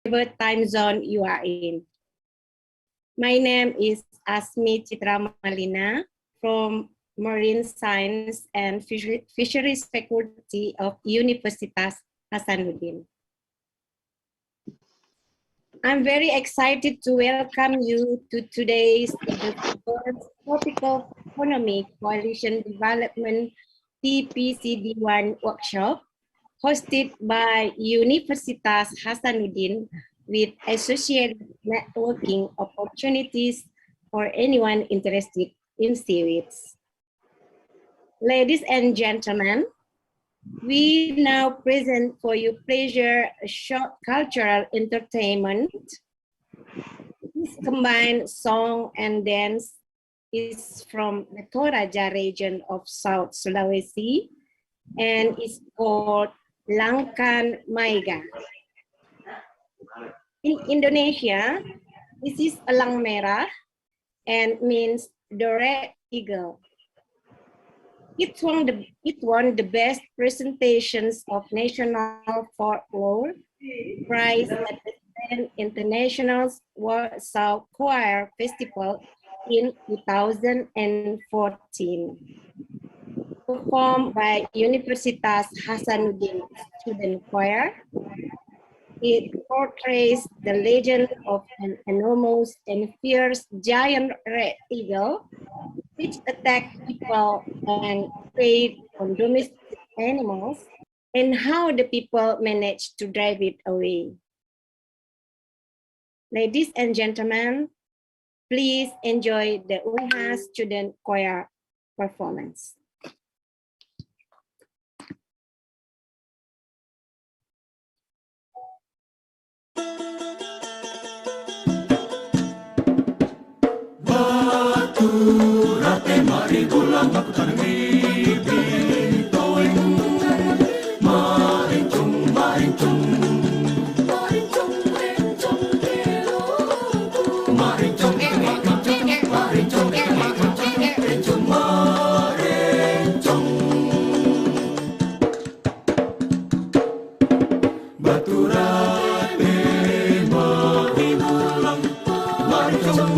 whatever time zone you are in. My name is Asmi Citra Malina from Marine Science and Fisheries Faculty of Universitas Hasanuddin. I'm very excited to welcome you to today's Tropical Economy Coalition Development TPCD-1 workshop hosted by Universitas Hasanuddin with associated networking opportunities for anyone interested in seaweeds. Ladies and gentlemen, we now present for your pleasure a short cultural entertainment. This combined song and dance is from the Toraja region of South Sulawesi and is called Langkan Maiga. In Indonesia, this is elang merah and means the red eagle. It won the best presentations of national folklore prize at the 10th International Warsaw Choir Festival in 2014. Performed by Universitas Hasanuddin Student Choir, it portrays the legend of an enormous and fierce giant red eagle which attack people and preyed on domestic animals, and how the people managed to drive it away. Ladies and gentlemen, please enjoy the UNHA Student Choir performance. Rate mari gulang aku tanami bintoing marincung marincung marincung marincung marincung marincung marincung marincung marincung batu rate mari gulang marincung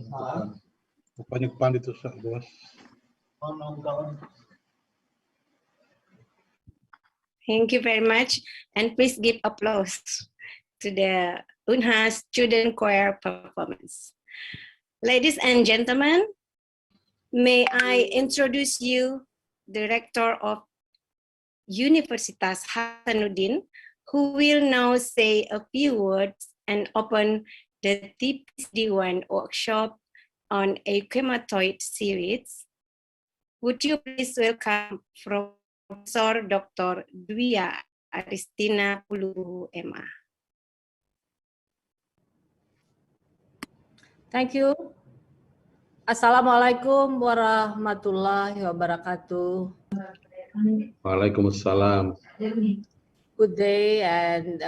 Depan itu bos. Thank you very much. And please give applause to the Unha student choir performance. Ladies and gentlemen, may I introduce you Director of Universitas Hasanuddin, who will now say a few words and open the TPCD-1 workshop on Euchematoid series. Would you please welcome Professor Dr. Dwi Aristina Pulubu Emma. Thank you. Assalamualaikum warahmatullahi wabarakatuh. Waalaikumsalam. Good day, and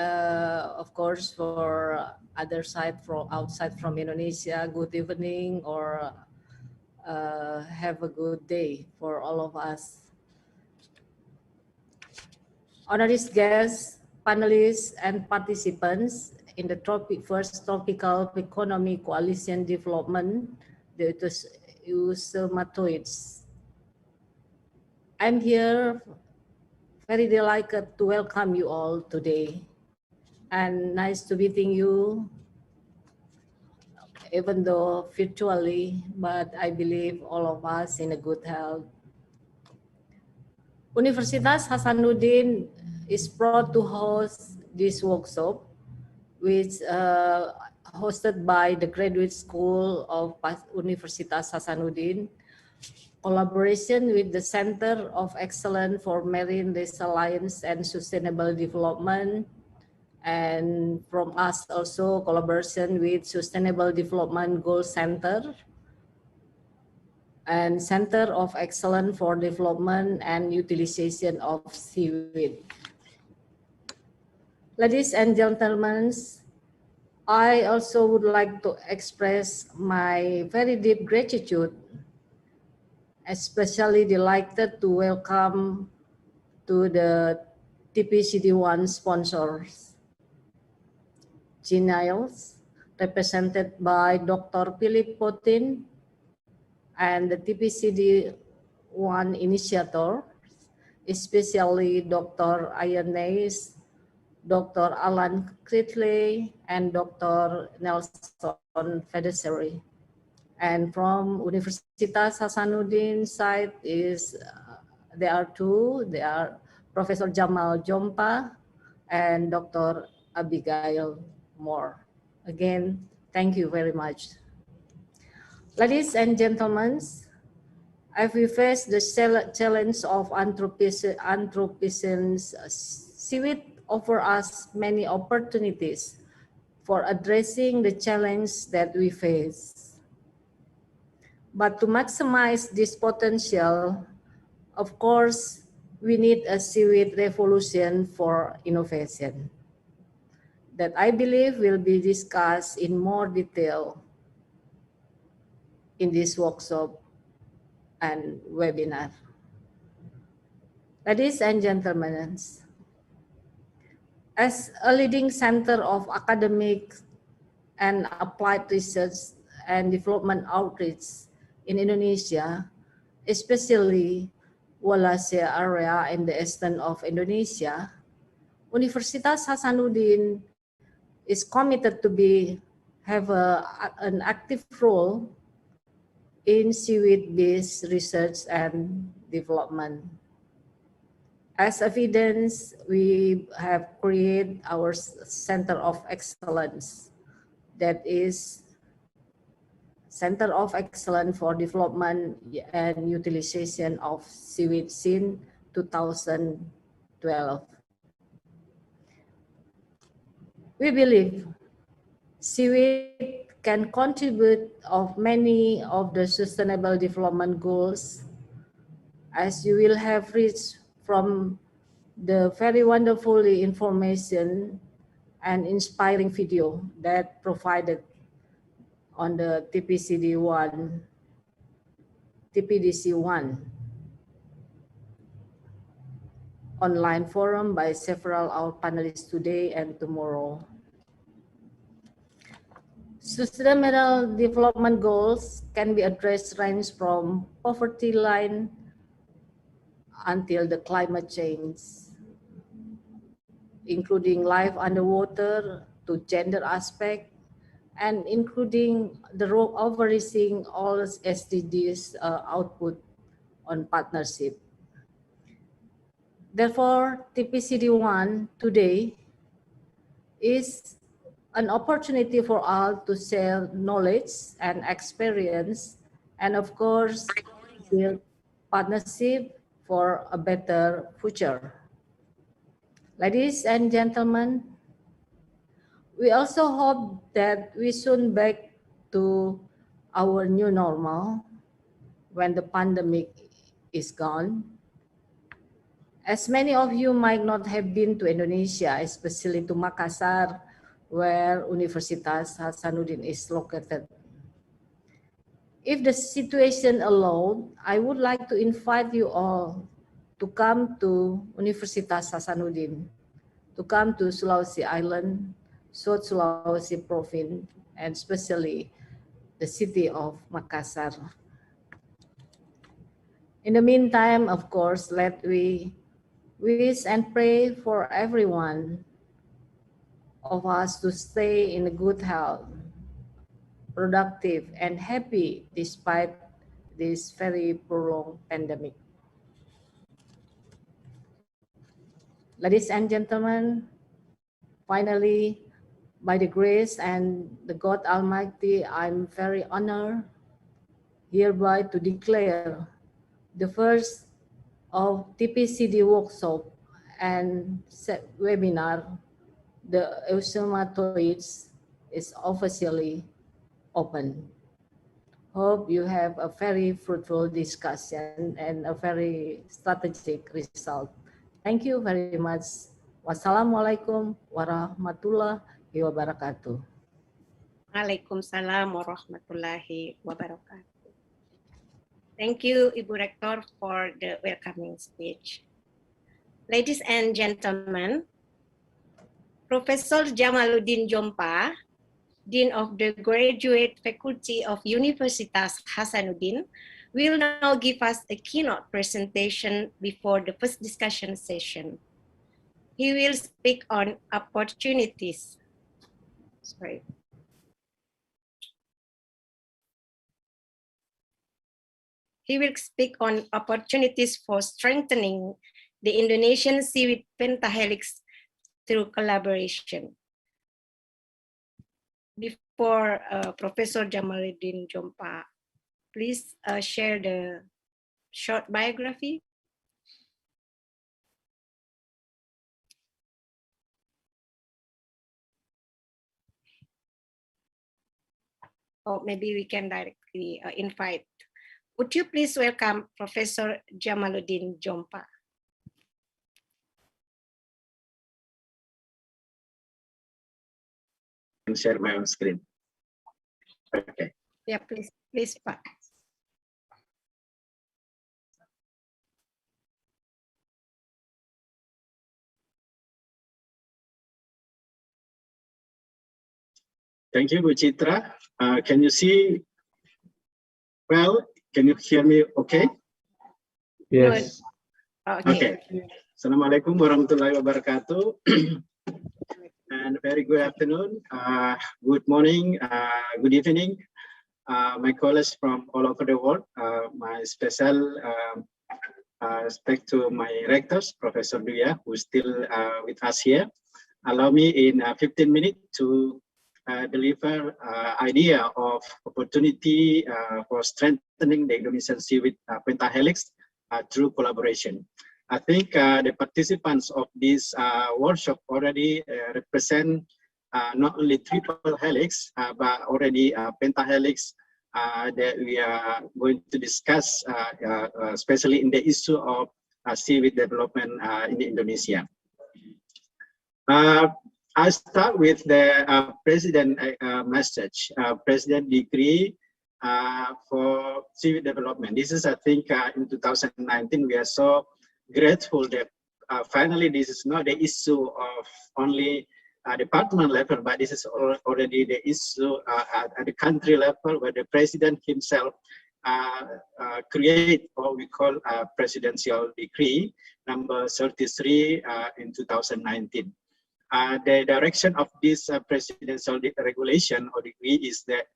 of course for other side from outside from Indonesia, good evening or have a good day for all of us. Honoris guests, panelists, and participants in the first Tropical Phyconomy Coalition Development, the Euchematoids. I'm here very delighted to welcome you all today, and nice to meeting you, even though virtually, but I believe all of us in a good health. Universitas Hasanuddin is proud to host this workshop, which hosted by the Graduate School of Universitas Hasanuddin, collaboration with the Center of Excellence for Marine Resilience and Sustainable Development, and from us also collaboration with Sustainable Development Goal Center and Center of Excellence for Development and Utilization of Seaweed. Ladies and gentlemen, I also would like to express my very deep gratitude, especially delighted to welcome to the TPCD-1 sponsors, GNILS, represented by Dr. Philip Potin, and the TPCD-1 initiator, especially Dr. Iones, Dr. Alan Critley, and Dr. Nelson Fedeseri. And from Universitas Hasanuddin side is, there are two, they are Professor Jamal Jompa and Dr. Abigail Moore. Again, thank you very much. Ladies and gentlemen, as we face the challenge of anthropocene, seaweed offers us many opportunities for addressing the challenge that we face. But to maximize this potential, of course, we need a seaweed revolution for innovation that I believe will be discussed in more detail in this workshop and webinar. Ladies and gentlemen, as a leading center of academic and applied research and development outreach in Indonesia, especially Wallacea area in the eastern of Indonesia, Universitas Hasanuddin is committed to have an active role in seaweed-based research and development. As evidence, we have created our Center of Excellence, that is Center of Excellence for Development and Utilization of Seaweed since 2012. We believe seaweed can contribute of many of the sustainable development goals, as you will have reached from the very wonderful information and inspiring video that provided on the TPCD-1 online forum by several our panelists today and tomorrow. Sustainable development goals can be addressed range from poverty line until the climate change, including life underwater to gender aspect, and including the overreaching all SDGs output on partnership. Therefore, TPCD-1 today is an opportunity for all to share knowledge and experience, and of course, build partnership for a better future. Ladies and gentlemen, we also hope that we soon back to our new normal when the pandemic is gone. As many of you might not have been to Indonesia, especially to Makassar, where Universitas Hasanuddin is located. If the situation allowed, I would like to invite you all to come to Universitas Hasanuddin, to come to Sulawesi Island, South Sulawesi Province, and especially the city of Makassar. In the meantime, of course, let we wish and pray for everyone of us to stay in good health, productive, and happy despite this very prolonged pandemic. Ladies and gentlemen, finally, by the grace and the God Almighty, I'm very honored hereby to declare the first of TPCD workshop and webinar, the Eusomatoids, is officially open. Hope you have a very fruitful discussion and a very strategic result. Thank you very much. Wassalamualaikum warahmatullahi wabarakatuh. Waalaikumsalam warahmatullahi wabarakatuh. Thank you, Ibu Rektor, for the welcoming speech. Ladies and gentlemen, Professor Jamaluddin Jompa, Dean of the Graduate Faculty of Universitas Hasanuddin, will now give us a keynote presentation before the first discussion session. He will speak on opportunities. He will speak on opportunities for strengthening the Indonesian seaweed pentahelix through collaboration. Before Professor Jamaluddin Jompa, please share the short biography. Or maybe we can directly invite. Would you please welcome Professor Jamaluddin Jompa? And share my own screen. Okay. Yeah, please, Pak. Thank you, Bu Citra. Can you see well? Can you hear me okay? Yes. Okay. Assalamualaikum warahmatullahi wabarakatuh. And very good afternoon, good morning, good evening. My colleagues from all over the world, my special respect to my rectors, Professor Duya, who's still with us here. Allow me in 15 minutes to deliver idea of opportunity for strengthening the Indonesian seaweed pentahelix through collaboration. I think the participants of this workshop already represent not only triple helix, but already pentahelix that we are going to discuss, especially in the issue of seaweed development in Indonesia. I start with the President message, President decree for seaweed development. This is, I think, in 2019, we are so grateful that finally this is not the issue of only department level, but this is already the issue at the country level, where the president himself create what we call a presidential decree number 33 in 2019. The direction of this presidential regulation or decree is that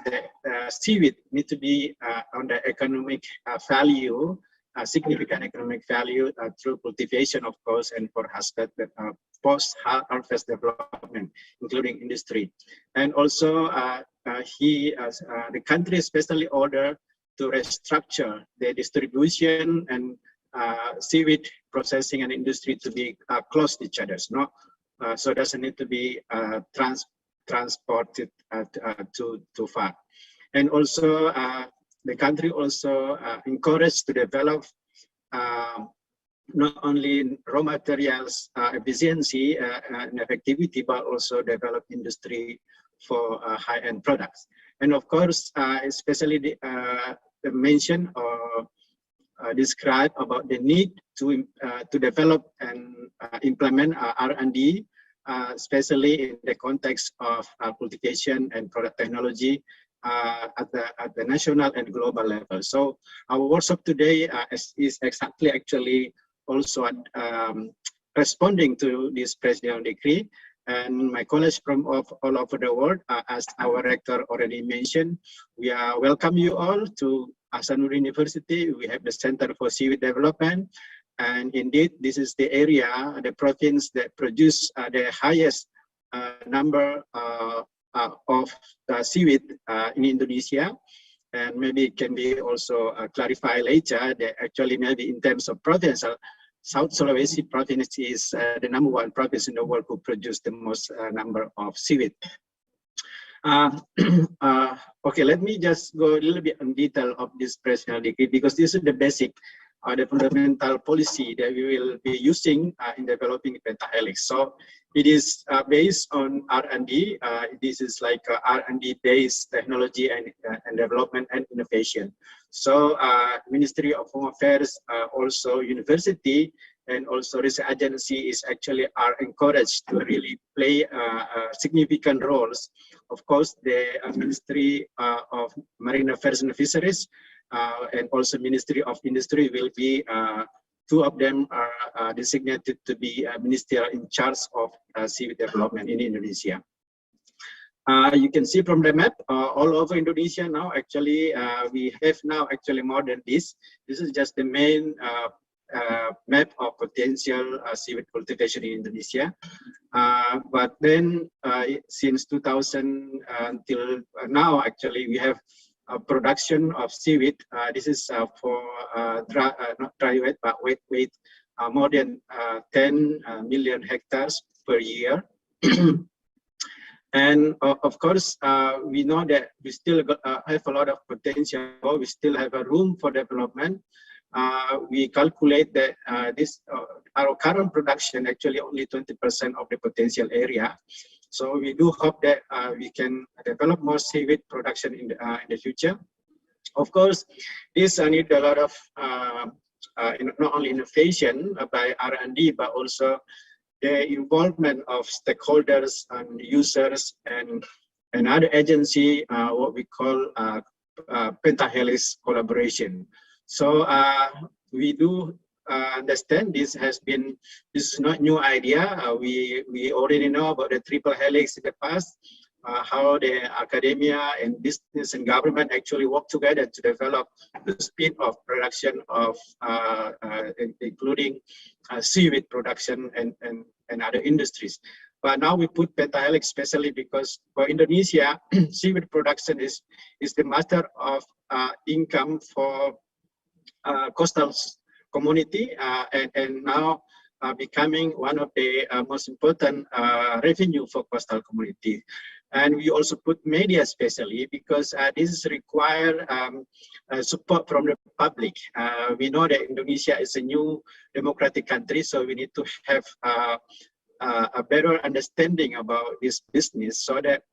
the seaweed need to be on the economic value, significant economic value through cultivation, of course, and for post-harvest development, including industry. And also, the country especially ordered to restructure the distribution and seaweed processing and industry to be close to each other, so it doesn't need to be transported too far. And also, the country also encouraged to develop not only raw materials efficiency and effectivity, but also develop industry for high-end products. And of course, especially the mention or describe about the need to develop and implement R&D, especially in the context of cultivation and product technology at the national and global level. So our workshop today is exactly actually also responding to this presidential decree. And my colleagues from all over the world, as our rector already mentioned, we welcome you all to Hasanuddin University. We have the Center for Seaweed Development. And indeed, this is the area, the province that produce the highest number of seaweed in Indonesia. And maybe it can be also clarified later that actually maybe in terms of province, South Sulawesi province is the #1 province in the world who produce the most number of seaweed. Okay, let me just go a little bit in detail of this presidential decree, because this is the basic, the fundamental policy that we will be using in developing pentahelix. So it is based on R&D. This is like R&D based technology and development and innovation. So Ministry of Home Affairs, also university, and also research agency are encouraged to really play significant roles. Of course, the Ministry of Marine Affairs and Fisheries and also Ministry of Industry will be, two of them are designated to be ministerial in charge of seaweed development in Indonesia. You can see from the map all over Indonesia now, actually, we have now actually more than this. This is just the main map of potential seaweed cultivation in Indonesia. But then since 2000 until now, actually, we have production of seaweed. This is for not dry weight, but wet weight, more than 10 million hectares per year. And of course, we know that we still have a lot of potential. We still have a room for development. We calculate that our current production actually only 20% of the potential area. So we do hope that we can develop more seaweed production in the future. Of course, this need a lot of not only innovation by R&D, but also the involvement of stakeholders and users and another agency, what we call pentahelix collaboration. So we do understand this is not new idea. We already know about the triple helix in the past, how the academia and business and government actually work together to develop the speed of production of including seaweed production and other industries. But now we put pentahelix especially because for Indonesia, seaweed production is the matter of income for coastal community and now becoming one of the most important revenue for coastal community. And we also put media especially because this is require support from the public. We know that Indonesia is a new democratic country, so we need to have a better understanding about this business so that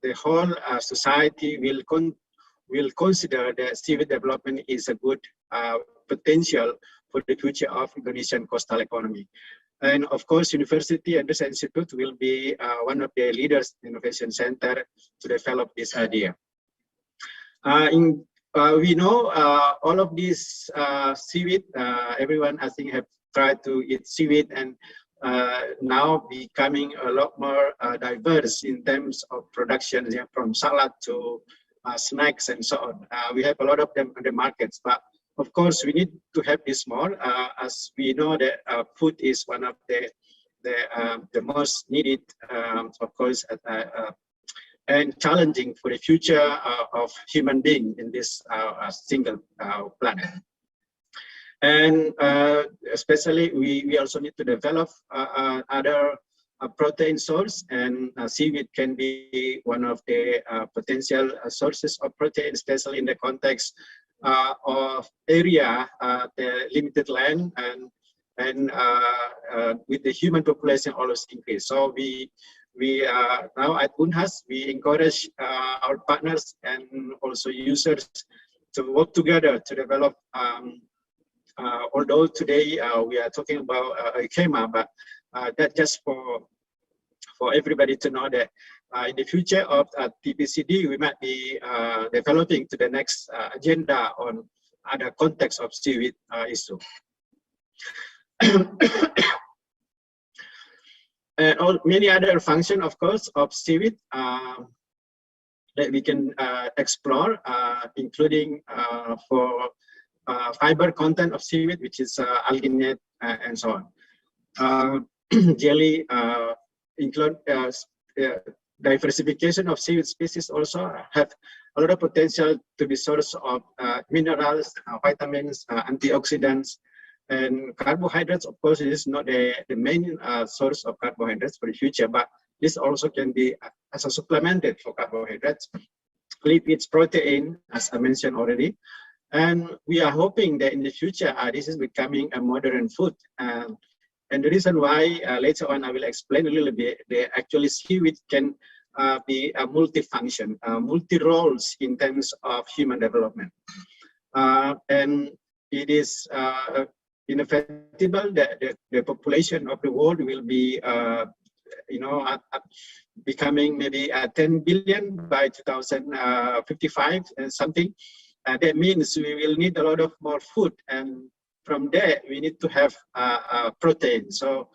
the whole society will consider that seaweed development is a good potential for the future of Indonesian coastal economy. And of course, University and Research Institute will be one of the leaders innovation center to develop this idea. We know all of these seaweed, everyone I think have tried to eat seaweed, and now becoming a lot more diverse in terms of production, yeah, from salad to snacks and so on. We have a lot of them on the markets, but of course we need to have this more, as we know that food is one of the most needed, of course, and challenging for the future of human being in this single planet. And especially, we also need to develop other protein source, and seaweed can be one of the potential sources of protein, especially in the context of area, the limited land, and with the human population always increase. So we now at UNHAS, we encourage our partners and also users to work together to develop. Although today we are talking about ECHEMA, but that's just for everybody to know that in the future of TPCD, we might be developing to the next agenda on other context of seaweed issue. And many other functions, of course, of seaweed that we can explore, including for fiber content of seaweed, which is alginate and so on. Jelly include diversification of seaweed species also have a lot of potential to be source of minerals, vitamins, antioxidants, and carbohydrates. Of course, it is not the main source of carbohydrates for the future, but this also can be as a supplemented for carbohydrates, lipids, protein, as I mentioned already. And we are hoping that in the future, this is becoming a modern food. And the reason why later on I will explain a little bit, that actually seaweed can be a multifunction, multi-roles in terms of human development. And it is inevitable that the population of the world will be, becoming maybe 10 billion by 2055 and something. That means we will need a lot of more food, and from there we need to have protein. So,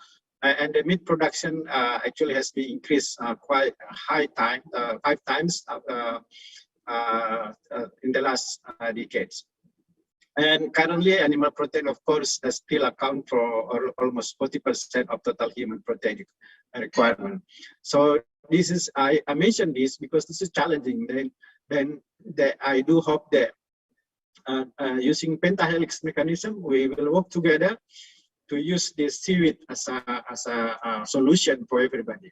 and the meat production actually has been increased quite high time, 5 times in the last decades. And currently, animal protein, of course, still account for almost 40% of total human protein requirement. So this is, I mentioned this because this is challenging. Then I do hope that using pentahelix mechanism, we will work together to use this seaweed as a solution for everybody.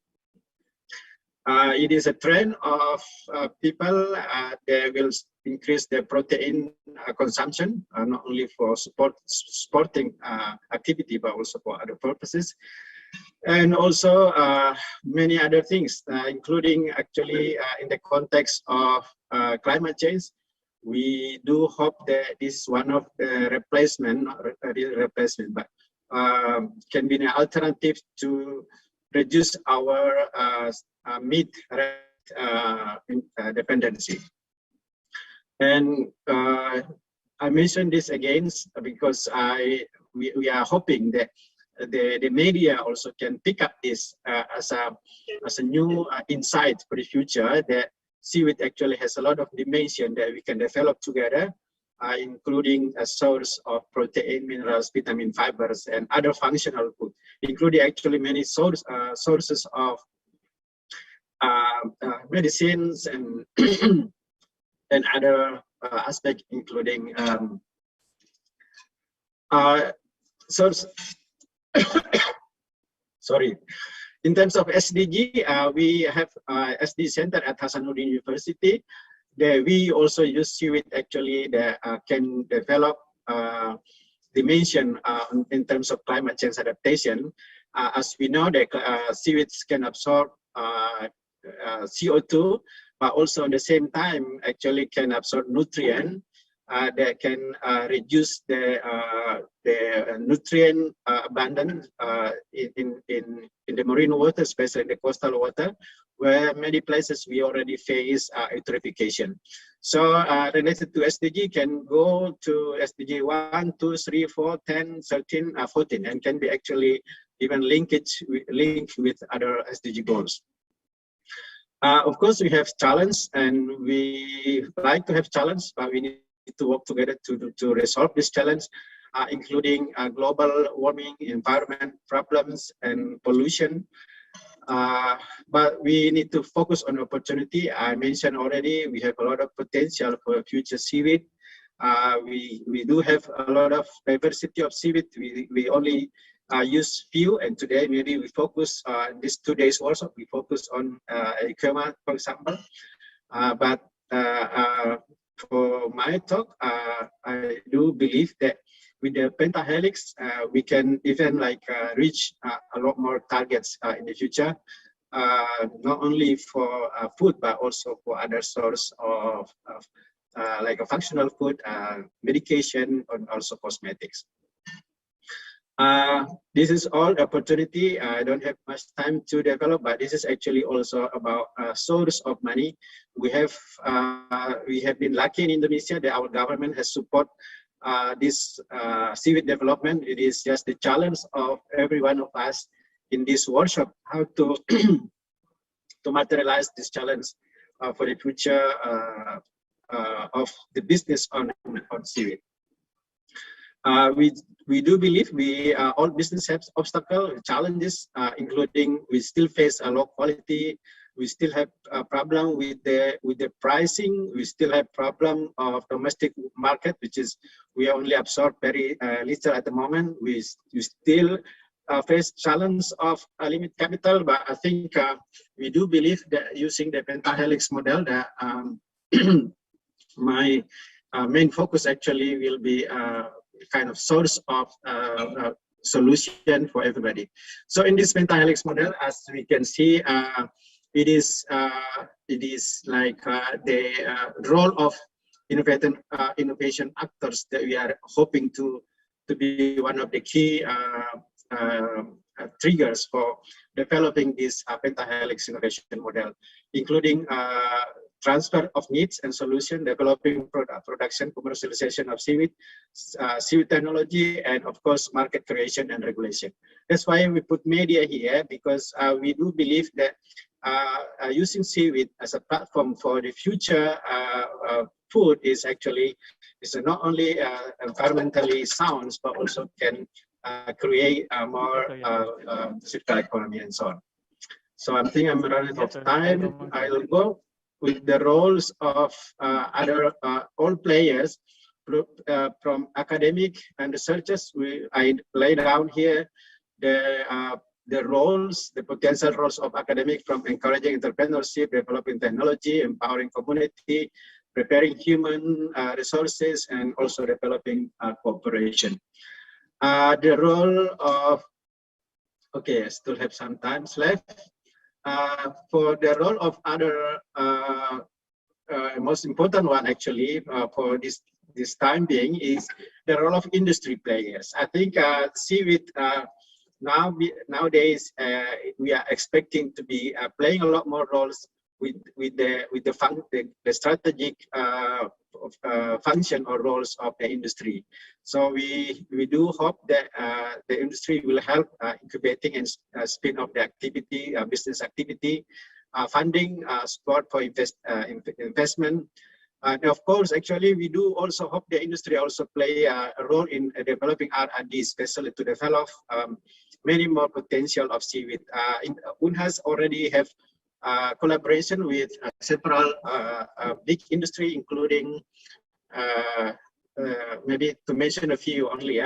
It is a trend of people, they will increase their protein consumption, not only for sporting activity, but also for other purposes. And also many other things, including actually in the context of climate change. We do hope that this is one of the replacement, not a real replacement, but can be an alternative to reduce our meat dependency. And I mentioned this again because we are hoping that the media also can pick up this as a new insight for the future, that seaweed actually has a lot of dimension that we can develop together, including a source of protein, minerals, vitamin, fibers, and other functional food, including actually many sources of medicines and and other aspects, including source. Sorry. In terms of SDG, we have SDG Center at Hasanuddin University. There we also use seaweed actually that can develop dimension in terms of climate change adaptation. As we know that seaweeds can absorb CO2, but also at the same time actually can absorb nutrient that can reduce the nutrient abundance in the marine water, especially in the coastal water, where many places we already face eutrophication. So related to SDG, can go to SDG 1, 2, 3, 4, 10, 13, 14, and can be actually even linked with other SDG goals. Of course, we have challenge, and we like to have challenge, but we need to work together to resolve this challenge, including global warming, environment problems, and pollution. But we need to focus on opportunity. I mentioned already, we have a lot of potential for future seaweed. We do have a lot of diversity of seaweed. We only use few, and today maybe we focus this 2 days workshop, we focus on Ikema, for example. But for my talk, I do believe that with the pentahelix, we can even like reach a lot more targets in the future, not only for food, but also for other source of like a functional food, medication, and also cosmetics. This is all opportunity. I don't have much time to develop, but this is actually also about a source of money. We have been lucky in Indonesia that our government has support this seaweed development. It is just the challenge of every one of us in this workshop, how to to materialize this challenge for the future of the business on seaweed. We do believe all business have obstacles, challenges, including we still face a low quality. We still have a problem with the pricing. We still have problem of domestic market, which is we only absorb very little at the moment. We still face challenge of limited capital, but I think we do believe that using the pentahelix model, that my main focus actually will be kind of source of solution for everybody. So in this pentahelix model, as we can see, it is like the role of innovation actors that we are hoping to be one of the key triggers for developing this pentahelix innovation model, including transfer of needs and solution, developing production, commercialization of seaweed, seaweed technology, and of course, market creation and regulation. That's why we put media here, because we do believe that using seaweed as a platform for the future food is not only environmentally sound, but also can create a more circular economy and so on. So I think I'm running out of time. I will go with the roles of all players, from academic and researchers. I lay down here the roles, the potential roles of academic, from encouraging entrepreneurship, developing technology, empowering community, preparing human resources, and also developing cooperation. The role of, okay, I still have some time left. For the role of other, most important one actually for this time being is the role of industry players. I think seaweed nowadays we are expecting to be playing a lot more roles with the strategic function or roles of the industry. So we do hope that the industry will help incubating and spin off the activity, business activity, funding, support for investment. And of course, actually, we do also hope the industry also play a role in developing R&D, especially to develop many more potential of seaweed. UNHAS already have collaboration with several big industry, including maybe to mention a few only.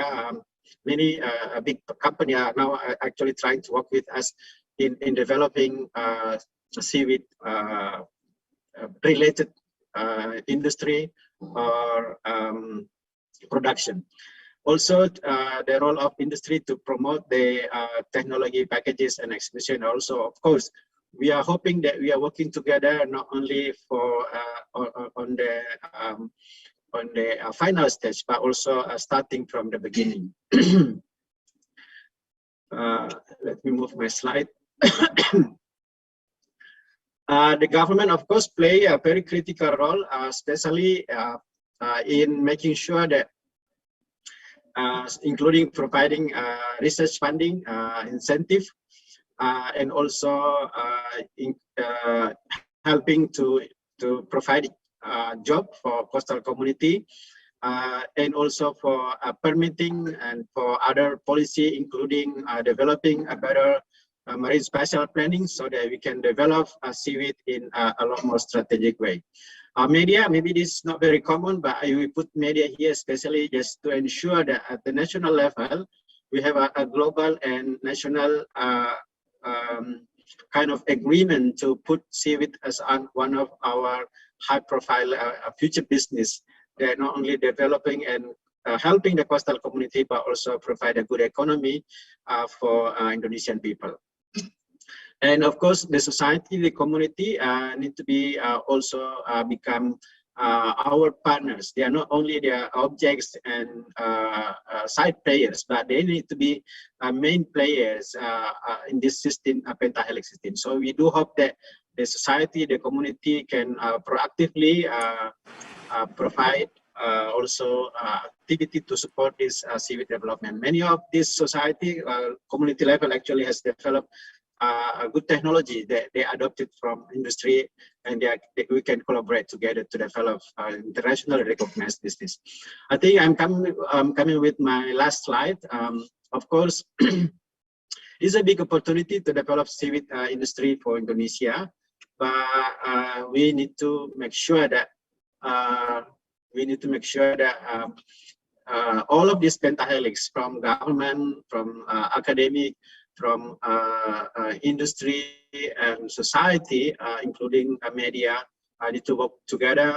Many big company are now actually trying to work with us in developing seaweed related industry or production. Also, the role of industry to promote the technology packages and exhibition. Also, of course, we are hoping that we are working together not only for on final stage, but also starting from the beginning. Let me move my slide. The government, of course, play a very critical role, especially in making sure that, including providing research funding, incentive, and also helping to provide job for coastal community, and also for permitting and for other policy, including developing a better marine spatial planning so that we can develop seaweed in a lot more strategic way. Media, maybe this is not very common, but we put media here especially just to ensure that at the national level, we have a global and national kind of agreement to put seaweed as one of our high-profile future business. They're not only developing and helping the coastal community, but also provide a good economy for Indonesian people. And of course, the society, the community need to be also become our partners. They are not only their objects and side players, but they need to be main players in this system, pentahelix system. So we do hope that the society, the community can proactively provide also activity to support this seaweed development. Many of this society, community level actually has developed a good technology that they adopted from industry, and we can collaborate together to develop internationally recognized business. I think I'm coming with my last slide. Of course, it's a big opportunity to develop seaweed industry for Indonesia, but we need to make sure that all of these pentahelix, from government, from academic, from industry and society, including media, need to work together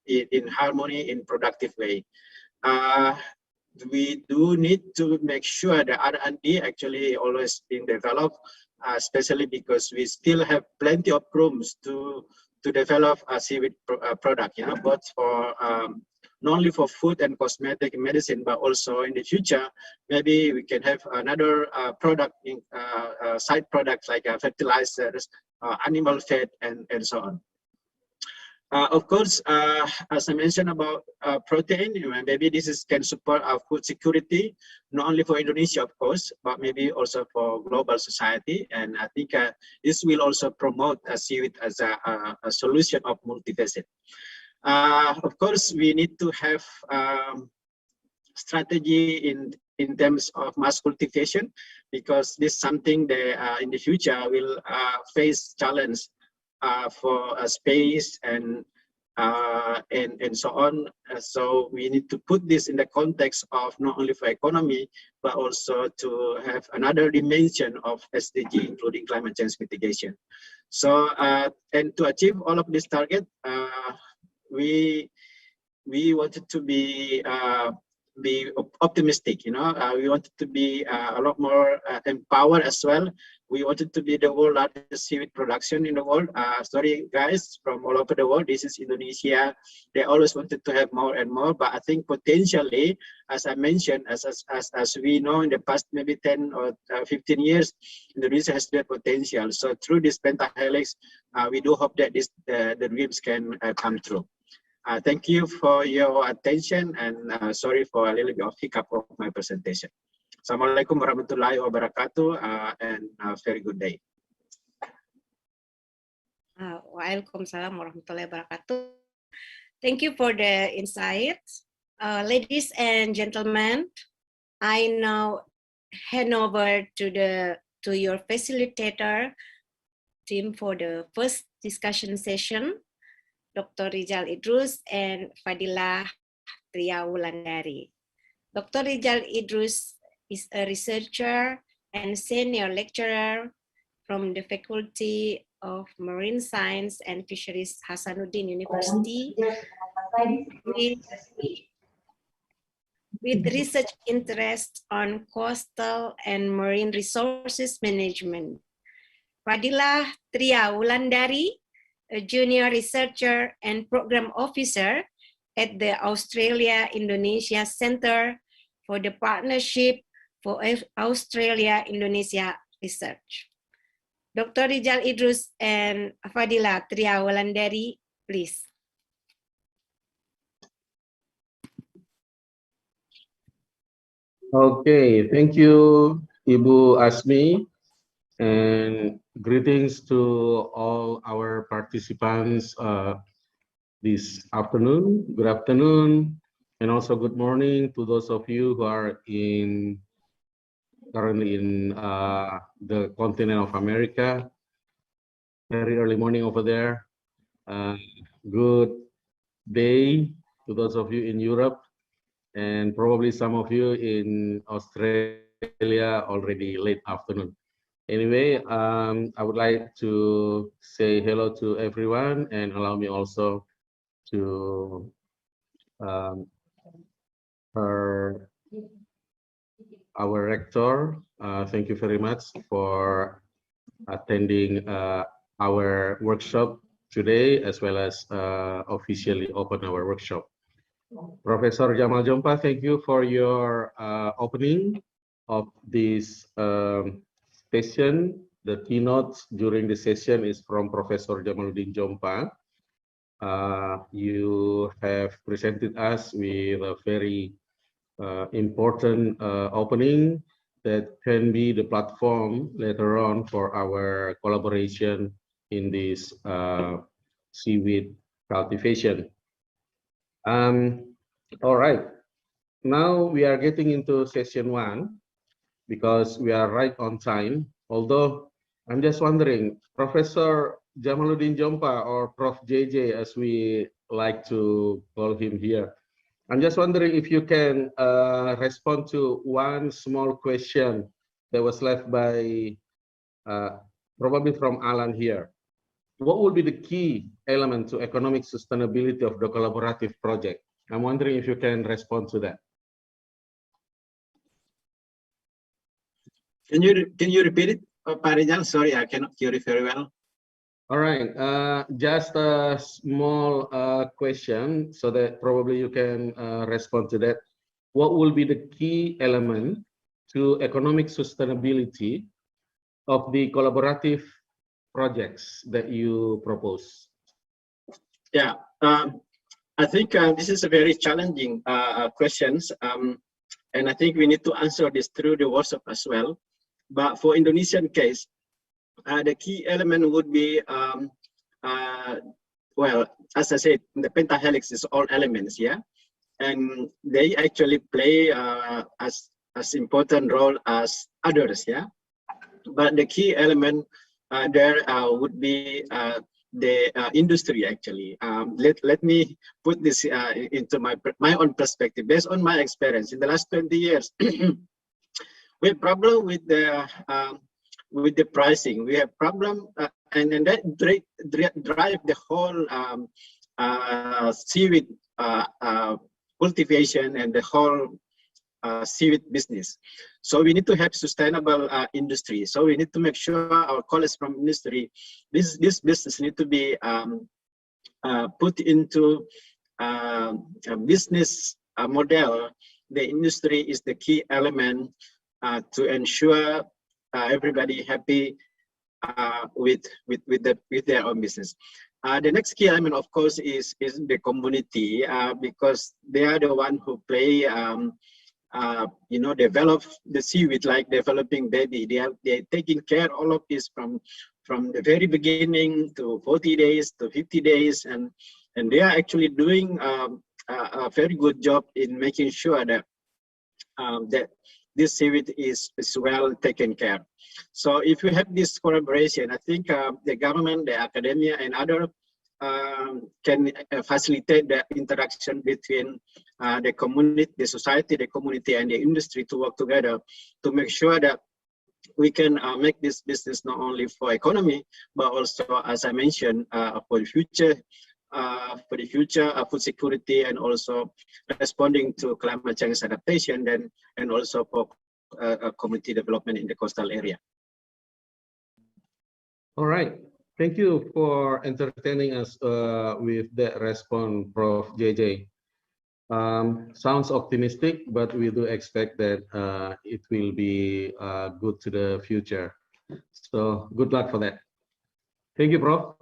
in harmony, in productive way. We do need to make sure that R&D actually always being developed, especially because we still have plenty of rooms to develop a seaweed product, you know, both for not only for food and cosmetic and medicine, but also in the future, maybe we can have another product, in side products like fertilizers, animal fat, and so on. Of course, as I mentioned about protein, maybe this can support our food security, not only for Indonesia, of course, but maybe also for global society. And I think this will also promote seaweed as a solution of multifaceted. Of course, we need to have strategy in terms of mass cultivation, because this is something that in the future will face challenge for space and so on. So we need to put this in the context of not only for economy, but also to have another dimension of SDG, including climate change mitigation. So and to achieve all of this target, we wanted to be optimistic, you know. We wanted to be a lot more empowered as well. We wanted to be the world largest seaweed production in the world. Sorry guys from all over the world, this is Indonesia. They always wanted to have more and more, but I think potentially, as I mentioned, as we know in the past maybe 10 or 15 years, Indonesia has the potential. So through this pentahelix, we do hope that the dreams can come true. Thank you for your attention, and sorry for a little bit of hiccup of my presentation. Assalamualaikum warahmatullahi wabarakatuh, and a very good day. Waalaikumsalam warahmatullahi wabarakatuh. Thank you for the insights. Ladies and gentlemen, I now hand over to your facilitator team for the first discussion session, Dr. Rizal Idrus and Fadilah Tria Wulandari. Dr. Rizal Idrus is a researcher and senior lecturer from the Faculty of Marine Science and Fisheries, Hasanuddin University, with research interests on coastal and marine resources management. Fadilah Tria Wulandari, a junior researcher and program officer at the Australia-Indonesia Center for the Partnership for Australia-Indonesia Research. Dr. Rijal Idrus and Fadila Triawalandari, please. Okay, thank you, Ibu Asmi, and greetings to all our participants this afternoon. Good afternoon, and also good morning to those of you who are currently in the continent of America. Very early morning over there. Good day to those of you in Europe, and probably some of you in Australia already late afternoon. Anyway, I would like to say hello to everyone and allow me also to our rector. Thank you very much for attending our workshop today, as well as officially open our workshop. Professor Jamal Jompa, thank you for your opening of this session. The keynote during the session is from Professor Jamaluddin Jompa. You have presented us with a very important opening that can be the platform later on for our collaboration in this seaweed cultivation. All right, now we are getting into session 1 because we are right on time. Although I'm just wondering, Professor Jamaluddin Jompa, or Prof. JJ as we like to call him here, I'm just wondering if you can respond to one small question that was left by probably from Alan here. What would be the key element to economic sustainability of the collaborative project? I'm wondering if you can respond to that. Can you repeat it, Pak Rijal? Sorry, I cannot hear it very well. All right, just a small question so that probably you can respond to that. What will be the key element to economic sustainability of the collaborative projects that you propose? Yeah, I think this is a very challenging questions, and I think we need to answer this through the workshop as well. But for Indonesian case, the key element would be, well, as I said, the pentahelix is all elements, yeah, and they actually play as important role as others, yeah. But the key element there would be the industry actually. Let me put this into my own perspective based on my experience in the last 20 years. We have problem with the pricing. We have problem, and that drive the whole seaweed cultivation and the whole seaweed business. So we need to have sustainable industry. So we need to make sure our colleagues from industry, this business need to be put into a business model. The industry is the key element to ensure everybody happy with their own business. The next key element, of course, is the community, because they are the one who play, you know, develop the seaweed like developing baby. They're taking care all of this from the very beginning to 40 days to 50 days, and they are actually doing a very good job in making sure that that this seaweed is well taken care. So if we have this collaboration, I think the government, the academia, and other can facilitate the interaction between the community, the society, the community, and the industry to work together to make sure that we can make this business not only for economy, but also, as I mentioned, for the future food security, and also responding to climate change adaptation, and also for community development in the coastal area. All right. Thank you for entertaining us with that response, Prof. JJ. Sounds optimistic, but we do expect that it will be good to the future. So good luck for that. Thank you, Prof.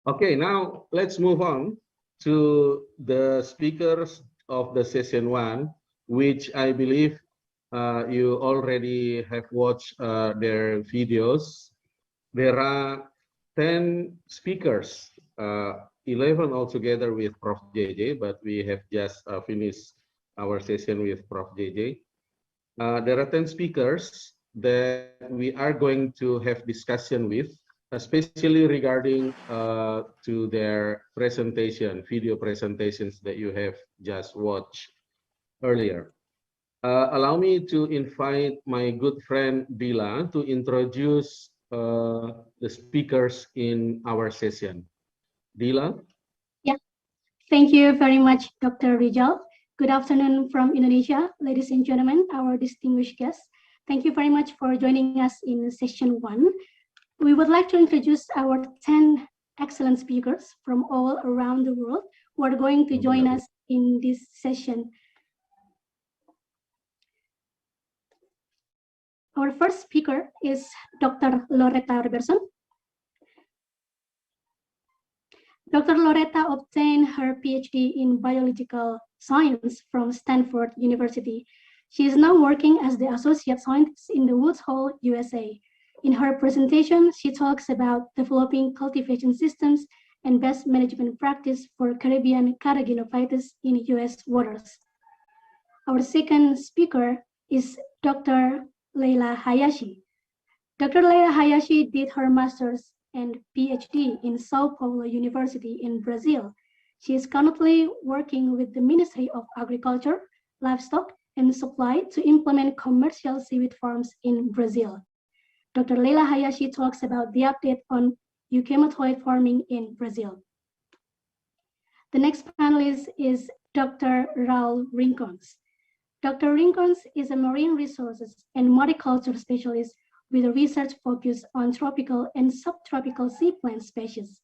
Okay, now let's move on to the speakers of the session one, which I believe you already have watched their videos. There are 10 speakers, 11 altogether with Prof. JJ, but we have just finished our session with Prof. JJ. There are 10 speakers that we are going to have discussion with, especially regarding to their presentation, video presentations that you have just watched earlier. Allow me to invite my good friend Dila to introduce the speakers in our session. Dila? Yeah, thank you very much, Dr. Rizal. Good afternoon from Indonesia, ladies and gentlemen, our distinguished guests. Thank you very much for joining us in session one. We would like to introduce our 10 excellent speakers from all around the world who are going to join us in this session. Our first speaker is Dr. Loretta Robertson. Dr. Loretta obtained her PhD in biological science from Stanford University. She is now working as the associate scientist in the Woods Hole, USA. In her presentation, she talks about developing cultivation systems and best management practice for Caribbean carrageenophytes in US waters. Our second speaker is Dr. Leila Hayashi. Dr. Leila Hayashi did her master's and PhD in Sao Paulo University in Brazil. She is currently working with the Ministry of Agriculture, Livestock, and Supply to implement commercial seaweed farms in Brazil. Dr. Leila Hayashi talks about the update on euchematoid farming in Brazil. The next panelist is Dr. Raul Rincons. Dr. Rincons is a marine resources and mariculture specialist with a research focus on tropical and subtropical sea plant species.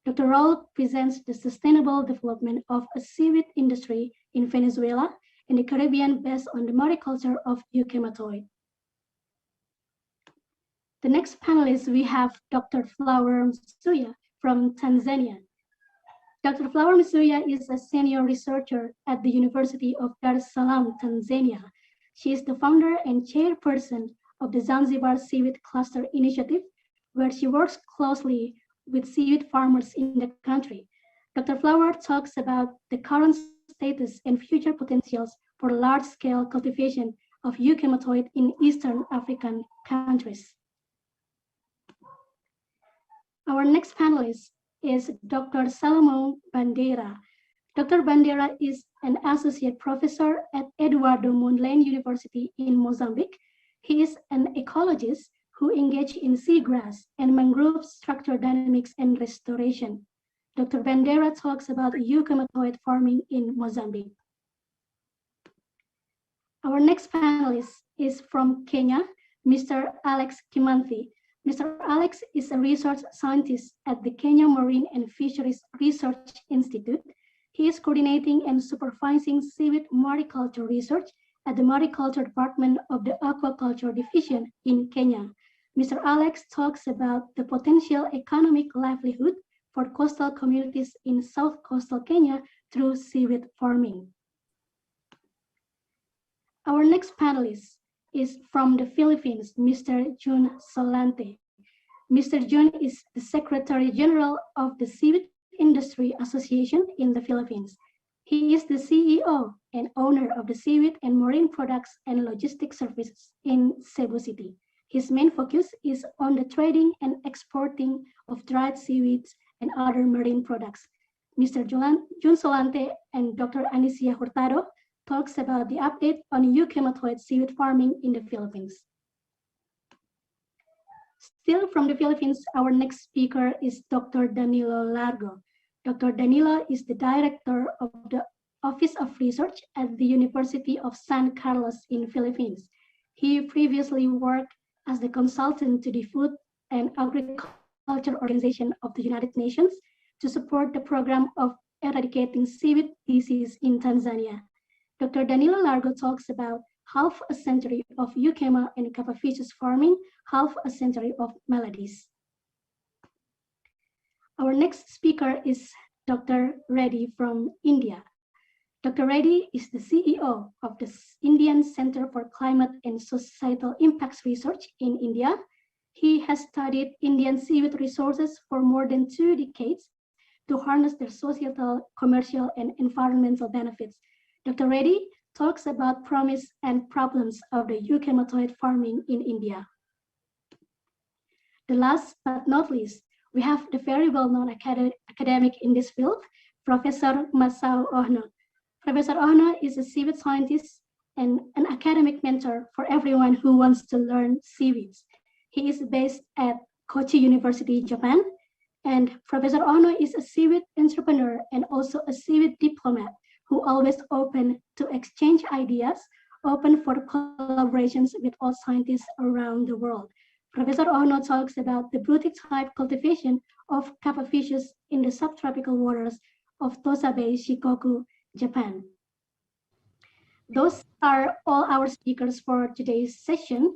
Dr. Raul presents the sustainable development of a seaweed industry in Venezuela and the Caribbean based on the mariculture of euchematoid. The next panelist, we have Dr. Flower Msuya from Tanzania. Dr. Flower Msuya is a senior researcher at the University of Dar es Salaam, Tanzania. She is the founder and chairperson of the Zanzibar Seaweed Cluster Initiative, where she works closely with seaweed farmers in the country. Dr. Flower talks about the current status and future potentials for large-scale cultivation of euchematoid in Eastern African countries. Our next panelist is Dr. Salomon Bandeira. Dr. Bandeira is an associate professor at Eduardo Mondlane University in Mozambique. He is an ecologist who engaged in seagrass and mangrove structure dynamics and restoration. Dr. Bandeira talks about euchematoid farming in Mozambique. Our next panelist is from Kenya, Mr. Alex Kimanthi. Mr. Alex is a research scientist at the Kenya Marine and Fisheries Research Institute. He is coordinating and supervising seaweed mariculture research at the Mariculture Department of the Aquaculture Division in Kenya. Mr. Alex talks about the potential economic livelihood for coastal communities in South Coastal Kenya through seaweed farming. Our next panelist is from the Philippines, Mr. Jun Solante. Mr. Jun is the Secretary General of the Seaweed Industry Association in the Philippines. He is the CEO and owner of the Seaweed and Marine Products and Logistics Services in Cebu City. His main focus is on the trading and exporting of dried seaweeds and other marine products. Mr. Jun Solante and Dr. Anicia Hurtado talks about the update on euchematoid seaweed farming in the Philippines. Still from the Philippines, our next speaker is Dr. Danilo Largo. Dr. Danilo is the director of the Office of Research at the University of San Carlos in Philippines. He previously worked as the consultant to the Food and Agriculture Organization of the United Nations to support the program of eradicating seaweed disease in Tanzania. Dr. Danilo Largo talks about half a century of euchema and kappa-fishes farming, half a century of maladies. Our next speaker is Dr. Reddy from India. Dr. Reddy is the CEO of the Indian Center for Climate and Societal Impacts Research in India. He has studied Indian seaweed resources for more than 2 decades to harness their societal, commercial, and environmental benefits. Dr. Reddy talks about promise and problems of the euchematoid farming in India. The last but not least, we have the very well-known academic in this field, Professor Masao Ohno. Professor Ohno is a seaweed scientist and an academic mentor for everyone who wants to learn seaweeds. He is based at Kochi University, Japan, and Professor Ohno is a seaweed entrepreneur and also a seaweed diplomat who always open to exchange ideas, open for collaborations with all scientists around the world. Professor Ohno talks about the boutique-type cultivation of kappa-fishes in the subtropical waters of Tosa Bay, Shikoku, Japan. Those are all our speakers for today's session.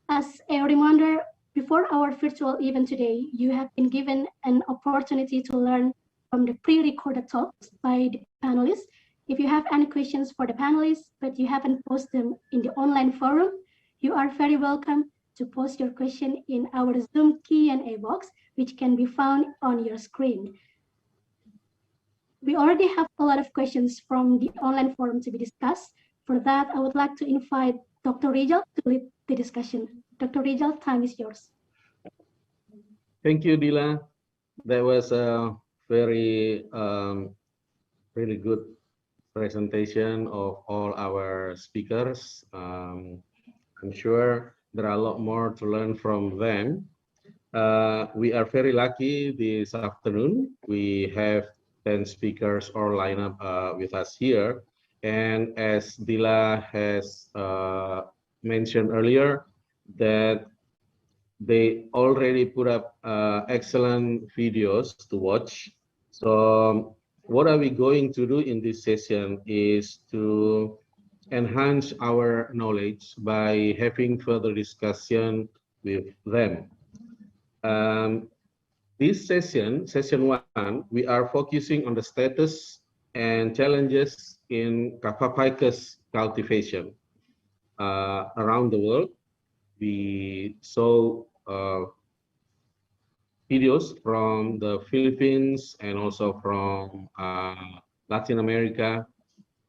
As a reminder, before our virtual event today, you have been given an opportunity to learn from the pre-recorded talks by the panelists. If you have any questions for the panelists, but you haven't posted them in the online forum, you are very welcome to post your question in our Zoom Q&A box, which can be found on your screen. We already have a lot of questions from the online forum to be discussed. For that, I would like to invite Dr. Rizal to lead the discussion. Dr. Rizal, time is yours. Thank you, Dila. That was a very, really good presentation of all our speakers. I'm sure there are a lot more to learn from them. We are very lucky this afternoon. We have 10 speakers all lined up with us here. And as Dila has mentioned earlier, that they already put up excellent videos to watch. So what are we going to do in this session is to enhance our knowledge by having further discussion with them. This session 1, we are focusing on the status and challenges in kappa-ficus cultivation around the world. We saw videos from the Philippines and also from Latin America,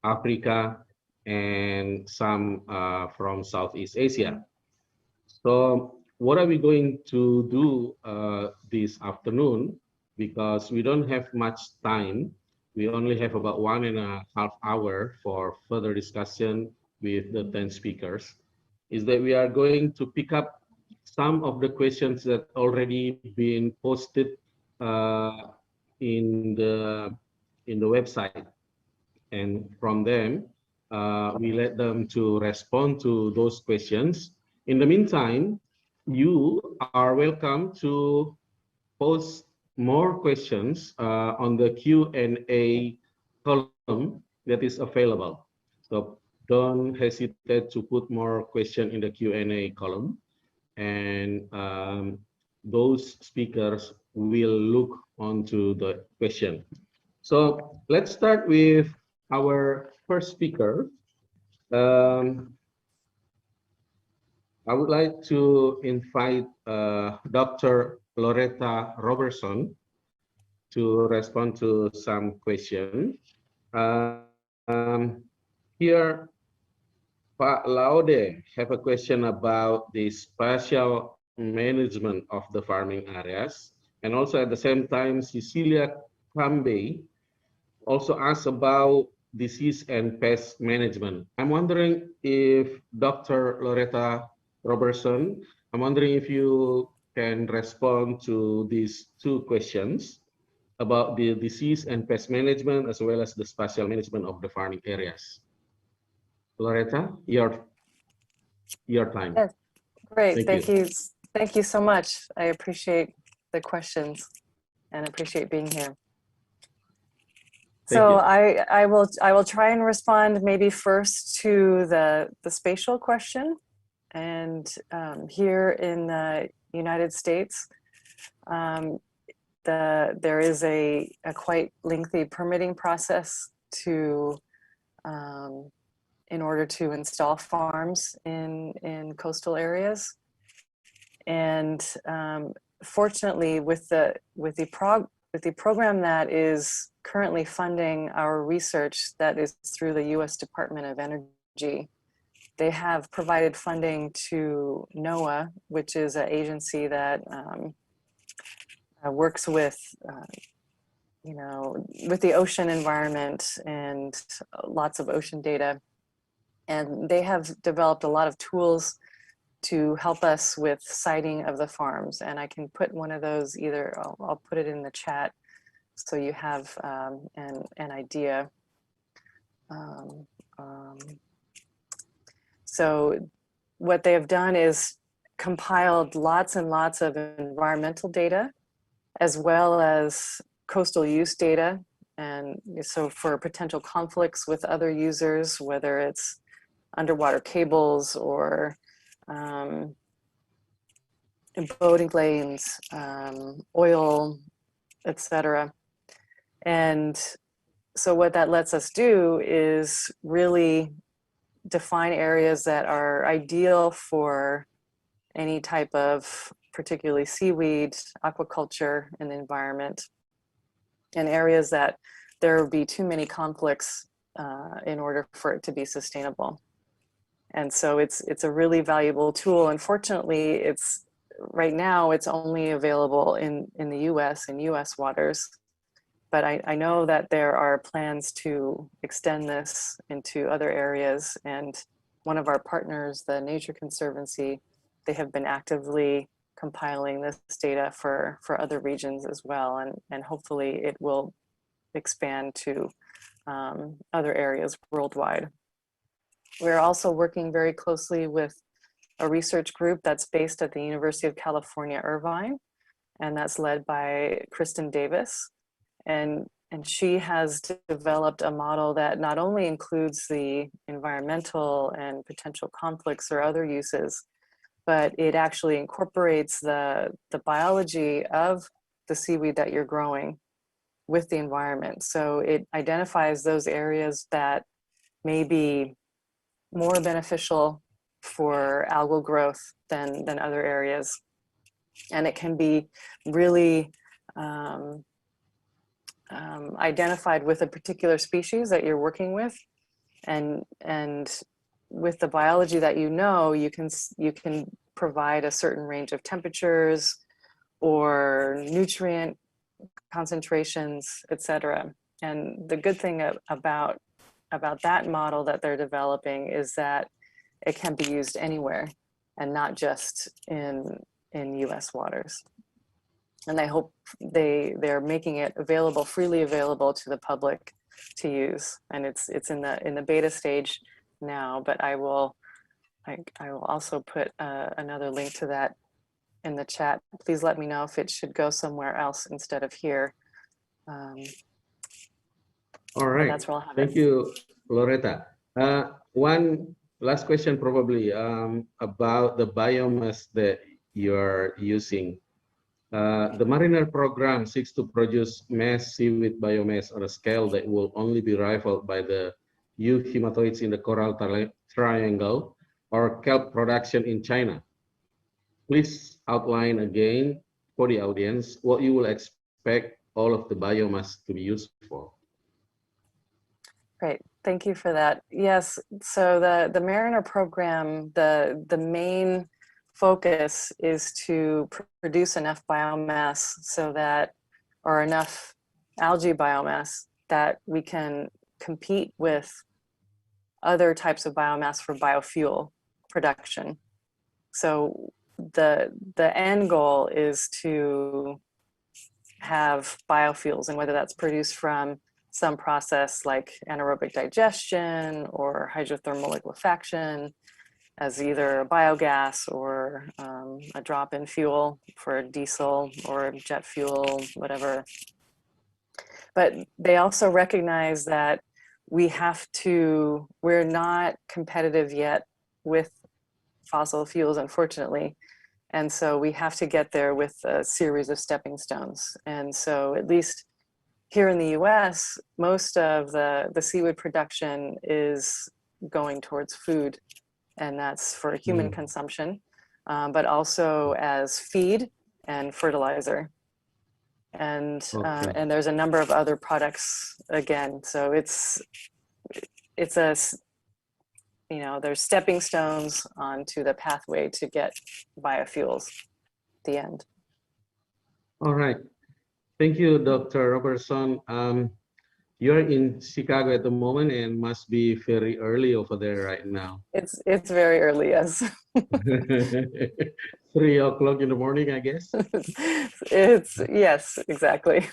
Africa, and some from Southeast Asia. So what are we going to do this afternoon? Because we don't have much time. We only have about 1.5 hours for further discussion with the 10 speakers. Is that we are going to pick up some of the questions that already been posted in the website, and from them we let them to respond to those questions. In the meantime, you are welcome to post more questions on the Q&A column that is available. So don't hesitate to put more questions in the Q&A column, and those speakers will look onto the question. So let's start with our first speaker. I would like to invite Dr. Loretta Robertson to respond to some questions. Here, Pak Laude have a question about the spatial management of the farming areas, and also at the same time, Cecilia Kambe also asked about disease and pest management. I'm wondering if Dr. Loretta Robertson, I'm wondering if you can respond to these 2 questions about the disease and pest management as well as the spatial management of the farming areas. Loretta, your time. Yes, great. Thank you. Thank you so much. I appreciate the questions and appreciate being here. So you. I will try and respond maybe first to the spatial question. And here in the United States, there is a quite lengthy permitting process to in order to install farms in coastal areas. And fortunately, with the program that is currently funding our research, that is through the U.S. Department of Energy, they have provided funding to NOAA, which is an agency that works with, with the ocean environment and lots of ocean data. And they have developed a lot of tools to help us with siting of the farms. And I can put one of those either, I'll put it in the chat so you have an idea. So what they have done is compiled lots and lots of environmental data, as well as coastal use data. And so for potential conflicts with other users, whether it's underwater cables or boating lanes, oil, etc. And so what that lets us do is really define areas that are ideal for any type of particularly seaweed, aquaculture in the environment, and areas that there would be too many conflicts in order for it to be sustainable. And so it's a really valuable tool. Unfortunately, right now it's only available in the US and US waters. But I know that there are plans to extend this into other areas. And one of our partners, the Nature Conservancy, they have been actively compiling this data for other regions as well. And hopefully it will expand to other areas worldwide. We're also working very closely with a research group that's based at the University of California, Irvine, and that's led by Kristen Davis. And she has developed a model that not only includes the environmental and potential conflicts or other uses, but it actually incorporates the biology of the seaweed that you're growing with the environment. So it identifies those areas that may be more beneficial for algal growth than other areas. And it can be really identified with a particular species that you're working with, and with the biology that you know, you can provide a certain range of temperatures or nutrient concentrations, etc. And the good thing about that model that they're developing is that it can be used anywhere and not just in US waters. And I hope they're making it available, freely available to the public to use. And it's in the beta stage now, but I will also put another link to that in the chat. Please let me know if it should go somewhere else instead of here. All right. That's where I'll have Thank you, Loretta. One last question probably about the biomass that you're using. The Mariner program seeks to produce mass seaweed biomass on a scale that will only be rivaled by the euhematoids in the coral triangle or kelp production in China. Please outline again for the audience what you will expect all of the biomass to be used for. Great, thank you for that. Yes, so the Mariner program, the main focus is to produce enough biomass so that, or enough algae biomass that we can compete with other types of biomass for biofuel production. So the end goal is to have biofuels, and whether that's produced from some process like anaerobic digestion or hydrothermal liquefaction as either biogas or a drop-in fuel for diesel or jet fuel, whatever. But they also recognize that we're not competitive yet with fossil fuels, unfortunately. And so we have to get there with a series of stepping stones. And so at least here in the US, most of the seaweed production is going towards food, and that's for human consumption, but also as feed and fertilizer. And there's a number of other products again. So it's a, you know, there's stepping stones onto the pathway to get biofuels at the end. All right. Thank you, Dr. Robertson. You're in Chicago at the moment and must be very early over there right now. It's very early, yes. 3 o'clock in the morning, I guess. Yes, exactly.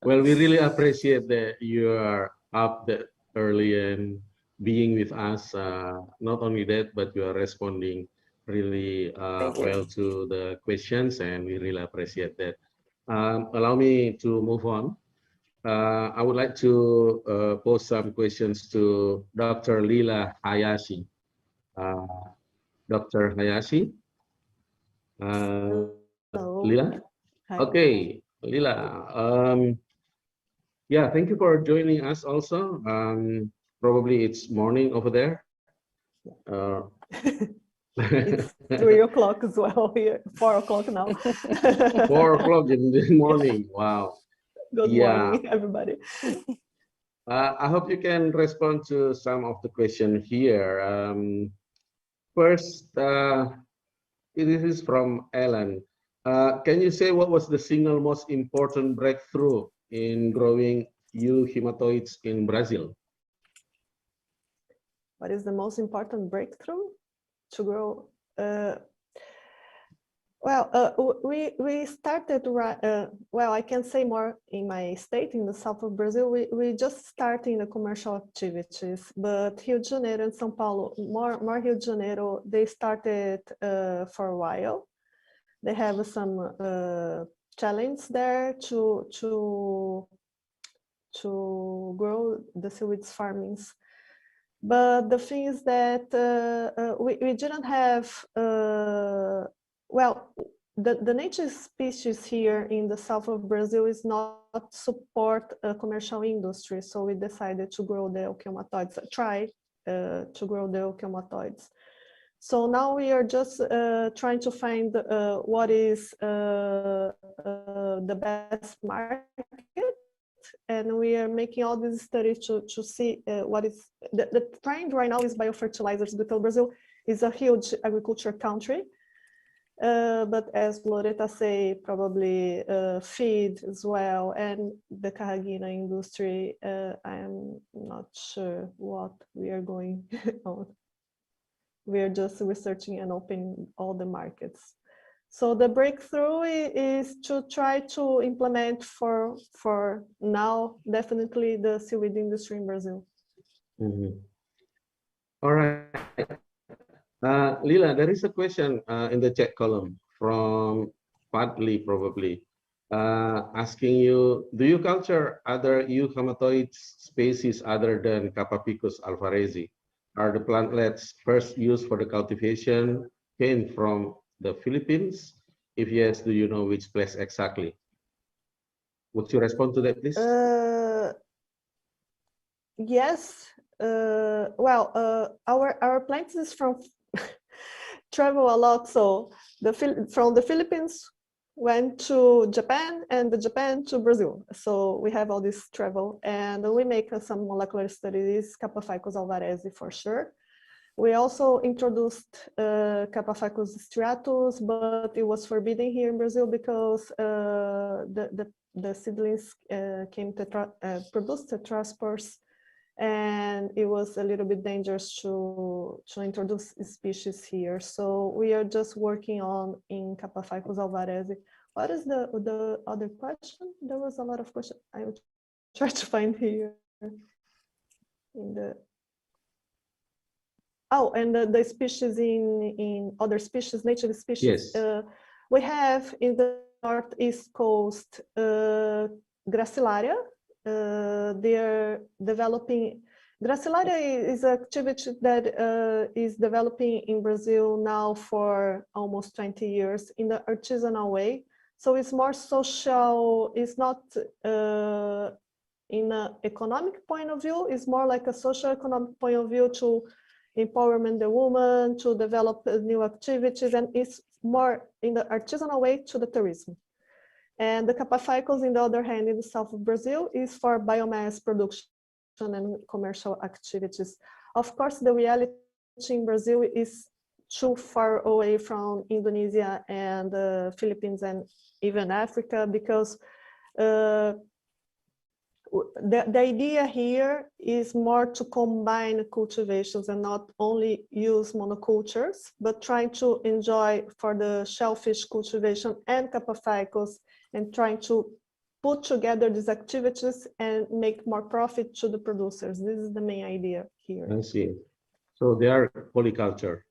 Well, we really appreciate that you are up that early and being with us. Not only that, but you are responding really well to the questions, and we really appreciate that. Allow me to move on. I would like to pose some questions to Dr. Lila Hayashi. Dr. Hayashi? Lila? Hi. Okay, Lila. Yeah, thank you for joining us also. Probably it's morning over there. It's 3 o'clock as well here, 4 o'clock now. 4 o'clock in the morning, wow. Good morning, everybody. I hope you can respond to some of the questions here. First, this is from Ellen. Can you say what was the single most important breakthrough in growing euhematoids in Brazil? What is the most important breakthrough to grow? We started, well, I can say more in my state, in the south of Brazil, we just starting the commercial activities, but Rio de Janeiro and São Paulo, more Rio de Janeiro, they started for a while. They have some challenge there to grow the seaweeds farmings. But the thing is that we didn't have, well, the native species here in the south of Brazil is not support a commercial industry. So we decided to grow the eucheumatoids, try to grow the eucheumatoids. So now we are just trying to find what is the best market. And we are making all these studies to see what is the trend right now is biofertilizers, because Brazil is a huge agriculture country. But as Loretta say, probably feed as well, and the carragina industry, I am not sure what we are going on. We are just researching and opening all the markets. So the breakthrough is to try to implement for now, definitely the seaweed industry in Brazil. Mm-hmm. All right. Lila, there is a question in the chat column from Padley, probably, asking you, do you culture other euhematoid species other than Capapicus alvarezi? Are the plantlets first used for the cultivation came from the Philippines? If yes, do you know which place exactly? Would you respond to that, please? Yes. Well, our plants is from travel a lot. So from the Philippines went to Japan, and the Japan to Brazil. So we have all this travel, and we make some molecular studies, Capaphycus alvarezi for sure. We also introduced Capaphycus striatus, but it was forbidden here in Brazil because the seedlings came to produce tetraspores, and it was a little bit dangerous to introduce species here. So we are just working on in Capaphycus alvarezi. What is the other question? There was a lot of questions. I will try to find here in the. Oh, and the species in other species, native species. Yes. We have in the northeast coast Gracilaria, they're developing. Gracilaria is an activity that is developing in Brazil now for almost 20 years in the artisanal way. So it's more social, it's not in an economic point of view, it's more like a social economic point of view to empowerment the woman, to develop new activities, and it's more in the artisanal way to the tourism. And the Capafycos, in the other hand, in the south of Brazil, is for biomass production and commercial activities. Of course, the reality in Brazil is too far away from Indonesia and the Philippines and even Africa, because the idea here is more to combine cultivations and not only use monocultures, but trying to enjoy for the shellfish cultivation and Capafycos, and trying to put together these activities and make more profit to the producers. This is the main idea here. I see. So they are polyculture.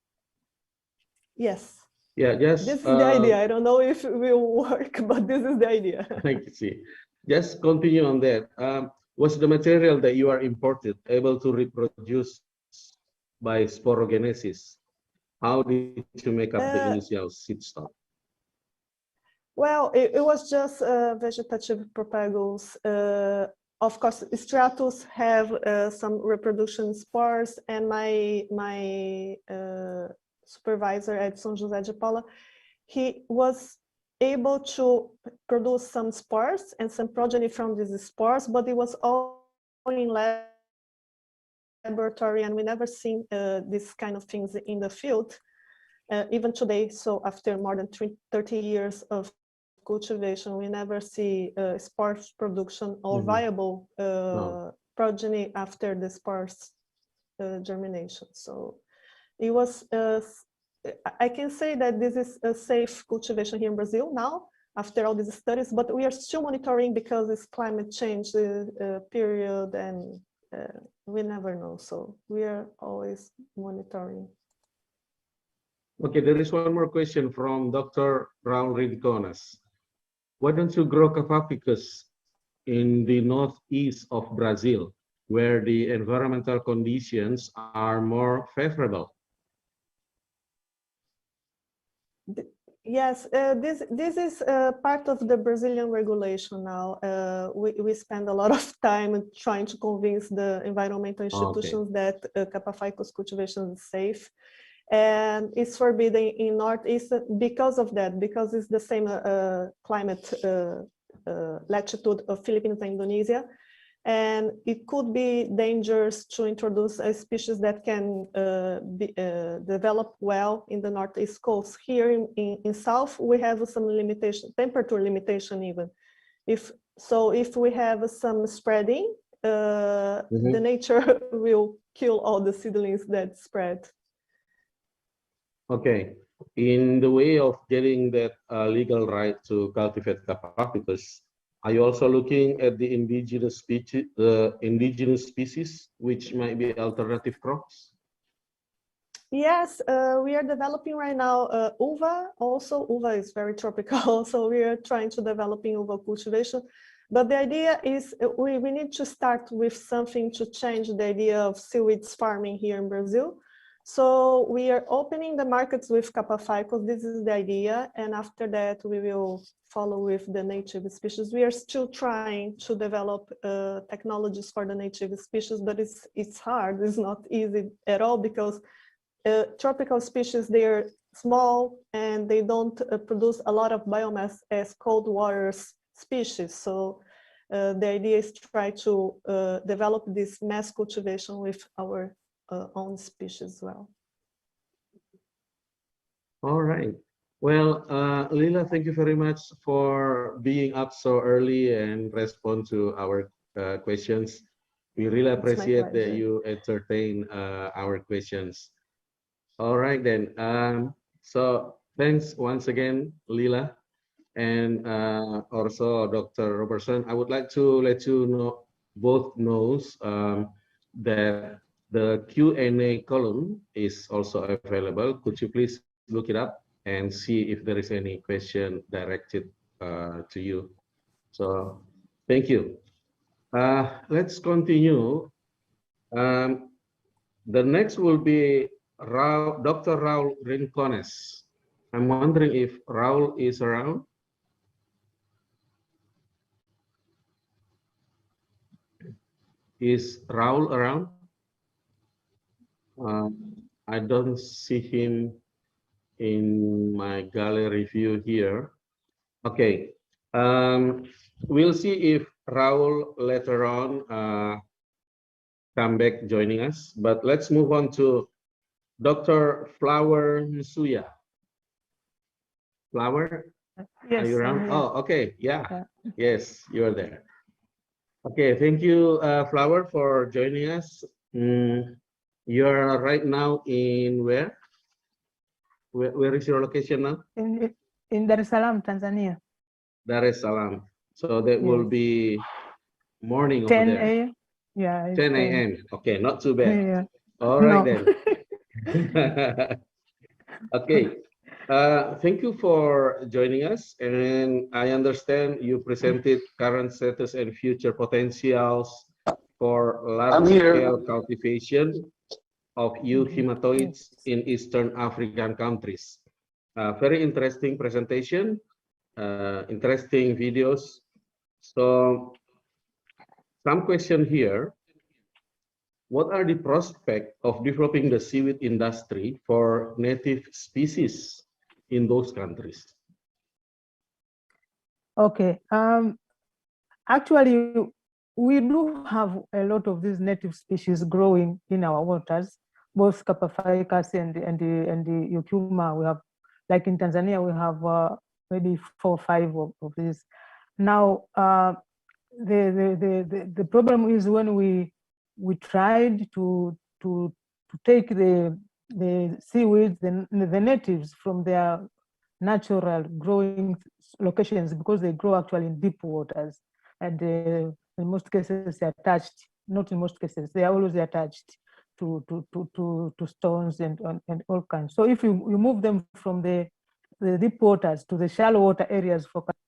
Yes. Yeah, just this is the idea. I don't know if it will work, but this is the idea. I see. Just continue on that. Was the material that you are imported able to reproduce by sporogenesis? How did you make up the initial seed stock? Well, it was just vegetative propagules. Of course, stratus have some reproduction spores, and my supervisor at São José de Paula, he was able to produce some spores and some progeny from these spores, but it was all in laboratory, and we never seen these kind of things in the field, even today. So after more than 30 years of cultivation, we never see spores production or viable progeny after the spores germination. So it was, I can say that this is a safe cultivation here in Brazil now, after all these studies, but we are still monitoring because it's climate change period, and we never know. So we are always monitoring. Okay, there is one more question from Dr. Raul Ridiconas. Why don't you grow Capafycus in the northeast of Brazil, where the environmental conditions are more favorable? Yes, this is part of the Brazilian regulation now. We spend a lot of time trying to convince the environmental institutions that Capafycus cultivation is safe. And it's forbidden in Northeast because of that, because it's the same climate latitude of Philippines and Indonesia. And it could be dangerous to introduce a species that can develop well in the Northeast coast. Here in South, we have some limitation, temperature limitation even. If we have some spreading, the nature will kill all the seedlings that spread. Okay, in the way of getting that legal right to cultivate Capafycus, are you also looking at the indigenous species, which might be alternative crops? Yes, we are developing right now uva. Also, uva is very tropical, so we are trying to develop uva cultivation. But the idea is we need to start with something to change the idea of seaweeds farming here in Brazil. So we are opening the markets with Capafycus. This is the idea, and after that we will follow with the native species. We are still trying to develop technologies for the native species, but it's hard. It's not easy at all, because tropical species, they are small and they don't produce a lot of biomass as cold water species. So the idea is to try to develop this mass cultivation with our own species as well. All right. Well, Lila, thank you very much for being up so early and respond to our questions. We really appreciate that you entertain our questions. All right then. So thanks once again, Lila, and also Dr. Robertson. I would like to let you know, both knows that the Q&A column is also available. Could you please look it up and see if there is any question directed to you? So thank you. Let's continue. The next will be Dr. Raul Rincones. I'm wondering if Raul is around. Is Raul around? I don't see him in my gallery view here. Okay, we'll see if Raul later on come back joining us, but let's move on to Dr. Flower Msuya. Flower, Yes, are you I'm around? here. Oh, okay, yeah, Yeah. yes, you're there. Okay, thank you, Flower, for joining us. You're right now in where? Where is your location now? In Dar es Salaam, Tanzania. Dar es Salaam. So that will Yes. be morning over 10 there. a.m. Yeah. It's 10 a.m. Okay, not too bad. Yeah. All right No. then. Okay. Thank you for joining us. And I understand you presented current status and future potentials for large-scale cultivation of euhematoids in Eastern African countries. Very interesting presentation, interesting videos. So some question here. What are the prospects of developing the seaweed industry for native species in those countries? Okay. Actually, we do have a lot of these native species growing in our waters, both Ficus and the Eucuma. We have, like in Tanzania, we have maybe 4 or 5 of these. Now, the problem is when we tried to take the seaweeds, the natives from their natural growing locations, because they grow actually in deep waters, and in most cases they're attached. Not in most cases, they are always attached to stones and all kinds. So if you move them from the deep waters to the shallow water areas for cultivation,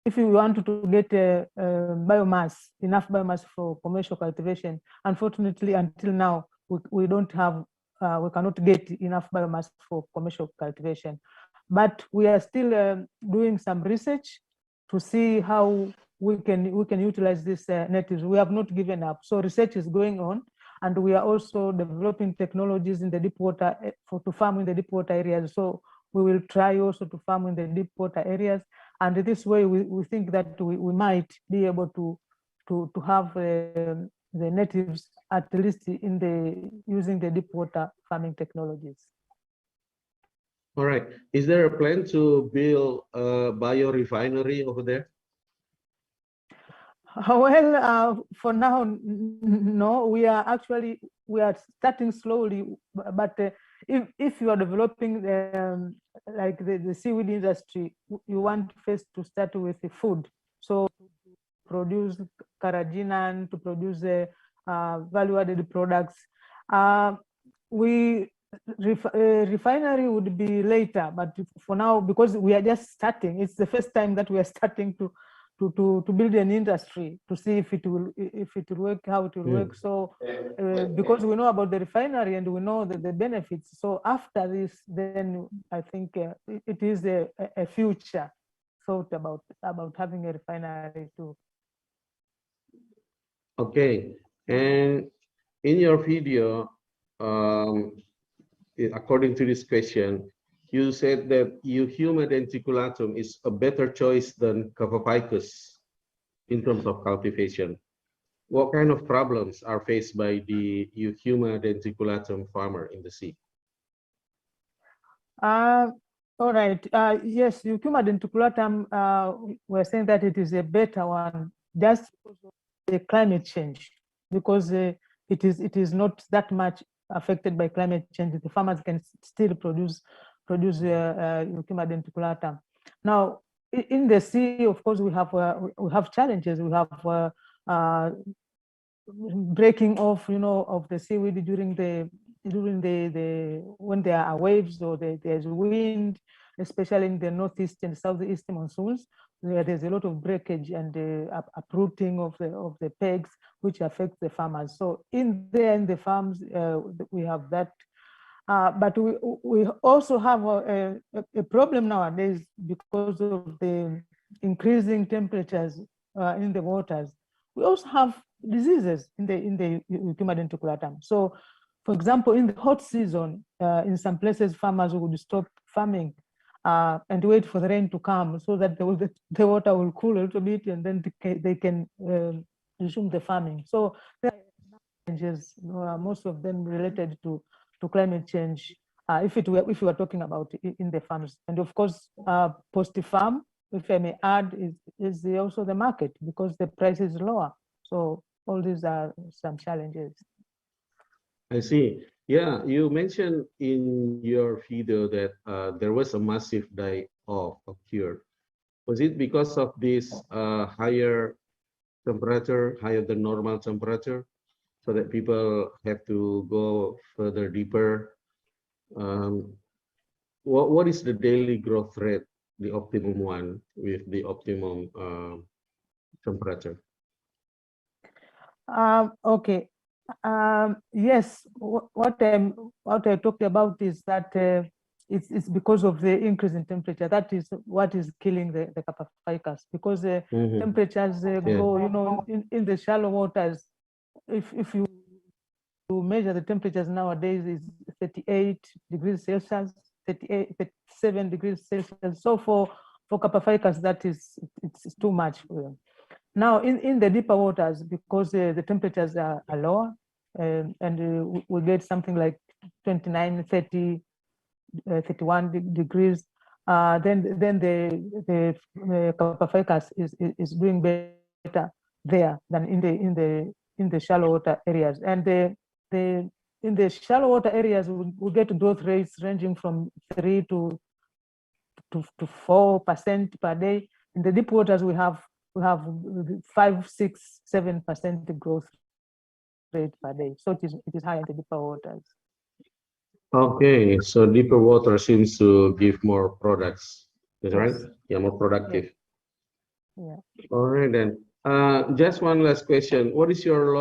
if you want to get biomass, enough biomass for commercial cultivation, unfortunately, until now, we don't have, we cannot get enough biomass for commercial cultivation. But we are still doing some research to see how we can utilize these natives. We have not given up. So research is going on, and we are also developing technologies in the deep water to farm in the deep water areas. So we will try also to farm in the deep water areas. And this way, we think that we might be able to have the natives at least in using the deep water farming technologies. All right. Is there a plan to build a biorefinery over there? Well, for now, no. We are starting slowly, but if you are developing like the seaweed industry, you want first to start with the food. So to produce carrageenan, to produce value-added products. Refinery would be later, but for now, because we are just starting, it's the first time that we are starting to build an industry to see if it will work, how it will work. So because we know about the refinery and we know the benefits, so after this, then I think it is a future thought about having a refinery too. Okay, and in your video, according to this question, you said that Euhuma denticulatum is a better choice than Ficus in terms of cultivation. What kind of problems are faced by the Euhuma denticulatum farmer in the sea? All right. Yes, Euhuma denticulatum, we're saying that it is a better one just because of the climate change, because it is not that much affected by climate change. The farmers can still produce Euhuma denticulatum. Now, in the sea, of course, we have challenges. We have breaking off, of the seaweed during the when there are waves or there's wind, especially in the northeast and southeast monsoons. there's a lot of breakage and uprooting of the pegs, which affects the farmers. So in the farms, we have that. But we also have a problem nowadays because of the increasing temperatures in the waters. We also have diseases in the Euchuma denticulatum. So, for example, in the hot season, in some places, farmers would stop farming and wait for the rain to come so that the water will cool a little bit, and then they can resume the farming. So there are challenges, most of them related to climate change, if we were talking about in the farms. And of course, post-farm, if I may add, is also the market, because the price is lower. So all these are some challenges. I see. Yeah, you mentioned in your video that there was a massive die-off occurred. Was it because of this higher temperature, higher than normal temperature, so that people have to go further deeper? What is the daily growth rate, the optimum one with the optimum temperature? Okay. Yes, what I talked about is that it's because of the increase in temperature. That is what is killing the Kappa ficus, because the temperatures go, you know, in the shallow waters. If you measure the temperatures nowadays, is 38 degrees Celsius, 37 degrees Celsius. So for Kappa ficus, it's too much for them. Now, in the deeper waters, because the temperatures are lower, and we get something like 29, 30, 31 degrees, then the Kappa ficus is doing better there than in the shallow water areas. And in the shallow water areas, we get growth rates ranging from 3 to 4% per day. In the deep waters, we have 5, 6, 7% growth rate per day. So it is high in the deeper waters. Okay, so deeper water seems to give more products. Is that right? Yes. Yeah, more productive. Yeah. All right then. Just one last question. What is your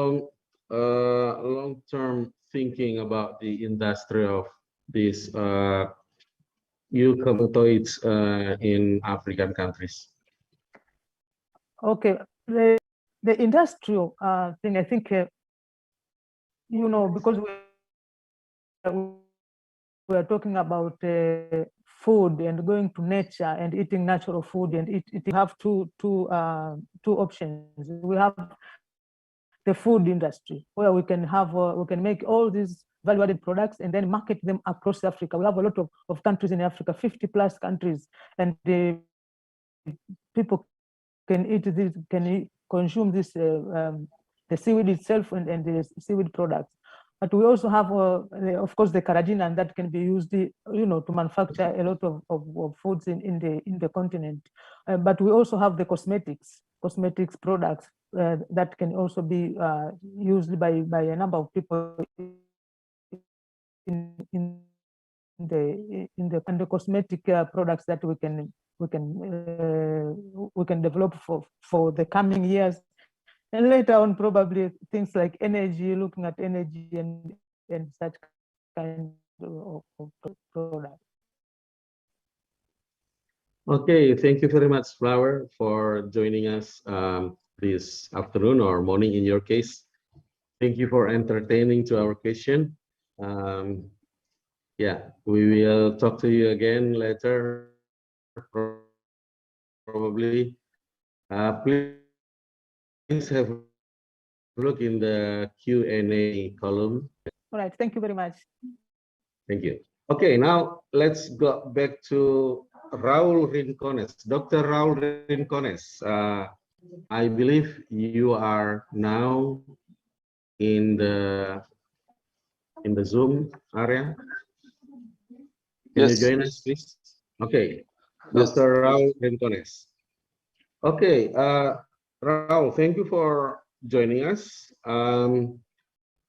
long-term thinking about the industry of these eucalyptoids in African countries? Okay, the industrial thing, I think, you know, because we are talking about food and going to nature and eating natural food, and it have two options. We have the food industry, where we can make all these value-added products and then market them across Africa. We have a lot of countries in Africa, 50 plus countries, and the people can consume this the seaweed itself and the seaweed products. But we also have, of course, the carrageenan that can be used, you know, to manufacture a lot of foods in the continent. But we also have the cosmetics products that can also be used by a number of people in the cosmetic products that we can develop for the coming years. And later on, probably things like energy, looking at energy and such kind of product. Okay, thank you very much, Flower, for joining us this afternoon or morning in your case. Thank you for entertaining to our question. Yeah, we will talk to you again later, probably. Please have a look in the Q&A column. All right, thank you very much. Thank you. Okay, now let's go back to Raul Rincones. Dr. Raul Rincones, I believe you are now in the Zoom area. Can you join us, please? Okay, Dr. Raul Rincones. Okay, Raul, thank you for joining us.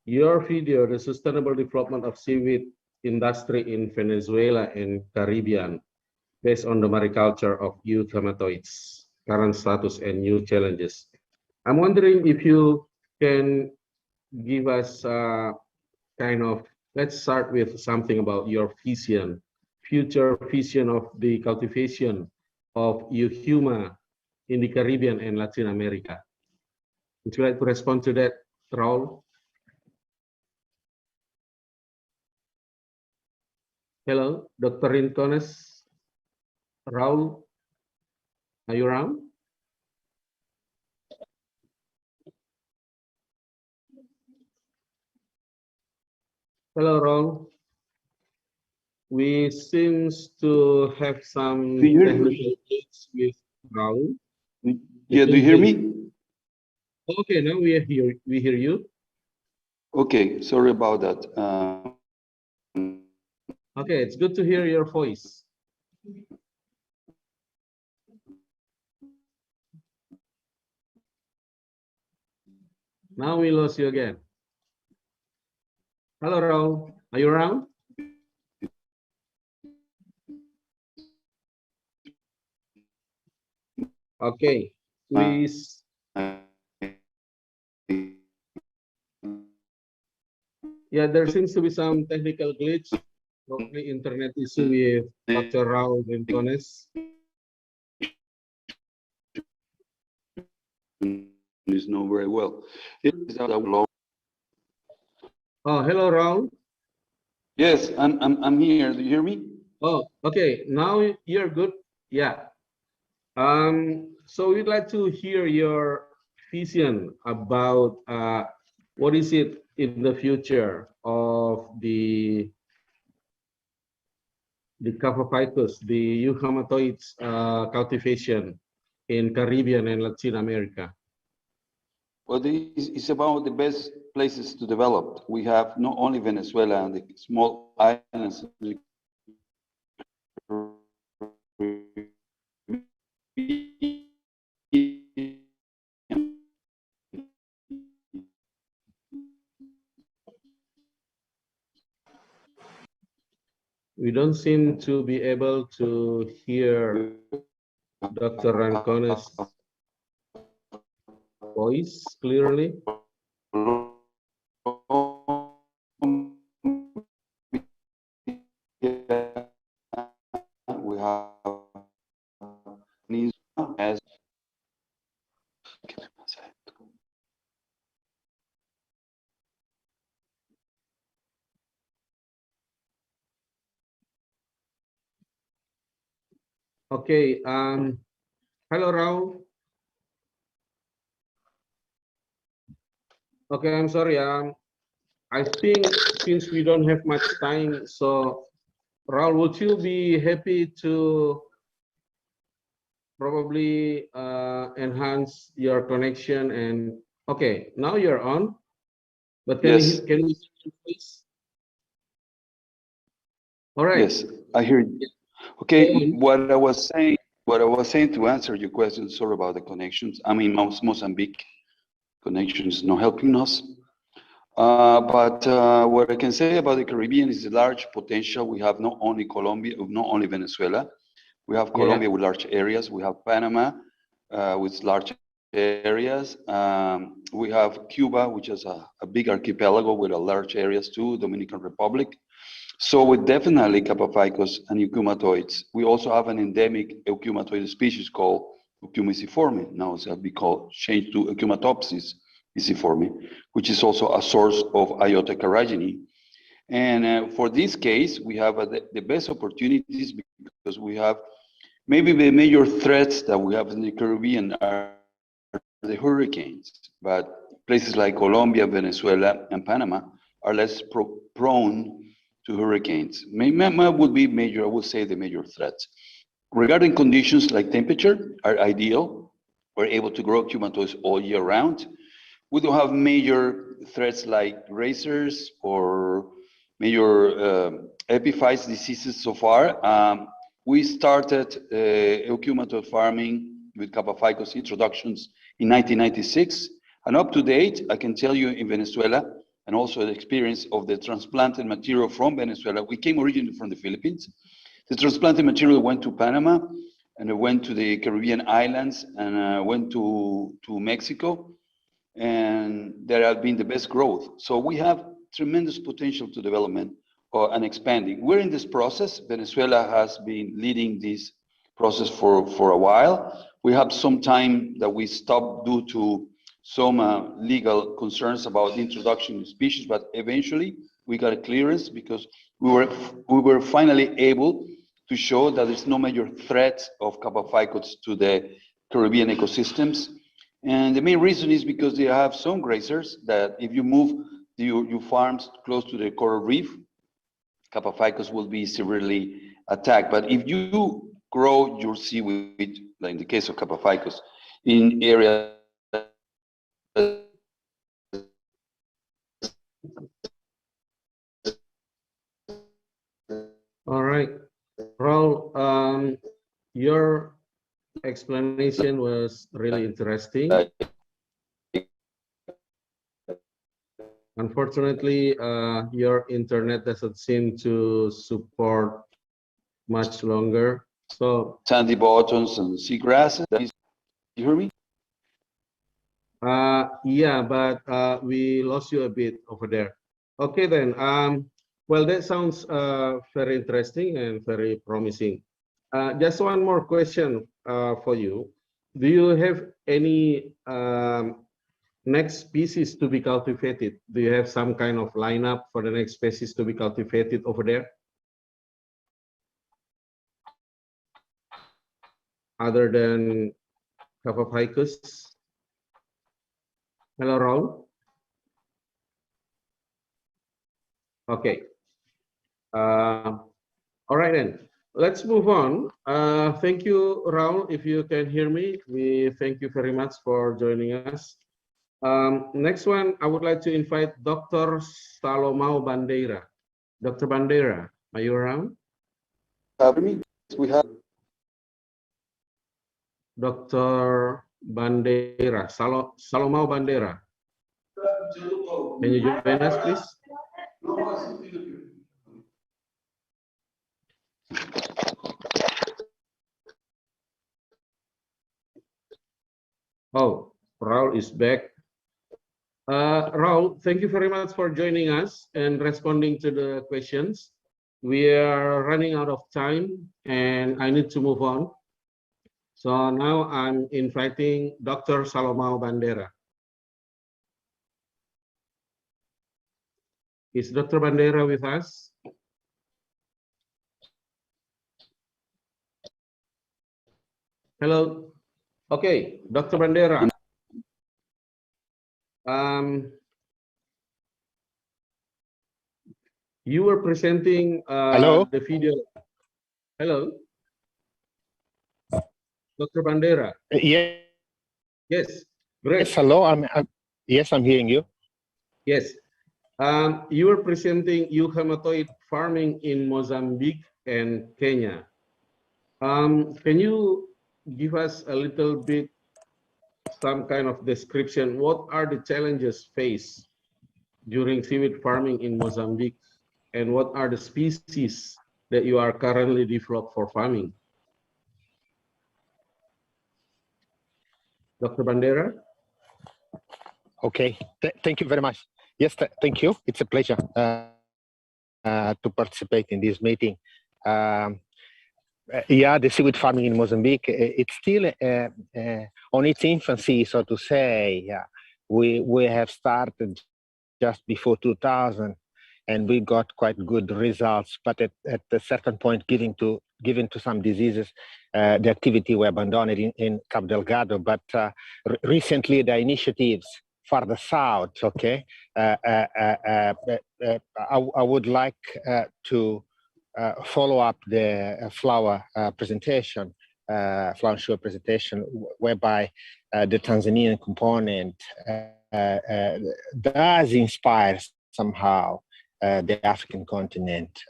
Your video, The Sustainable Development of Seaweed Industry in Venezuela and Caribbean, based on the mariculture of eucalyptoids. current status and new challenges. I'm wondering if you can give us kind of, let's start with something about your vision, future vision of the cultivation of euhuma in the Caribbean and Latin America. Would you like to respond to that, Raul? Hello, Dr. Rincones. Raul, are you around? Hello, Raul. We seems to have some technical issues with Raul. Yeah, do you hear me? Okay, now we hear you. Okay, sorry about that. Okay, it's good to hear your voice. Now we lost you again. Hello, Raul. Are you around? Okay, please. Yeah, there seems to be some technical glitch, probably internet issue with Dr. Raul Rincones. It's not very well. Oh, hello, Raul. Yes, I'm here. Do you hear me? Oh, okay. Now you're good. Yeah. So we'd like to hear your vision about what is it in the future of the Capophycus, the euhamatoids cultivation in Caribbean and Latin America. Well, it's about the best places to develop. We have not only Venezuela and the small islands. We don't seem to be able to hear Dr. Rincones' voice clearly. We have needs as Okay, hello, Raul. Okay, I'm sorry. I think since we don't have much time, so Raul, would you be happy to probably enhance your connection? And okay, now you're on. But can yes. Can you please? All right. Yes, I hear you. Okay, what I was saying to answer your question, sorry about the connections. I mean, Mozambique connection is not helping us. But what I can say about the Caribbean is a large potential. We have not only Colombia, not only Venezuela. We have Colombia with large areas. We have Panama with large areas. We have Cuba, which is a big archipelago with a large areas too, Dominican Republic. So with definitely Capophycus and euchumatoids, we also have an endemic euchumatoid species called Euchuma isiforme. Now it's changed to Euchumatopsis isiforme, which is also a source of Iota carragini. And for this case, we have the best opportunities because we have maybe the major threats that we have in the Caribbean are the hurricanes, but places like Colombia, Venezuela, and Panama are less prone to hurricanes. Would be major, I would say the major threats. Regarding conditions like temperature are ideal. We're able to grow euchumatoids all year round. We don't have major threats like racers or major epiphytes diseases so far. We started euchumatoid farming with Capophycus introductions in 1996. And up to date, I can tell you in Venezuela, and also the experience of the transplanted material from Venezuela. We came originally from the Philippines. The transplanted material went to Panama. and I went to the Caribbean islands, and I went to Mexico, and there has been the best growth. So we have tremendous potential to development and expanding. We're in this process. Venezuela has been leading this process for a while. We have some time that we stopped due to some legal concerns about the introduction of species, but eventually we got a clearance because we were finally able to show that there's no major threat of Kappa-Phycots to the Caribbean ecosystems. And the main reason is because they have some grazers that if you move your farms close to the coral reef, Kappa-Phycots will be severely attacked. But if you grow your seaweed, like in the case of Kappa-Phycots, in areas All right, Raul, your explanation was really interesting. Unfortunately, your internet doesn't seem to support much longer. So sandy bottoms and seagrasses. You hear me? Yeah, but we lost you a bit over there. Okay, then. Well, that sounds very interesting and very promising. Just one more question for you. Do you have any next species to be cultivated? Do you have some kind of lineup for the next species to be cultivated over there? Other than Kappa-Phycus? Hello, Raul. Okay. All right, then. Let's move on. Thank you, Raul. If you can hear me, we thank you very much for joining us. Next one, I would like to invite Dr. Salomao Bandeira. Dr. Bandeira, are you around? We have Dr. Bandeira, Salomao Bandeira. Can you join us, please? Oh, Raul is back. Raul, thank you very much for joining us and responding to the questions. We are running out of time and I need to move on. So now I'm inviting Dr. Salomao Bandeira. Is Dr. Bandeira with us? Hello. Okay, Dr. Bandeira. You were presenting the video. Hello. Dr. Bandeira. Yeah. Yes, great. Yes, hello. Yes, I'm hearing you. Yes. You were presenting euhematoid farming in Mozambique and Kenya. Can you give us a little bit, some kind of description? What are the challenges faced during seaweed farming in Mozambique? And what are the species that you are currently developed for farming? Dr. Bandeira? Okay, thank you very much. Yes, thank you. It's a pleasure to participate in this meeting. Yeah, the seaweed farming in Mozambique, it's still on its infancy, so to say. Yeah, we have started just before 2000, and we got quite good results. But at a certain point, given to some diseases, the activity were abandoned in Cabo Delgado. But recently, the initiatives farther south, okay, I would like to follow up the flower presentation, flower show presentation, whereby the Tanzanian component does inspire somehow the African continent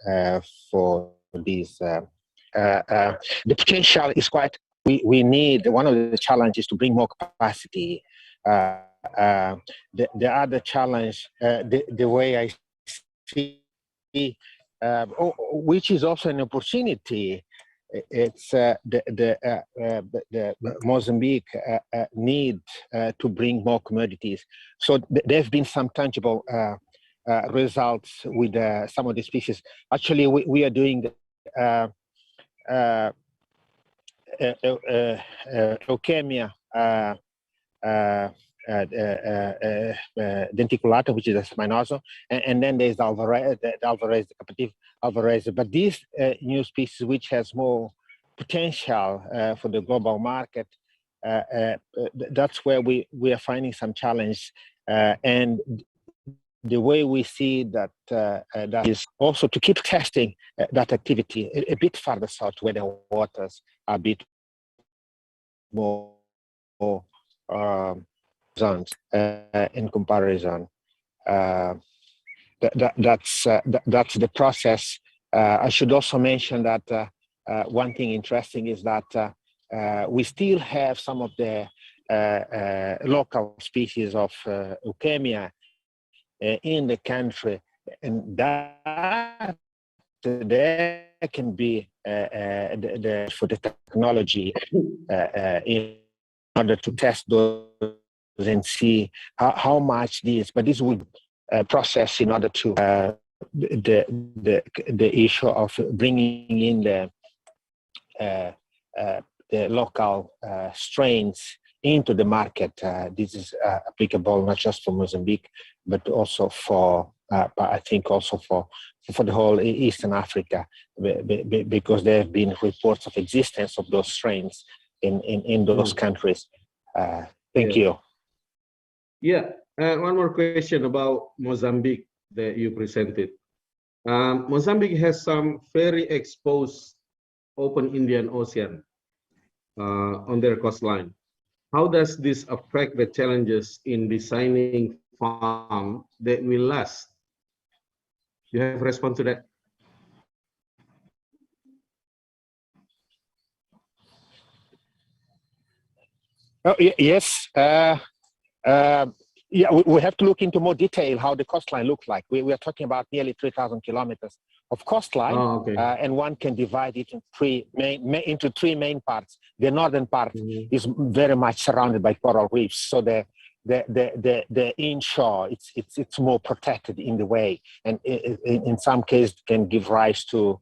for these. The potential is quite. We need, one of the challenges to bring more capacity. The other challenge, the way I see, which is also an opportunity, it's the Mozambique need to bring more commodities. So there have been some tangible results with some of the species. Actually, we are doing leukemia denticulata, which is a spinoso, and then there's the Alvarez, the captive Alvarez. But this new species, which has more potential for the global market, that's where we are finding some challenge. And the way we see that that is also to keep testing that activity a bit further south, where the waters are a bit more zones in comparison. That's the process. I should also mention that one thing interesting is that we still have some of the local species of leukemia in the country, and that there can be for the technology in order to test those and see how much this, but this would process in order to the issue of bringing in the local strains into the market. This is applicable not just for Mozambique, but also for, I think also for the whole Eastern Africa, because there have been reports of existence of those strains in those countries. Thank you. Yeah, one more question about Mozambique that you presented. Mozambique has some very exposed open Indian Ocean on their coastline. How does this affect the challenges in designing farm that will last? You have a response to that? Oh, yes. Yeah, we have to look into more detail how the coastline looks like. We are talking about nearly 3,000 kilometers of coastline, and one can divide it into three main parts. The northern part is very much surrounded by coral reefs, so the inshore it's more protected in the way, and in some cases can give rise to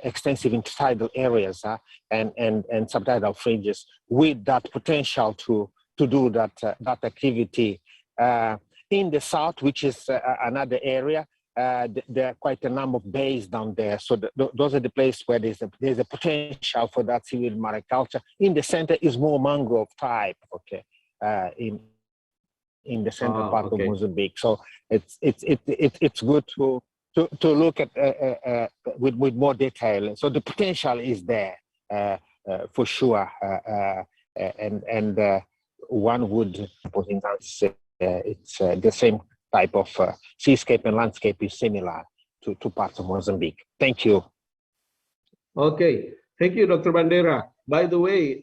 extensive intertidal areas and subtidal fringes with that potential to do that activity. In the south, which is another area, there are quite a number of bays down there. So those are the places where there's a potential for that seaweed mariculture. In the center is more mangrove type, okay, in the central part of Mozambique. So it's good to look at with more detail. So the potential is there for sure, and one would say it's the same type of seascape and landscape is similar to parts of Mozambique. Thank you. Okay, thank you, Dr. Bandera. By the way,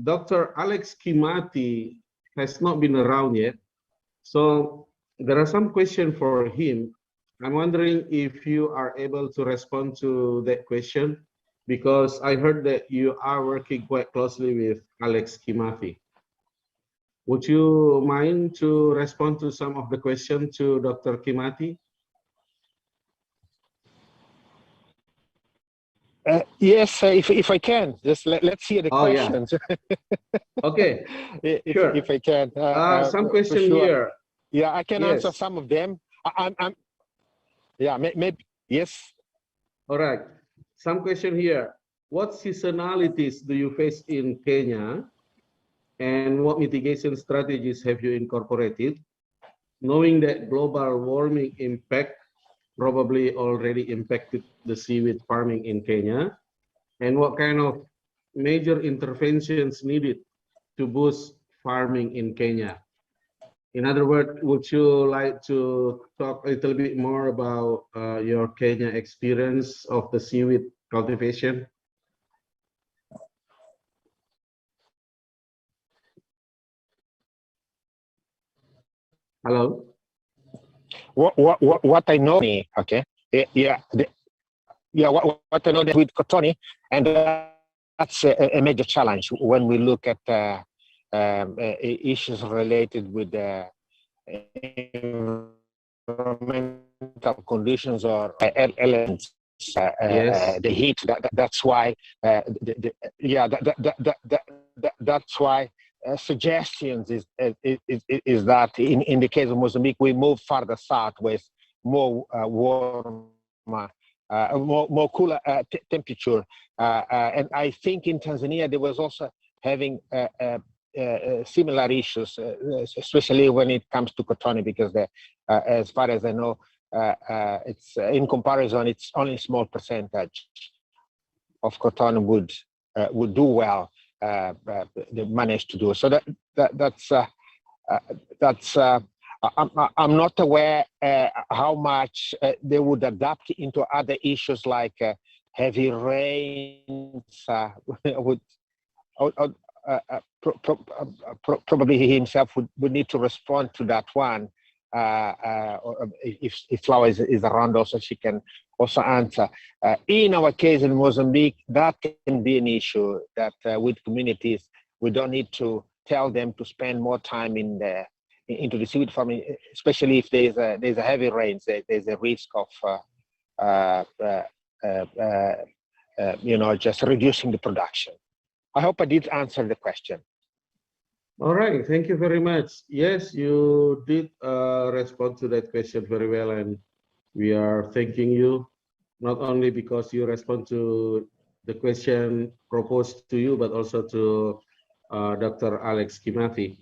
Dr. Alex Kimati has not been around yet, so there are some questions for him. I'm wondering if you are able to respond to that question, because I heard that you are working quite closely with Alex Kimati. Would you mind to respond to some of the questions to Dr. Kimati? Yes, if I can, just let's hear the questions. Yeah. Okay, sure. If I can. Some question here. Yeah, I can answer some of them. Yeah, maybe, yes. All right, some question here. What seasonalities do you face in Kenya? And what mitigation strategies have you incorporated, knowing that global warming impact probably already impacted the seaweed farming in Kenya? And what kind of major interventions needed to boost farming in Kenya? In other words, would you like to talk a little bit more about your Kenya experience of the seaweed cultivation? Hello. What I know? Okay. Yeah. what I know with Kotoni, and that's a major challenge when we look at issues related with environmental conditions or elements. Yes. The heat. That's why. That's why suggestions is that in the case of Mozambique we move further south with more warm, more cooler temperature, and I think in Tanzania there was also having similar issues, especially when it comes to Kotoni, because as far as I know, it's in comparison, it's only a small percentage of cotton would do well. They managed to do so. I'm not aware how much they would adapt into other issues like heavy rains. Probably he himself would need to respond to that one. If Flower is around also, she can also answer. In our case in Mozambique, that can be an issue that with communities, we don't need to tell them to spend more time into the seaweed farming, especially if there's a heavy rains. There's a risk of just reducing the production. I hope I did answer the question. All right, thank you very much. Yes, you did respond to that question very well, and we are thanking you, not only because you respond to the question proposed to you, but also to Dr. Alex Kimathi.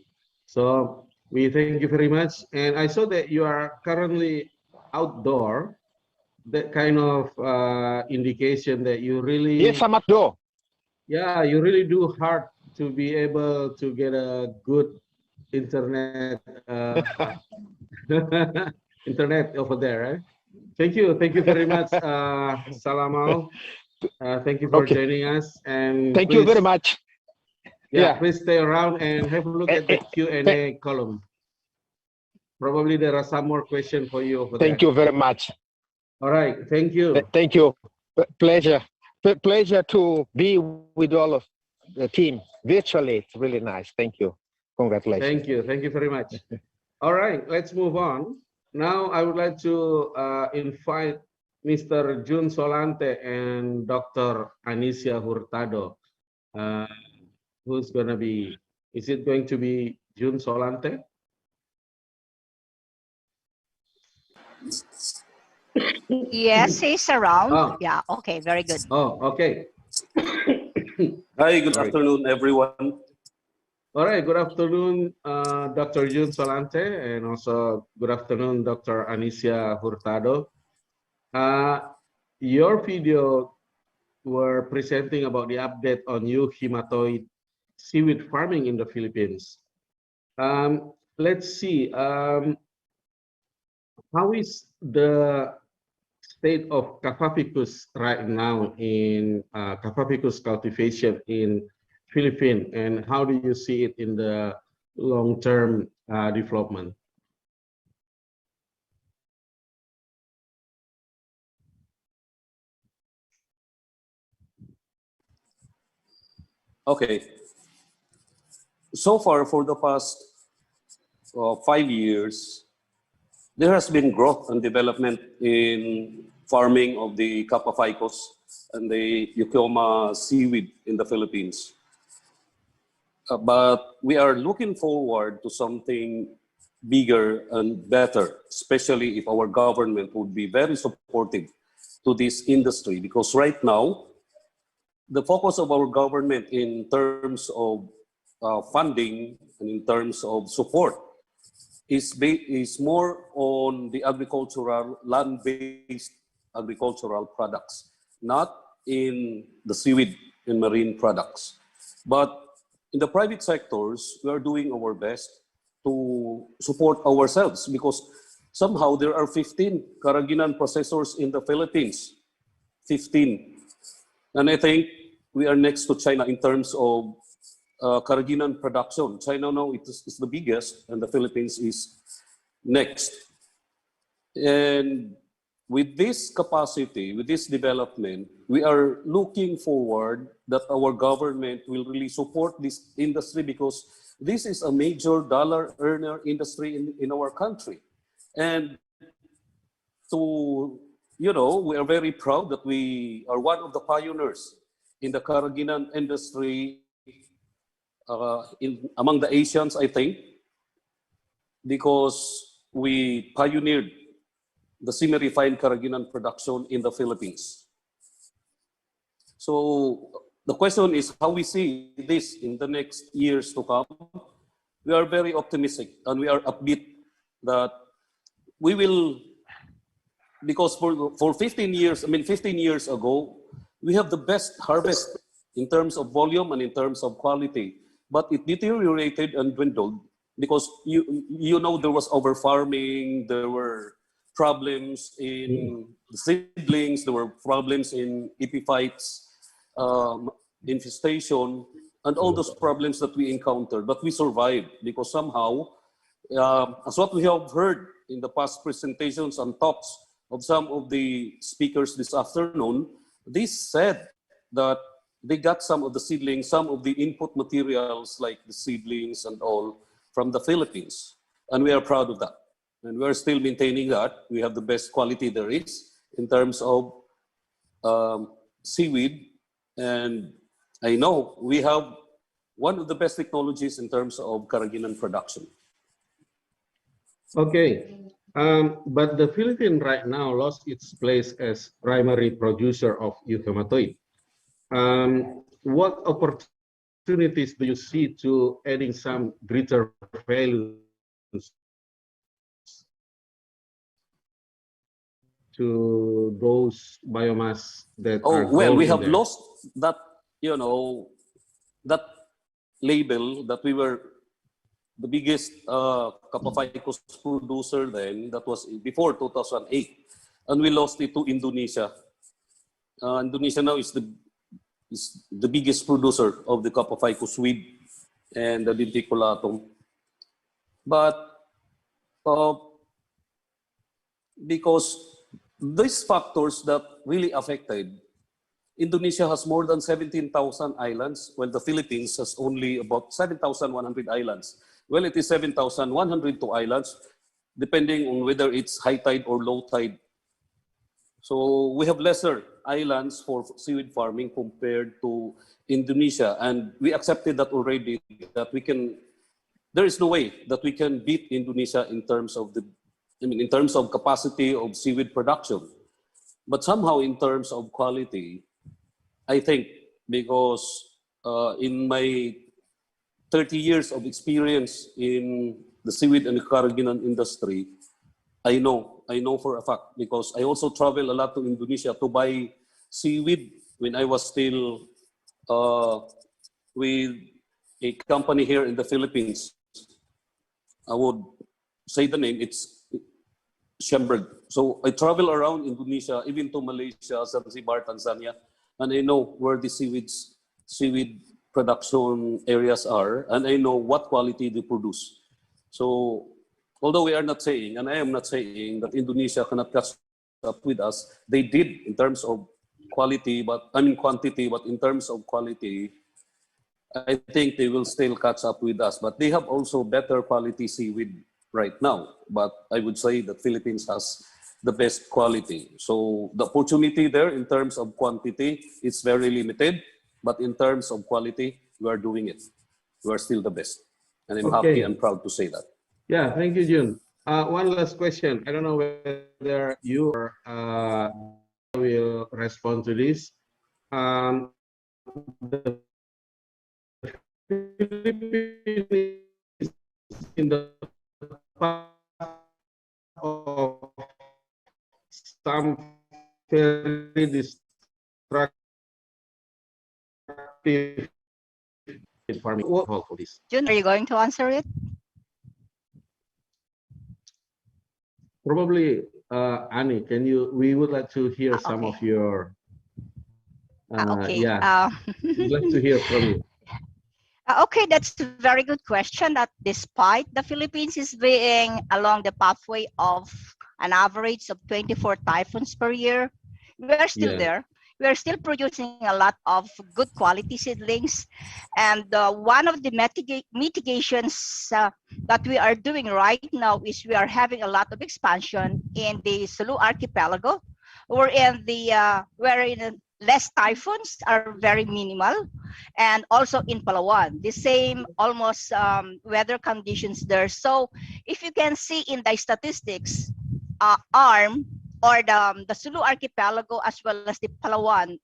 So we thank you very much. And I saw that you are currently outdoor. That kind of indication that you really... Yes, I'm outdoor. Yeah, you really do hard to be able to get a good internet internet over there, right? Thank you very much, Salamal. Thank you for joining us, and thank you very much. Yeah, please stay around and have a look at the Q&A column. Probably there are some more questions for you over there. Thank you very much. All right, thank you. Thank you. Pleasure to be with all of the team virtually. It's really nice. Thank you. Congratulations. Thank you very much. All right, let's move on. Now I would like to invite Mr. Jun Solante and Dr. Anicia Hurtado. Who's gonna be, is it going to be Jun Solante? Yes, he's around. Oh. Yeah, okay, very good. Oh, okay. Hi, good afternoon, everyone. All right, good afternoon, Dr. Jun Solante, and also good afternoon, Dr. Anicia Hurtado. Your video were presenting about the update on euhematoid seaweed farming in the Philippines. Let's see, how is the state of Cavaficus right now in Cavaficus cultivation in Philippines, and how do you see it in the long-term development? Okay. So far, for the past 5 years, there has been growth and development in farming of the Cavaficus and the Eucheoma seaweed in the Philippines. But we are looking forward to something bigger and better, especially if our government would be very supportive to this industry, because right now, the focus of our government in terms of funding and in terms of support is more on the agricultural, land-based agricultural products, not in the seaweed and marine products. But in the private sectors, we are doing our best to support ourselves, because somehow there are 15 Karaginan processors in the Philippines, 15. And I think we are next to China in terms of Karaginan production. China now is the biggest, and the Philippines is next. And with this capacity, with this development, we are looking forward that our government will really support this industry, because this is a major dollar earner industry in our country. And we are very proud that we are one of the pioneers in the Karaginan industry among the Asians, I think, because we pioneered the semi-refined Karaginan production in the Philippines. So the question is how we see this in the next years to come. We are very optimistic and we are upbeat that we will, because for 15 years, 15 years ago, we have the best harvest in terms of volume and in terms of quality, but it deteriorated and dwindled because there was over farming, there were problems in the seedlings, there were problems in epiphytes, infestation, and all those problems that we encountered. But we survived because somehow, as what we have heard in the past presentations and talks of some of the speakers this afternoon, they said that they got some of the seedlings, some of the input materials like the seedlings and all from the Philippines. And we are proud of that. And we're still maintaining that. We have the best quality there is in terms of seaweed. And I know we have one of the best technologies in terms of Karaginan production. Okay, but the Philippines right now lost its place as primary producer of eucalyptus. What opportunities do you see to adding some greater value to those biomass that are we have there? lost that, that label that we were the biggest Kapaphycos producer then. That was before 2008, and we lost it to Indonesia. Indonesia now is the biggest producer of the Kapaphycos weed and the denticulatum. But because these factors that really affected, Indonesia has more than 17,000 islands, while the Philippines has only about 7,100 islands. Well, it is 7,102 islands, depending on whether it's high tide or low tide. So we have lesser islands for seaweed farming compared to Indonesia. And we accepted that already, that there is no way that we can beat Indonesia in terms of in terms of capacity of seaweed production. But somehow in terms of quality, I think because in my 30 years of experience in the seaweed and the Karaginan industry, I know for a fact, because I also travel a lot to Indonesia to buy seaweed when I was still with a company here in the Philippines. I would say the name, it's Schemberg. So I travel around Indonesia, even to Malaysia, Zanzibar, Tanzania, and I know where the seaweed production areas are, and I know what quality they produce. So although we are not saying, and I am not saying that Indonesia cannot catch up with us, they did in terms of quality, quantity, but in terms of quality, I think they will still catch up with us. But they have also better quality seaweed right now. But I would say that Philippines has the best quality. So the opportunity there in terms of quantity is very limited, but in terms of quality, we are doing it. We are still the best. And I'm happy and proud to say that. Yeah, thank you, Jun. One last question. I don't know whether you or will respond to this. The Philippines is in the path of some very destructive farming. What for this? Jun, are you going to answer it? Probably, Annie, we would like to hear some of your, Okay. yeah, we'd like to hear from you. Okay, that's a very good question. That despite the Philippines is being along the pathway of an average of 24 typhoons per year. We are still Yeah. there. We are still producing a lot of good quality seedlings. And one of the mitigations that we are doing right now is we are having a lot of expansion in the Sulu archipelago, wherein less typhoons are very minimal, and also in Palawan, the same almost weather conditions there. So if you can see in the statistics, ARM or the Sulu archipelago as well as the Palawan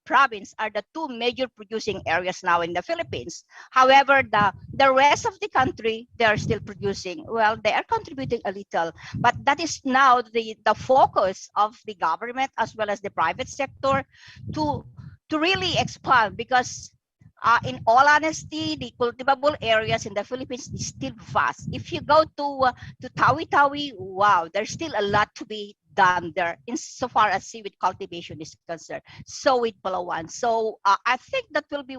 province are the two major producing areas now in the Philippines. However, the rest of the country, they are still producing. Well, they are contributing a little, but that is now the focus of the government as well as the private sector to really expand, because in all honesty, the cultivable areas in the Philippines is still vast. If you go to Tawi-Tawi, wow, there's still a lot to be done there insofar as seaweed cultivation is concerned. So with Palawan. So I think that will be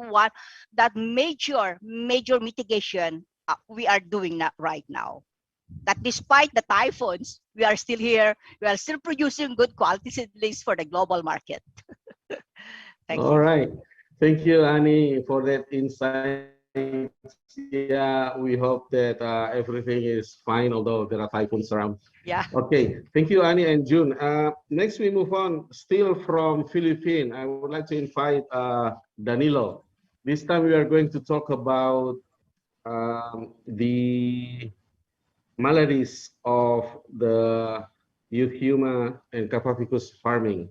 that major mitigation we are doing that right now. That despite the typhoons, we are still here. We are still producing good quality seedlings for the global market. All right. Thank you, Annie, for that insight. Yeah, we hope that everything is fine, although there are typhoons around. Yeah. Okay. Thank you, Annie and June. Next, we move on. Still from Philippines, I would like to invite Danilo. This time, we are going to talk about the maladies of the Euthuma and Capapicus farming.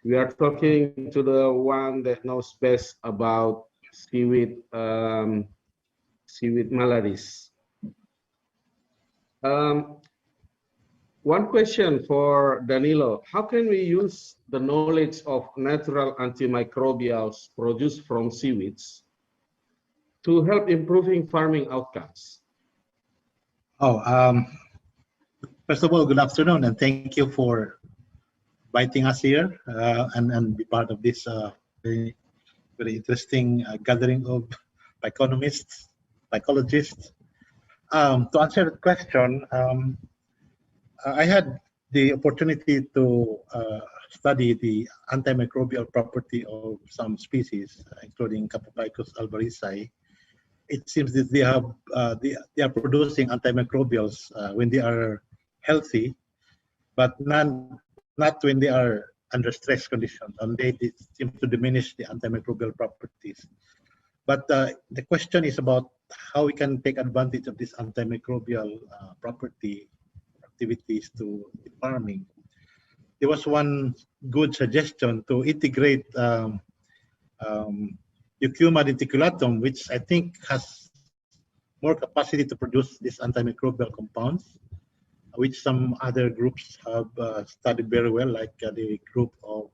We are talking to the one that knows best about seaweed maladies. One question for Danilo: how can we use the knowledge of natural antimicrobials produced from seaweeds to help improving farming outcomes? First of all, good afternoon, and thank you for inviting us here and be part of this very interesting gathering of economists, psychologists. To answer the question, I had the opportunity to study the antimicrobial property of some species, including Capapicus alvarezii. It seems that they are producing antimicrobials when they are healthy, but not when they are under stress conditions, and they seem to diminish the antimicrobial properties. But the question is about how we can take advantage of this antimicrobial property activities to farming. There was one good suggestion to integrate Euthuma reticulatum, which I think has more capacity to produce these antimicrobial compounds, which some other groups have studied very well, like the group of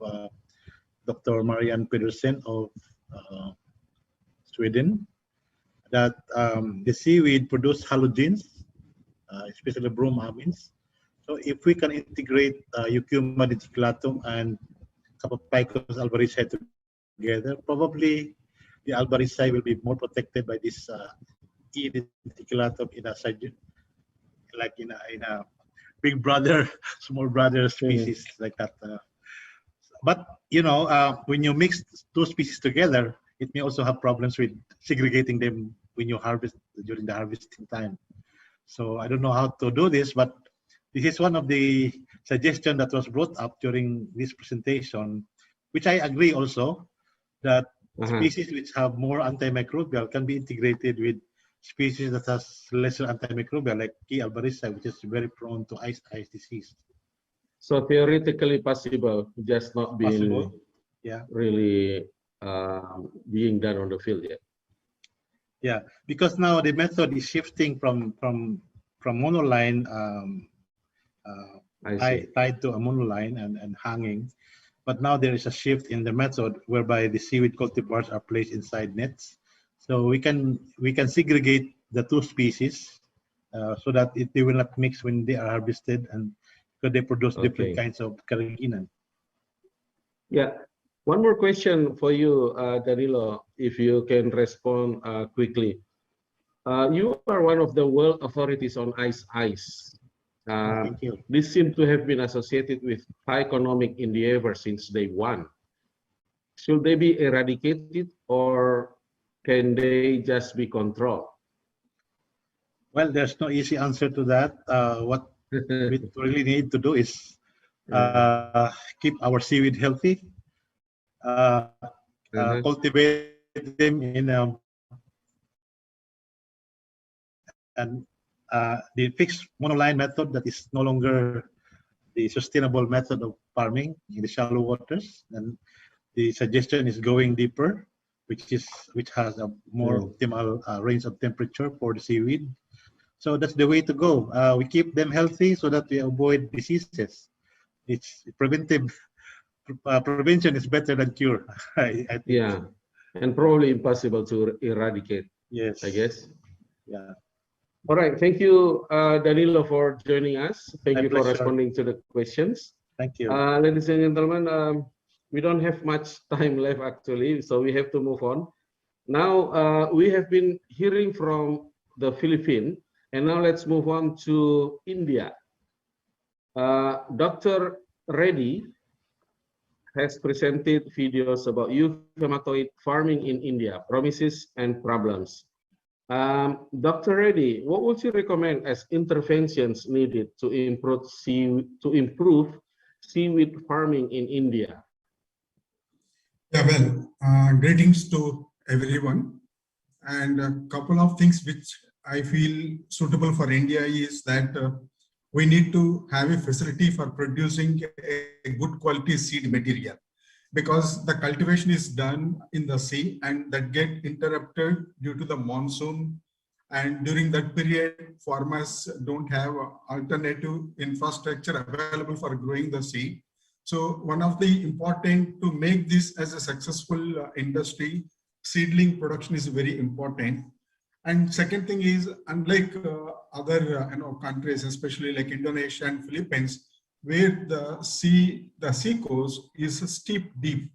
Dr. Marianne Pedersen of Sweden, that the seaweed produce halogens, especially bromamines. So if we can integrate Euthuma reticulatum and Capapicus alvarezii together, probably the alvarezii will be more protected by this E. reticulatum in a like in a big brother, small brother species like that. But you know, when you mix two species together, it may also have problems with segregating them when you harvest during the harvesting time. So I don't know how to do this, but this is one of the suggestions that was brought up during this presentation, which I agree also that species which have more antimicrobial can be integrated with species that has lesser antimicrobial, like E. alvarezii, which is very prone to ice disease. So theoretically possible, just not being really being done on the field yet. Yeah, because now the method is shifting from monoline tied to a monoline and hanging, but now there is a shift in the method whereby the seaweed cultivars are placed inside nets. So we can segregate the two species so that they will not mix when they are harvested, and because they produce different kinds of carrageenan. Yeah. One more question for you, Danilo, if you can respond quickly. You are one of the world authorities on ice. Thank you. This seems to have been associated with Phyconomic endeavor since day one. Should they be eradicated or can they just be controlled? Well, there's no easy answer to that. What we really need to do is keep our seaweed healthy, cultivate them in the fixed monoline method that is no longer the sustainable method of farming in the shallow waters. And the suggestion is going deeper, which has a more optimal range of temperature for the seaweed. So that's the way to go. We keep them healthy so that we avoid diseases. It's preventive. Prevention is better than cure. I think. Yeah, and probably impossible to eradicate. Yes, I guess. Yeah. All right. Thank you, Danilo, for joining us. Thank My you for pleasure. responding to the questions. Thank you. Ladies and gentlemen, we don't have much time left actually, so we have to move on. Now, we have been hearing from the Philippines, and now let's move on to India. Dr. Reddy has presented videos about euphematoid farming in India, promises and problems. Dr. Reddy, what would you recommend as interventions needed to improve seaweed farming in India? Yeah, well, greetings to everyone. And a couple of things which I feel suitable for India is that we need to have a facility for producing a good quality seed material, because the cultivation is done in the sea and that get interrupted due to the monsoon. And during that period, farmers don't have alternative infrastructure available for growing the seed. So one of the important to make this as a successful industry, seedling production is very important. And second thing is, unlike other countries, especially like Indonesia and Philippines, where the sea coast is steep, deep.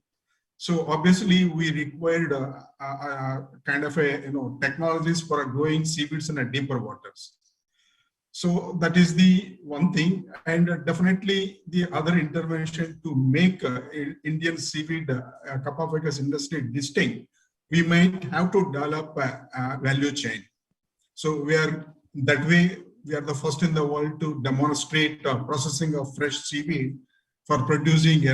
So obviously we required kind of technologies for growing seaweeds in a deeper waters. So that is the one thing, and definitely the other intervention to make Indian seaweed Kappa ficus industry distinct, we might have to develop a value chain. So we are the first in the world to demonstrate processing of fresh seaweed for producing,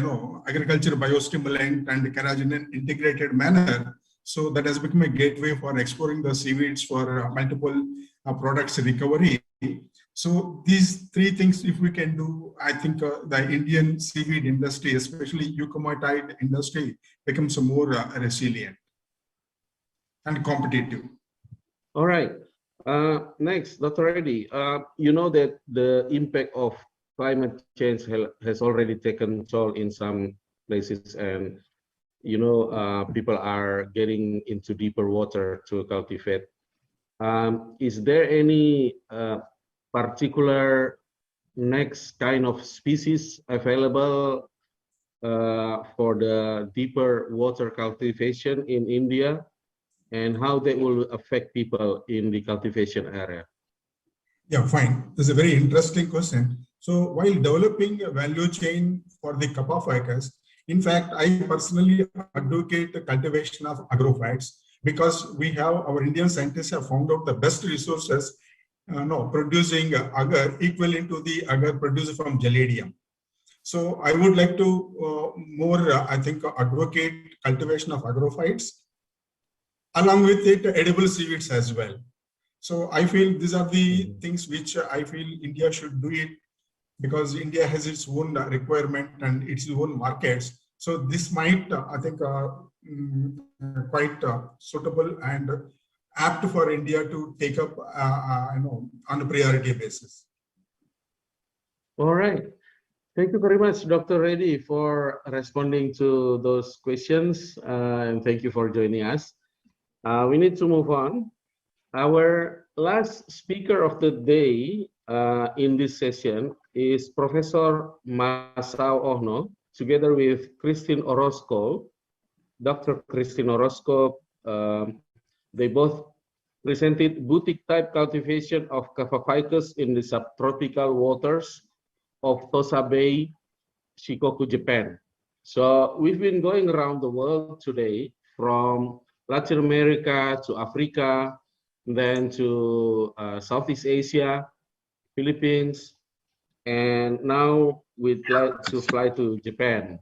agriculture biostimulant and carrageenan integrated manner. So that has become a gateway for exploring the seaweeds for multiple products recovery. So these three things, if we can do, I think the Indian seaweed industry, especially eucalyptus industry, becomes more resilient and competitive. All right. Next, Dr. Reddy, you know that the impact of climate change has already taken toll in some places, and people are getting into deeper water to cultivate. Is there any particular next kind of species available for the deeper water cultivation in India, and how they will affect people in the cultivation area? Yeah, fine. This is a very interesting question. So while developing a value chain for the Kappa ficus, in fact, I personally advocate the cultivation of agrophytes, because we have, our Indian scientists have found out the best resources producing agar equivalent to the agar produced from geladium. So I would like to I think, advocate cultivation of agrophytes, along with it edible seaweeds as well. So I feel these are the things which I feel India should do it, because India has its own requirement and its own markets. So this might, I think, quite suitable and apt for India to take up, on a priority basis. All right. Thank you very much, Dr. Reddy, for responding to those questions, and thank you for joining us. We need to move on. Our last speaker of the day in this session is Professor Masao Ohno, together with Christine Orozco. Dr. Christine Orozco, they both presented boutique-type cultivation of Cavaficus in the subtropical waters of Tosa Bay, Shikoku, Japan. So we've been going around the world today, from Latin America to Africa, then to Southeast Asia, Philippines, and now we'd like to fly to Japan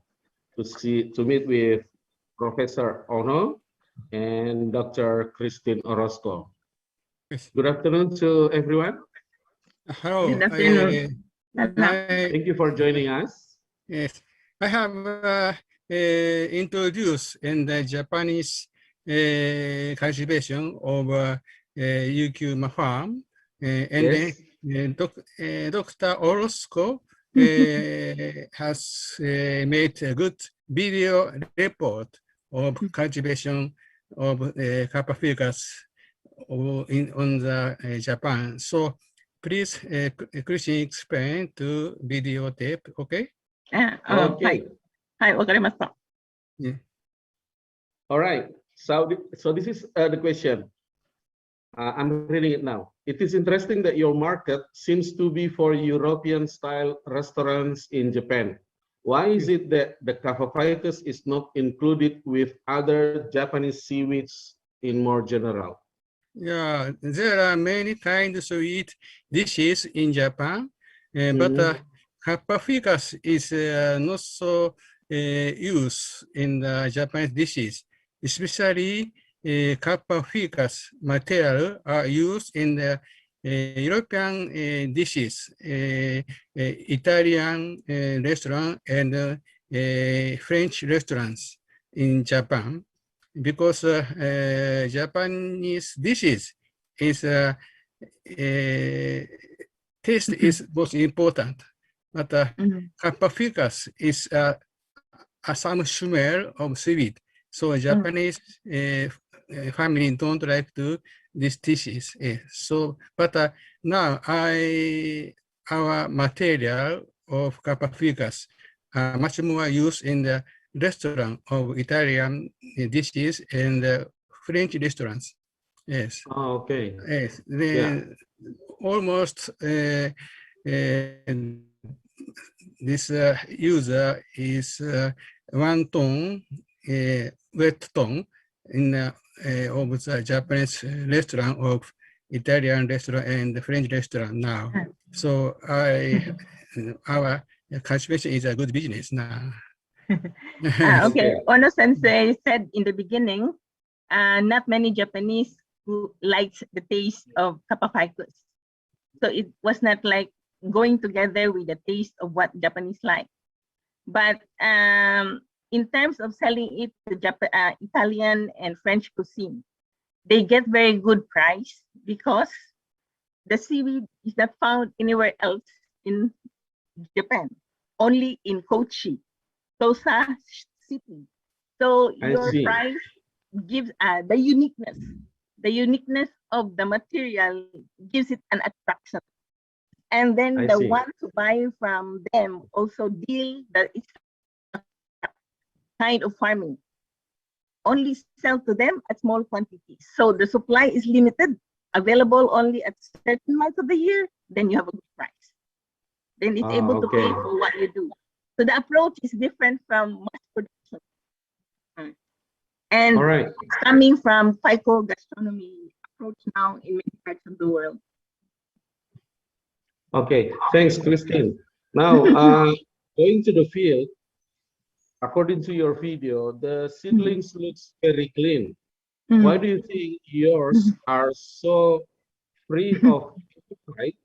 to meet with Professor Ono and Dr. Christine Orozco. Good afternoon to everyone. Hello. Good afternoon. Thank you for joining us. Yes, I have introduced in the Japanese cultivation of Yukuma farm, and Yes. then Dr. Orozco has made a good video report of cultivation of Cavaficus on the Japan. So please, Christian, explain to videotape, okay? Okay. Hi, わかりました。 Yeah. All right. So this is the question. I'm reading it now. It is interesting that your market seems to be for European-style restaurants in Japan. Why is it that the Cavaficus is not included with other Japanese seaweeds in more general? Yeah, there are many kinds of eat dishes in Japan, but Cavaficus is not so used in the Japanese dishes, especially Cavaficus material are used in the European dishes, Italian restaurant and French restaurants in Japan, because Japanese dishes is taste is most important, but Cavaficus is some smell of seaweed. So Japanese family don't like to these dishes. So, but now our material of Cavaficus are much more used in the restaurant of Italian dishes and French restaurants. Yes. Oh, okay. Yes. Then almost this user is 1 ton wet ton in of the Japanese restaurant, of Italian restaurant and French restaurant now. So our cultivation is a good business now. Okay, Ono Sensei said in the beginning, not many Japanese who liked the taste of Cavaficus. So it was not like going together with the taste of what Japanese like. But in terms of selling it to Italian and French cuisine, they get very good price because the seaweed is not found anywhere else in Japan, only in Kochi, Tosa city. So your price gives the uniqueness of the material gives it an attraction. And then the ones who buy from them also deal that it's a kind of farming. Only sell to them at small quantities. So the supply is limited, available only at certain months of the year, then you have a good price. Then it's able to pay for what you do. So the approach is different from mass production. And it's coming from Phyconomy approach now in many parts of the world. Okay, thanks, Christine. Now, going to the field, according to your video, the seedlings looks very clean. Why do you think yours are so free of right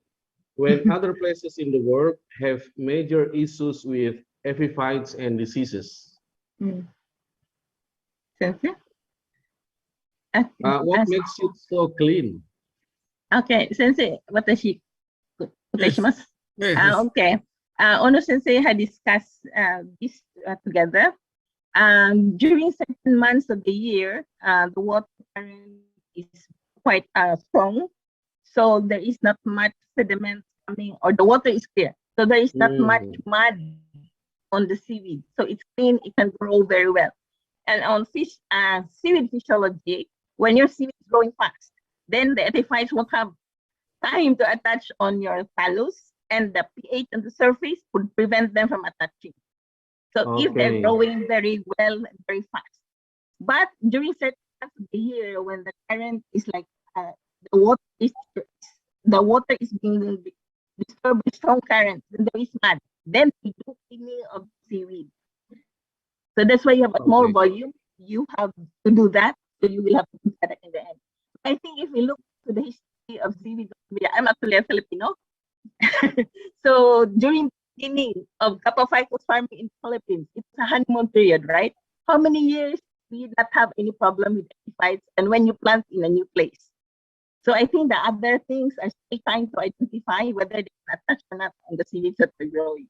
when other places in the world have major issues with epiphytes and diseases? What makes it so clean? Okay, Sensei, 私 お願いします。Okay. Ono Sensei had discussed this together. During certain months of the year, the water current is quite strong, so there is not much sediment coming, or the water is clear, so there is not much mud on the seaweed, so it's clean. It can grow very well. And on seaweed physiology, when your seaweed is growing fast, then the epiphytes won't have time to attach on your thallus, and the pH on the surface would prevent them from attaching. So if they're Okay. growing very well and very fast. But during certain times of the year when the current is like the water is being disturbed by strong currents, and there is mud, then we do cleaning of seaweed. So that's why you have a more volume. You have to do that, so you will have to do that in the end. I think if we look to the history of seaweed, I'm actually a Filipino. So during the beginning of Kapaphycos farming in the Philippines, it's a honeymoon period, right? How many years do you not have any problem with epiphytes and when you plant in a new place? So I think the other things are still trying to identify whether they can attach or not on the seaweeds that they're growing.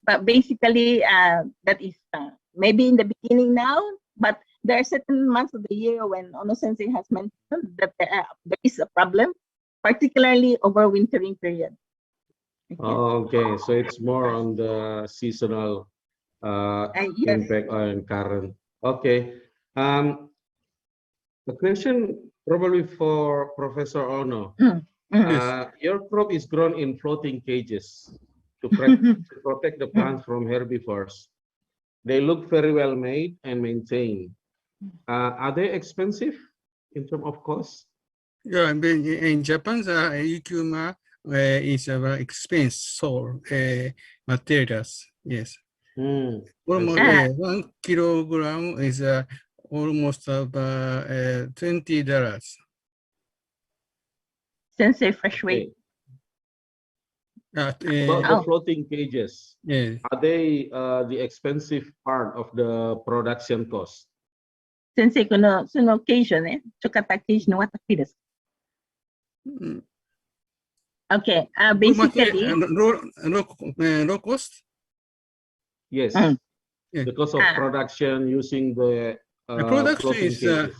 But basically, that is maybe in the beginning now, but there are certain months of the year when Ono Sensei has mentioned that there is a problem, particularly over wintering period. Okay, so it's more on the seasonal Yes. impact on current. Okay. The question probably for Professor Ono. Your crop is grown in floating cages to protect the plants from herbivores. They look very well made and maintained. Are they expensive in terms of cost? Yeah, in Japan, the Yukuma is a very expensive materials. Yes. Almost 1 kilogram is almost about $20. Sensei fresh weight. About the floating cages, are they the expensive part of the production cost? Sensei, sono occasion, chokata cage no wata kides. Okay, basically. Low cost? Yes. Because of production using the floating cages.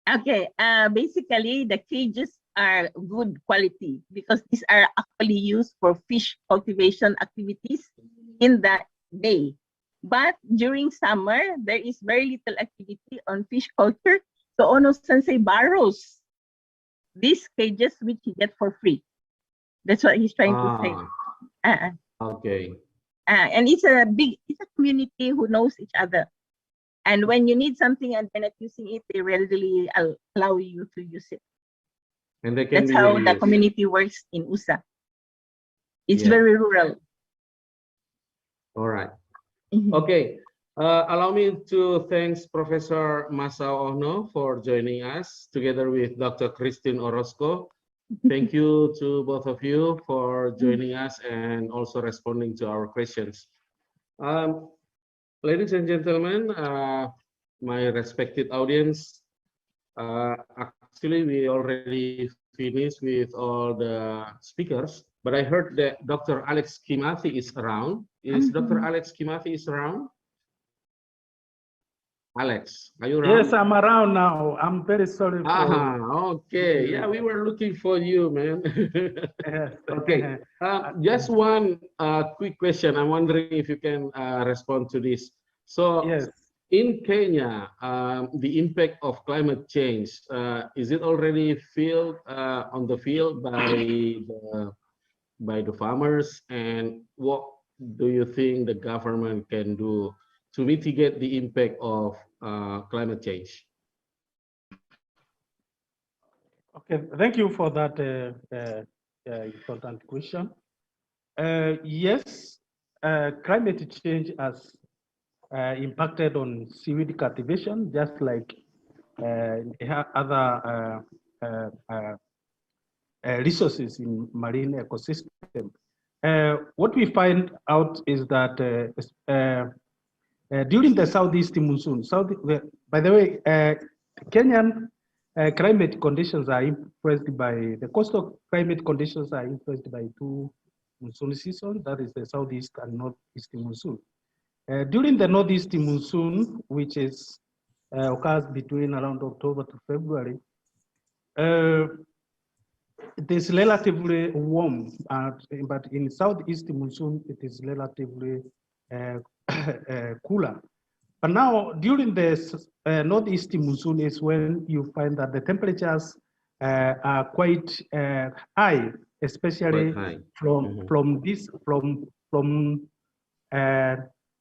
Okay, basically the cages are good quality because these are actually used for fish cultivation activities in the bay. But during summer, there is very little activity on fish culture. So Ono Sensei borrows these cages which he gets for free. That's what he's trying to say. Okay. And it's a community who knows each other. And when you need something and they're not using it, they readily allow you to use it. And they can That's how the community works in USA. It's very rural. All right. Okay. Allow me to thank Professor Masao Ono for joining us together with Dr. Christine Orozco. Thank you to both of you for joining us and also responding to our questions. Ladies and gentlemen, my respected audience, actually we already finished with all the speakers, but I heard that Dr. Alex Kimathi is around. Is Dr. Alex Kimathi is around? Alex, are you around? Yes, I'm around now. I'm very sorry. Okay. Yeah, we were looking for you, man. Okay. Just one quick question. I'm wondering if you can respond to this. So, in Kenya, the impact of climate change, is it already felt on the field by the farmers? And what do you think the government can do to mitigate the impact of climate change? Okay, thank you for that important question. Yes, climate change has impacted on seaweed cultivation, just like other resources in marine ecosystem. What we find out is that during the southeast monsoon, by the way, Kenyan climate conditions are influenced by the coastal climate conditions are influenced by two monsoon seasons, that is the southeast and northeast monsoon. During the northeast monsoon, which is occurs between around October to February, it is relatively warm, but in southeast monsoon, it is relatively cooler. But now during the northeast monsoon is when you find that the temperatures are quite high, especially Quite high.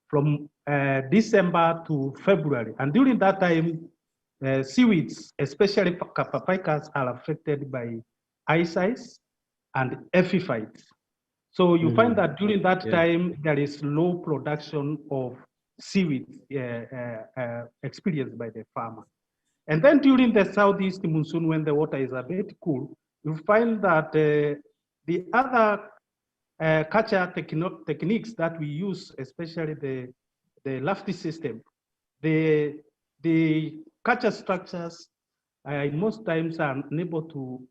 from December to February. And during that time, seaweeds, especially capapicas, are affected by ice and epiphytes. So you find that during that time, there is low production of seaweed experienced by the farmer. And then during the southeast monsoon, when the water is a bit cool, you find that the other culture techniques that we use, especially the lofty system, the culture structures most times are unable to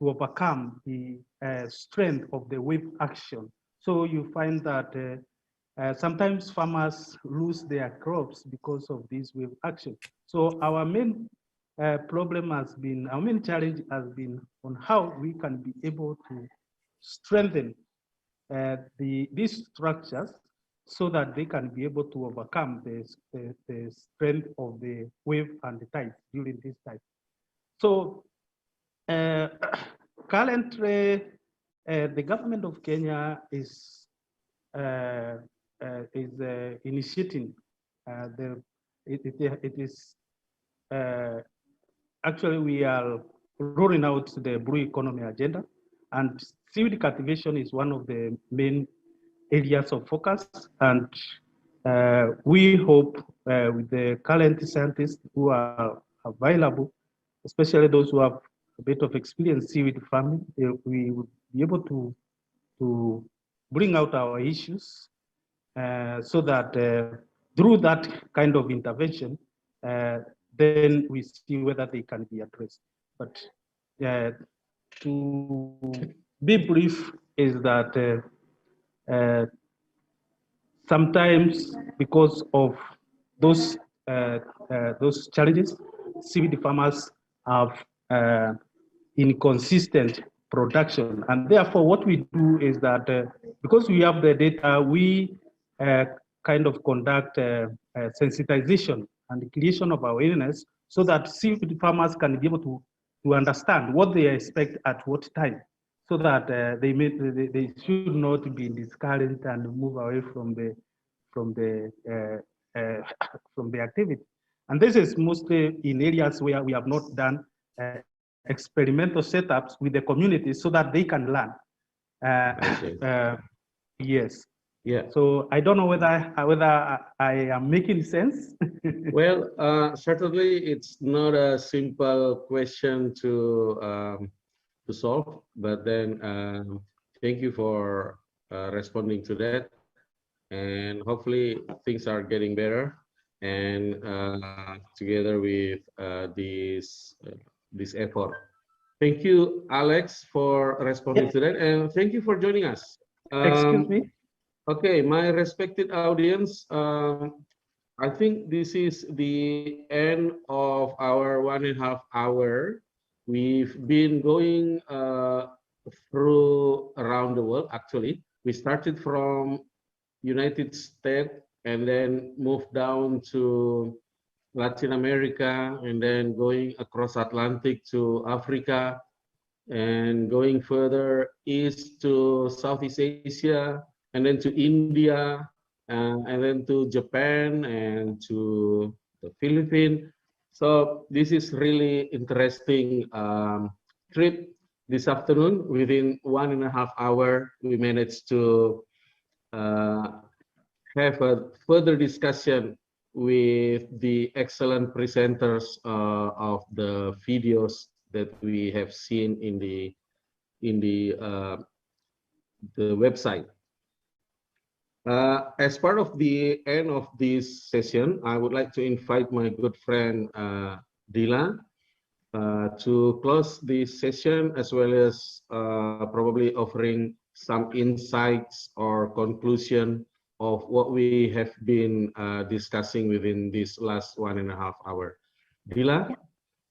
overcome the strength of the wave action. So you find that sometimes farmers lose their crops because of this wave action. So our main problem has been, our main challenge has been on how we can be able to strengthen these structures so that they can be able to overcome the strength of the wave and the tide during this time. So currently, the government of Kenya is initiating it is actually we are rolling out the blue economy agenda, and seaweed cultivation is one of the main areas of focus. And we hope with the current scientists who are available, especially those who have a bit of experience seaweed farming, we will be able to bring out our issues so that through that kind of intervention, then we see whether they can be addressed. But to be brief is that sometimes because of those challenges, seaweed farmers have inconsistent production. And therefore, what we do is that because we have the data, we kind of conduct sensitization and creation of awareness so that seaweed farmers can be able to understand what they expect at what time, so that they should not be discouraged and move away from the from the activity. And this is mostly in areas where we have not done experimental setups with the community so that they can learn. Yes. Yeah. So I don't know whether I am making sense. Well, certainly it's not a simple question to solve, but then thank you for responding to that, and hopefully things are getting better. And together with this effort, thank you, Alex, for responding to that, and thank you for joining us. Excuse me. Okay, my respected audience, I think this is the end of our 1.5 hour. We've been going through around the world. Actually, we started from United States and then moved down to Latin America, and then going across Atlantic to Africa, and going further east to Southeast Asia, and then to India, and then to Japan and to the Philippines. So this is really interesting trip this afternoon. Within 1.5 hour, we managed to have a further discussion with the excellent presenters of the videos that we have seen in the website. As part of the end of this session, I would like to invite my good friend Dila to close this session, as well as probably offering some insights or conclusion of what we have been discussing within this last 1.5 hour. Dila,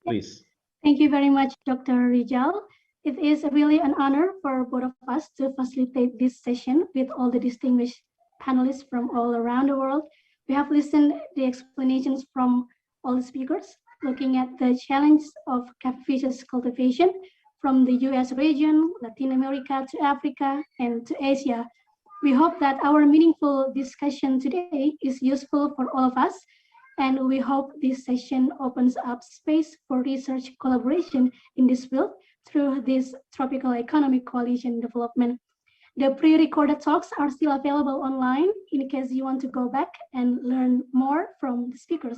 please. Thank you very much, Dr. Rijal. It is really an honor for both of us to facilitate this session with all the distinguished panelists from all around the world. We have listened the explanations from all the speakers, looking at the challenge of catfishes cultivation from the US region, Latin America to Africa and to Asia. We hope that our meaningful discussion today is useful for all of us, and we hope this session opens up space for research collaboration in this field through this Tropical Economic Coalition development. The pre-recorded talks are still available online in case you want to go back and learn more from the speakers.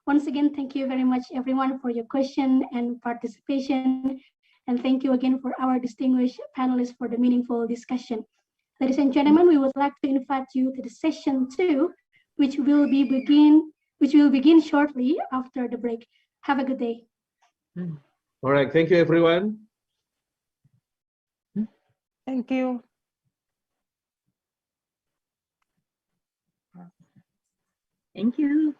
Once again, thank you very much everyone for your question and participation. And thank you again for our distinguished panelists for the meaningful discussion. Ladies and gentlemen, we would like to invite you to the session 2, which will begin shortly after the break. Have a good day. All right, thank you everyone. Thank you. Thank you.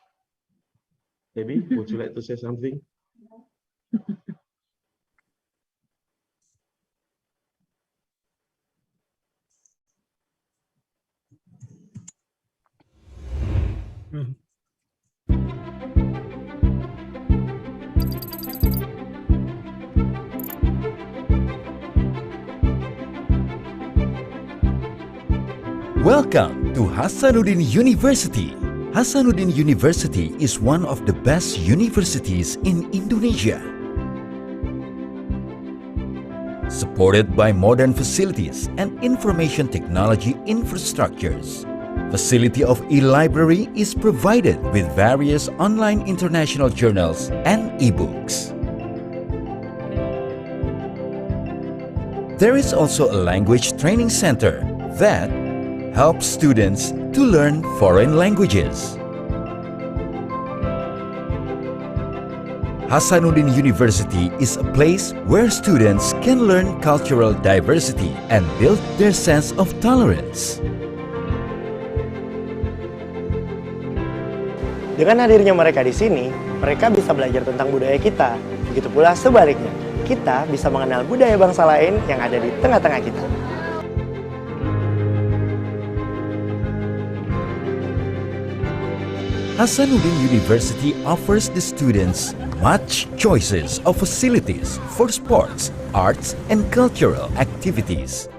Debbie, would you like to say something? Welcome to Hasanuddin University. Hasanuddin University is one of the best universities in Indonesia. Supported by modern facilities and information technology infrastructures, facility of e-library is provided with various online international journals and e-books. There is also a language training center that helps students to learn foreign languages. Hasanuddin University is a place where students can learn cultural diversity and build their sense of tolerance. Dengan hadirnya mereka di sini, mereka bisa belajar tentang budaya kita. Begitu pula sebaliknya, kita bisa mengenal budaya bangsa lain yang ada di tengah-tengah kita. Hasanuddin University offers the students much choices of facilities for sports, arts, and cultural activities.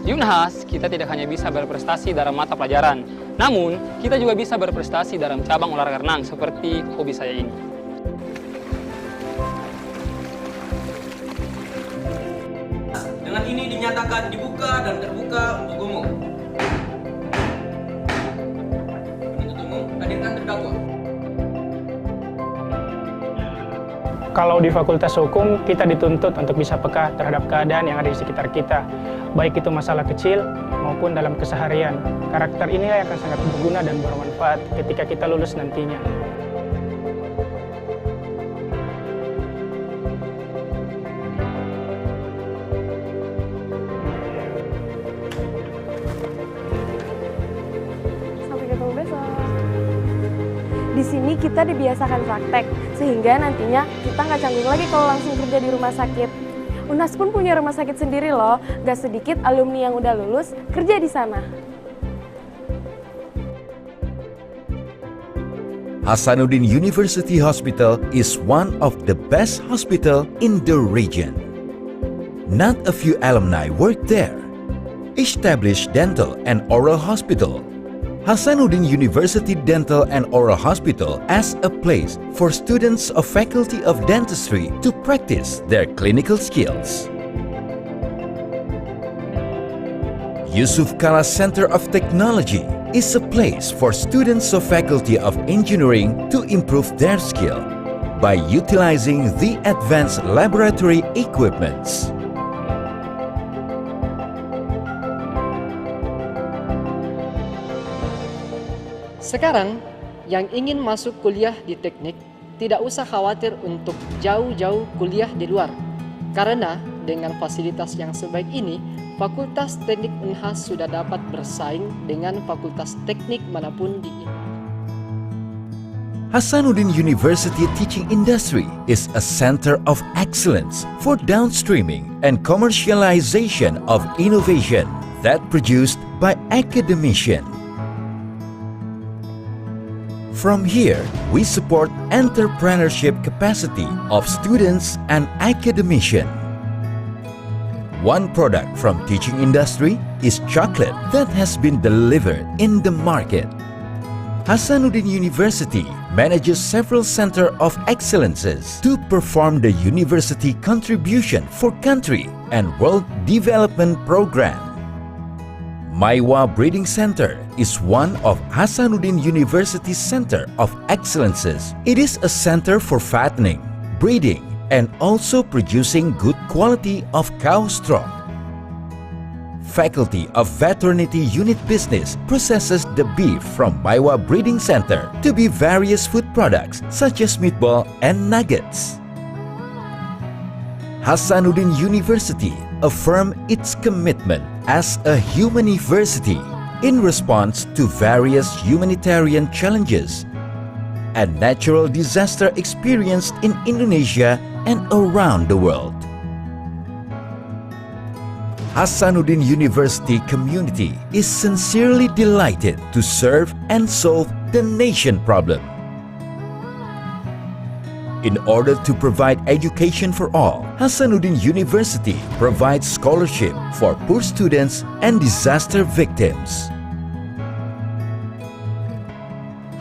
Di Unhas, kita tidak hanya bisa berprestasi dalam mata pelajaran, namun kita juga bisa berprestasi dalam cabang olahraga renang seperti hobi saya ini. Dengan ini dinyatakan dibuka dan terbuka untuk umum. Penuntut umum, hadirkan terdakwa. Kalau di Fakultas Hukum, kita dituntut untuk bisa peka terhadap keadaan yang ada di sekitar kita, baik itu masalah kecil maupun dalam keseharian. Karakter inilah yang akan sangat berguna dan bermanfaat ketika kita lulus nantinya. Di sini kita dibiasakan praktek, sehingga nantinya kita nggak canggung lagi kalau langsung kerja di rumah sakit. Unhas pun punya rumah sakit sendiri loh, gak sedikit alumni yang udah lulus kerja di sana. Hasanuddin University Hospital is one of the best hospital in the region. Not a few alumni work there. Established dental and oral hospital. Hasanuddin University Dental and Oral Hospital as a place for students of Faculty of Dentistry to practice their clinical skills. Yusuf Kala Center of Technology is a place for students of Faculty of Engineering to improve their skill by utilizing the advanced laboratory equipments. Sekarang, yang ingin masuk kuliah di teknik, tidak usah khawatir untuk jauh-jauh kuliah di luar. Karena dengan fasilitas yang sebaik ini, Fakultas Teknik Unhas sudah dapat bersaing dengan fakultas teknik manapun di Indonesia. Hasanuddin University Teaching Industry is a center of excellence for downstreaming and commercialization of innovation that produced by academicians. From here, we support entrepreneurship capacity of students and academicians. One product from teaching industry is chocolate that has been delivered in the market. Hasanuddin University manages several centers of excellences to perform the university contribution for country and world development program. Maiwa Breeding Center is one of Hasanuddin University's Center of Excellences. It is a center for fattening, breeding, and also producing good quality of cow straw. Faculty of Veterinary Unit Business processes the beef from Maiwa Breeding Center to be various food products such as meatball and nuggets. Hasanuddin University affirmed its commitment as a humaniversity in response to various humanitarian challenges and natural disaster experienced in Indonesia and around the world. Hasanuddin University community is sincerely delighted to serve and solve the nation problem. In order to provide education for all, Hasanuddin University provides scholarship for poor students and disaster victims.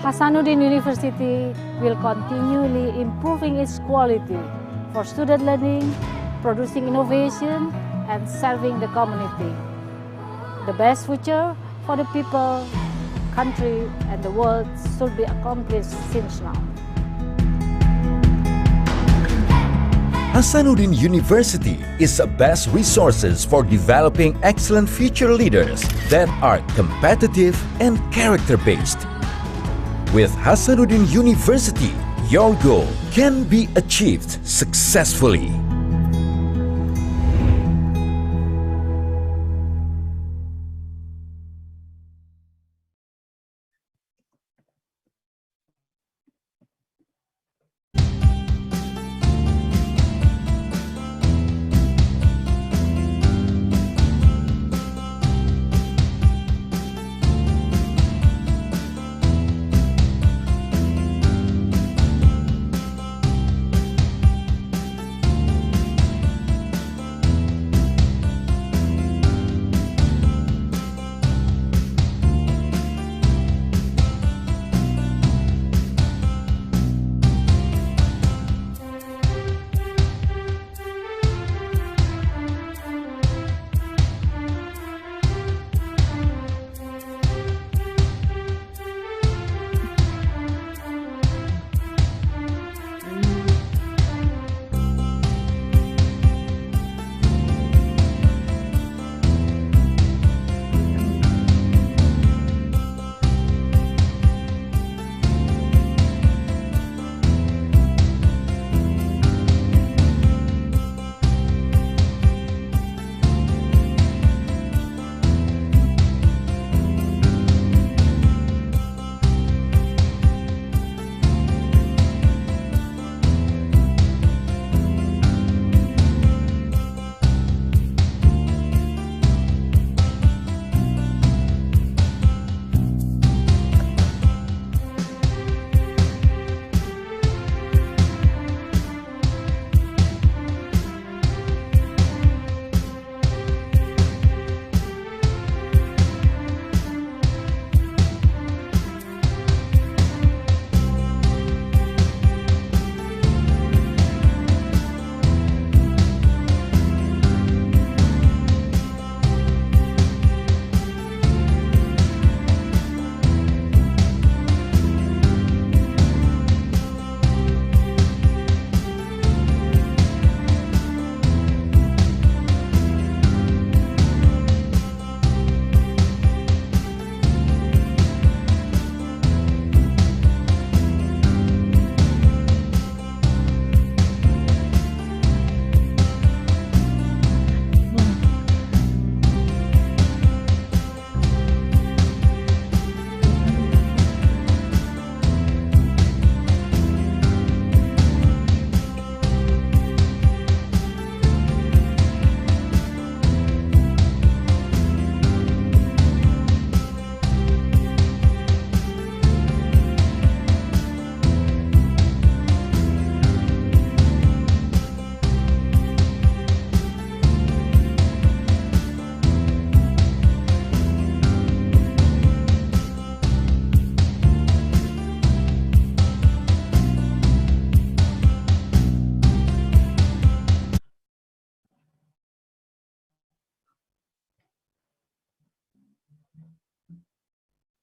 Hasanuddin University will continually improving its quality for student learning, producing innovation, and serving the community. The best future for the people, country, and the world should be accomplished since now. Hasanuddin University is the best resources for developing excellent future leaders that are competitive and character-based. With Hasanuddin University, your goal can be achieved successfully.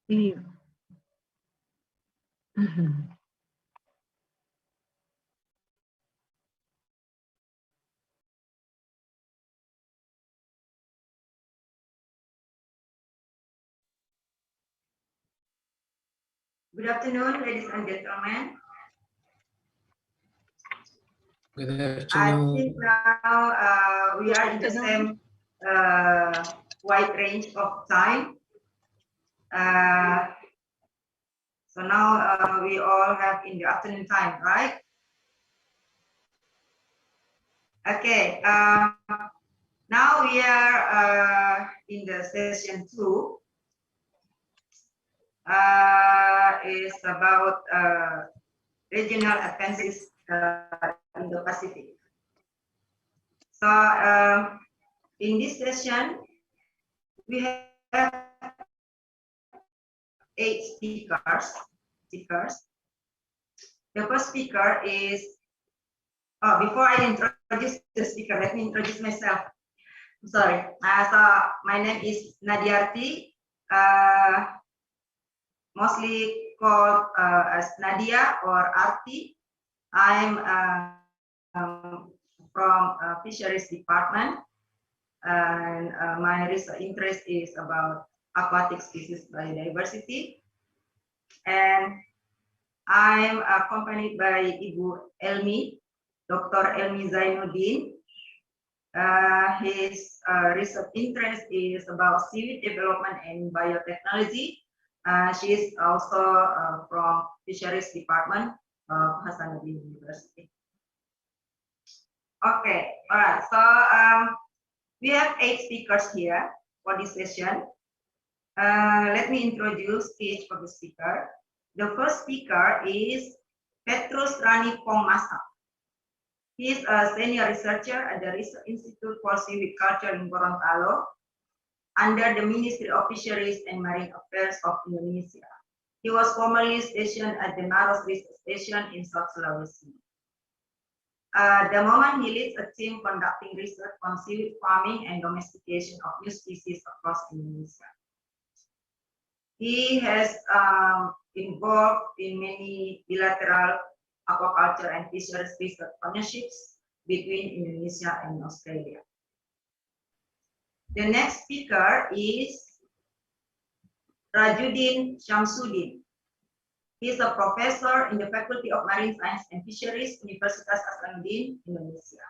Good afternoon, ladies and gentlemen. Good I afternoon. think now we are in the same wide range of time. So now we all have in the afternoon time, right? Okay. Now we are in the session 2. Is about regional advances in the Pacific. So in this session, we have 8 speakers. The first speaker is, before I introduce the speaker, let me introduce myself. I'm sorry. So my name is Nadiarti, mostly called as Nadia or Arti. I'm from Fisheries Department, and my research interest is about aquatic species biodiversity. And I'm accompanied by Ibu Elmi, Dr. Elmi Zainuddin. His research interest is about seaweed development and biotechnology. She is also from Fisheries Department of Hasanuddin University. Okay, all right. So we have 8 speakers here for this session. Let me introduce each of the speaker. The first speaker is Petrus Rani Pongmasa. He is a senior researcher at the Research Institute for Seaweed Culture in Gorontalo under the Ministry of Fisheries and Marine Affairs of Indonesia. He was formerly stationed at the Maros Research Station in South Sulawesi. At the moment, he leads a team conducting research on seaweed farming and domestication of new species across Indonesia. He has involved in many bilateral aquaculture and fisheries research partnerships between Indonesia and Australia. The next speaker is Rajuddin Syamsuddin. He is a professor in the Faculty of Marine Science and Fisheries, Universitas Hasanuddin, Indonesia.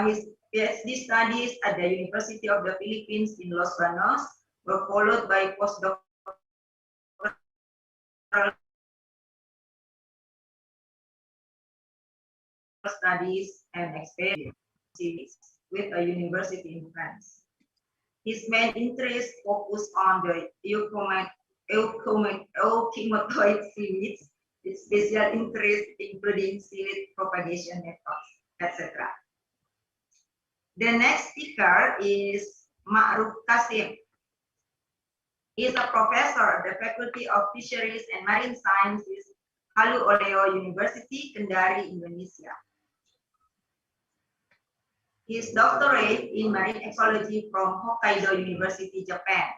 His PhD studies at the University of the Philippines in Los Banos were followed by postdoctoral studies and experience with a university in France. His main interest focused on the eukymatoid seaweeds, with special interest including seaweed propagation methods, etc. The next speaker is Ma'ruf Kasim. He is a professor at the Faculty of Fisheries and Marine Sciences, Halu Oleo University, Kendari, Indonesia. His doctorate in marine ecology from Hokkaido University, Japan.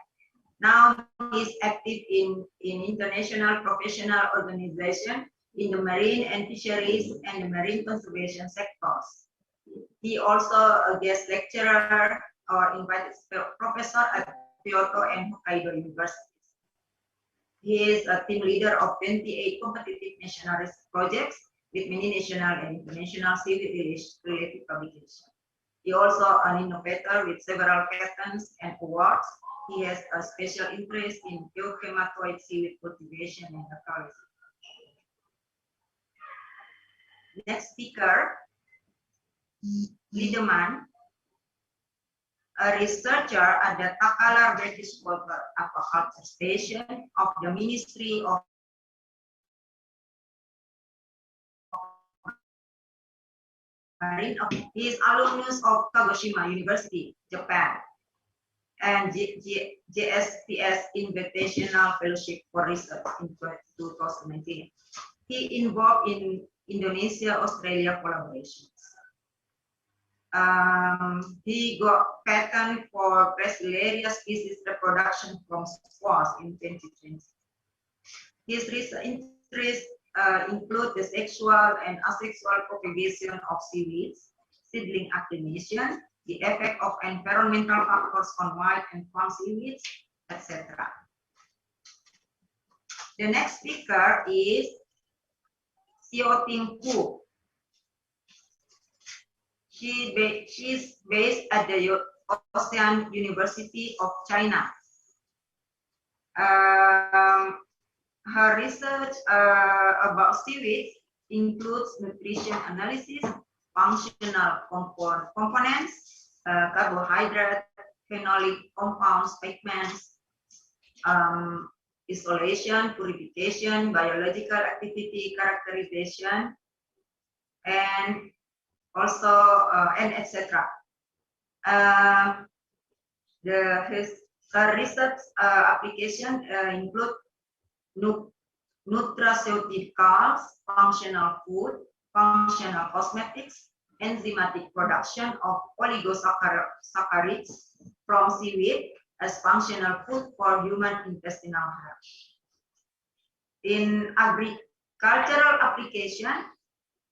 Now he is active in international professional organization in the marine and fisheries and the marine conservation sectors. He also a guest lecturer or invited professor at Kyoto and Hokkaido universities. He is a team leader of 28 competitive national research projects with many national and international seaweed-related publications. He also an innovator with several patents and awards. He has a special interest in eukymatoid seaweed cultivation and ecology. Next speaker, Lideman, a researcher at the Takalar British Water Aquaculture Station of the Ministry of Marine. He is alumnus of Kagoshima University, Japan, and JSPS Invitational Fellowship for Research in 2019. He involved in Indonesia-Australia collaborations. He got patent for Brasileria species reproduction from spores in 2020. His research interests include the sexual and asexual propagation of seaweeds, seedling acclimation, the effect of environmental factors on wild and farm seaweeds, etc. The next speaker is Xiao Ting Hu. She's based at the Ocean University of China. Her research about seaweed includes nutrition analysis, functional components, carbohydrate, phenolic compounds, pigments, isolation, purification, biological activity, characterization, and also and etc. His research application include nutraceuticals, functional food, functional cosmetics, enzymatic production of oligosaccharides from seaweed as functional food for human intestinal health. In agricultural application,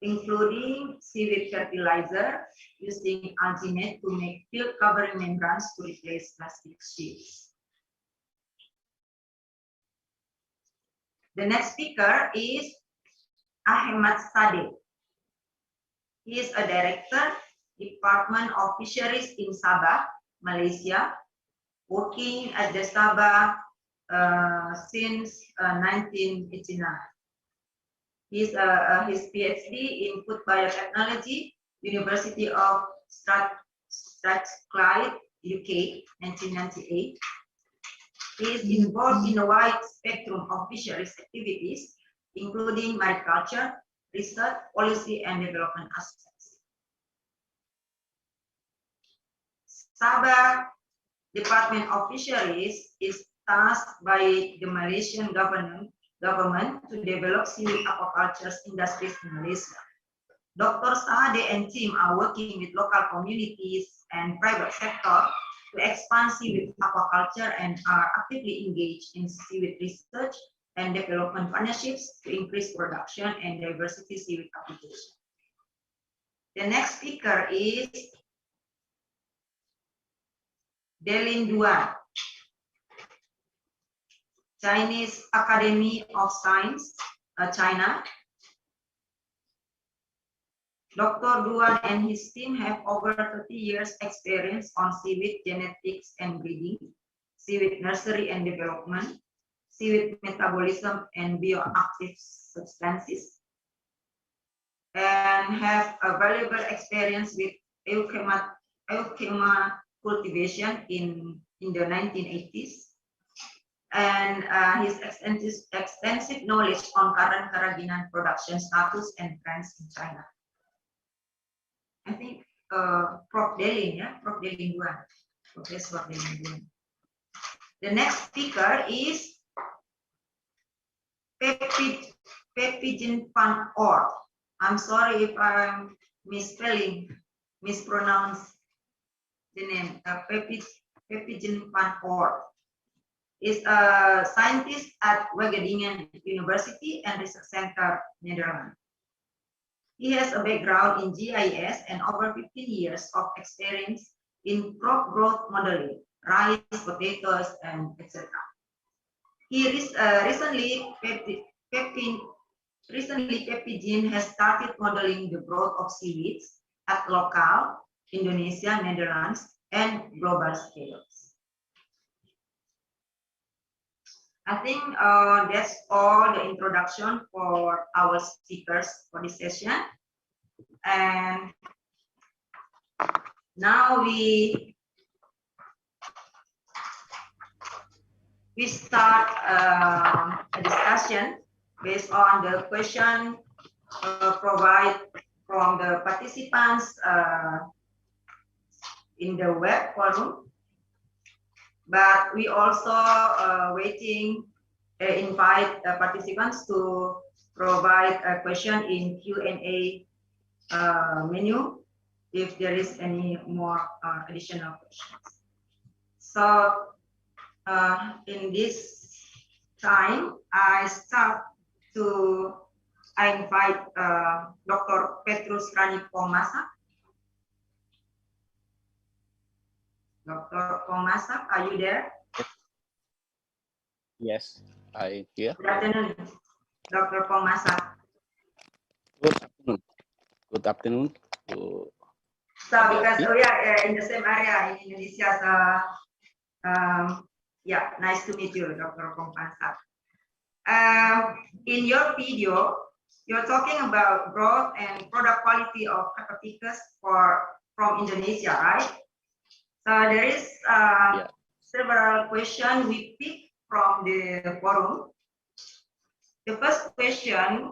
including seaweed fertilizer, using alginate to make field covering membranes to replace plastic sheets. The next speaker is Ahmad Sadeh. He is a director, Department of Fisheries in Sabah, Malaysia, working at the Sabah since 1989. His PhD in food biotechnology, University of Strathclyde, UK, 1998. He is involved in a wide spectrum of fisheries activities, including mariculture, research, policy, and development aspects. Sabah Department of Fisheries is tasked by the Malaysian government to develop seaweed aquaculture industries in Malaysia. Dr. Sadeh and team are working with local communities and private sector to expand seaweed aquaculture and are actively engaged in seaweed research and development partnerships to increase production and diversity seaweed application. The next speaker is Delin Duan, Chinese Academy of Science, China. Dr. Duan and his team have over 30 years experience on seaweed genetics and breeding, seaweed nursery and development, seaweed metabolism and bioactive substances, and have a valuable experience with eucheuma cultivation in the 1980s. And his extensive knowledge on current kerajinan production status and trends in China. I think Prof. Delin, Prof. Delin Duan, Professor Delin Duan. The next speaker is Pepijin Van Oort. I'm sorry if I'm mispronounce the name. Pepijin Van Oort is a scientist at Wageningen University and Research Center, Netherlands. He has a background in GIS and over 15 years of experience in crop growth modeling, rice, potatoes, and etc. He recently, Pepijin has started modeling the growth of seaweeds at local, Indonesia, Netherlands, and global scales. I think that's all the introduction for our speakers for this session. And now we start a discussion based on the question provided from the participants in the web forum. But we also invite participants to provide a question in Q&A menu. if there is any more additional questions. So in this time, I invite Dr. Petrus Rani Pomasa. Dr. Pomasa, are you there? Yes, I hear. Good afternoon, Dr. Pomasa. Good afternoon. Good afternoon. So because we are in the same area in Indonesia, so yeah, nice to meet you, Dr. Pomasa. In your video, you're talking about growth and product quality of kata ficus from Indonesia, right? So there is several questions we pick from the forum. The first question,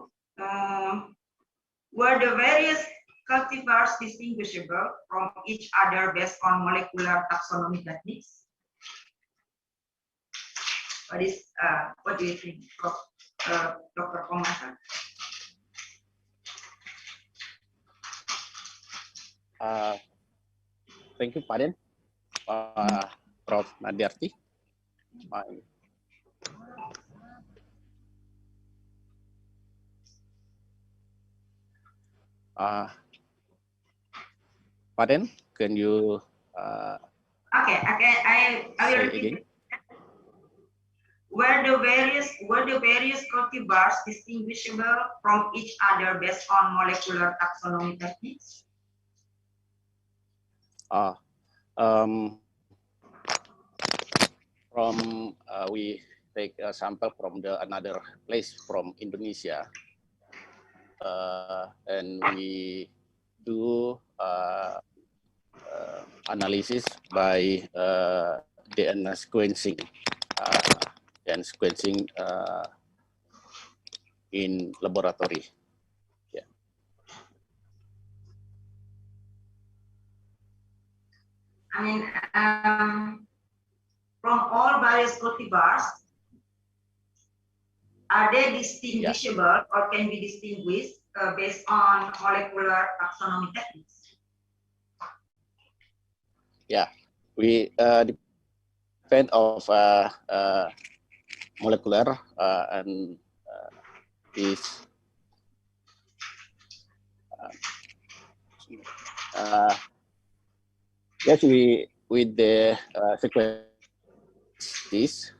were the various cultivars distinguishable from each other based on molecular taxonomy techniques? What do you think, Dr. Komasa? Thank you, Paden. Prof. Nadiarti. Paden, can you okay, I will repeat again? it. Were the various cultivars distinguishable from each other based on molecular taxonomy techniques? We take a sample from another place from Indonesia, and we do analysis by DNA sequencing and sequencing in laboratory. Yeah. I mean, from all various cultivars, are they distinguishable or can be distinguished based on molecular taxonomy techniques? Yeah, we depend of molecular and is yes, we with the sequences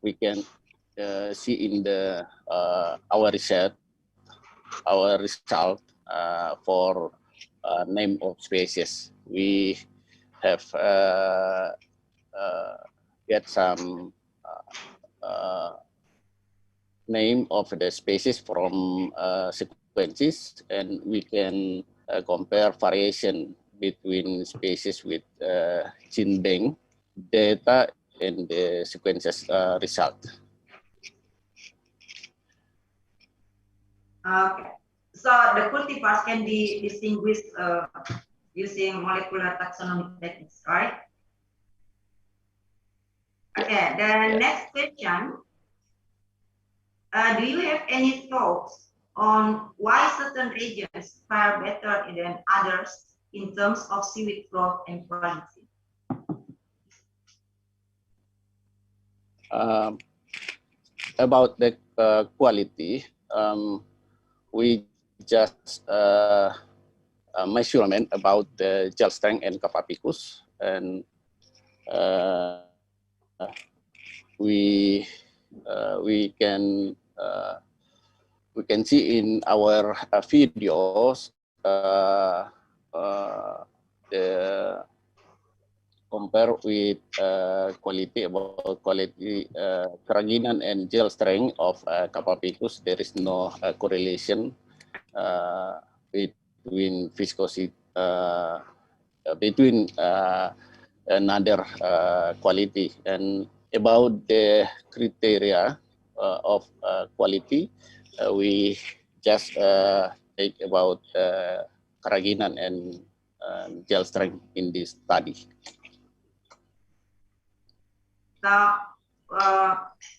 we can see in the our result for name of species. We have get some name of the species from sequences, and we can compare variation between species with gene bank data and the sequences result. Okay, so the cultivars can be distinguished using molecular taxonomy techniques, right? Okay, the next question. Do you have any thoughts on why certain regions fare better than others in terms of seaweed growth and quality? About the quality, we just measurement about the gel strength and capapicus, and we can see in our videos the compare with quality keraginan and gel strength of capapicus. There is no correlation between viscosity between another quality. And about the criteria of quality, we just take about keraginan and gel strength in this study. So,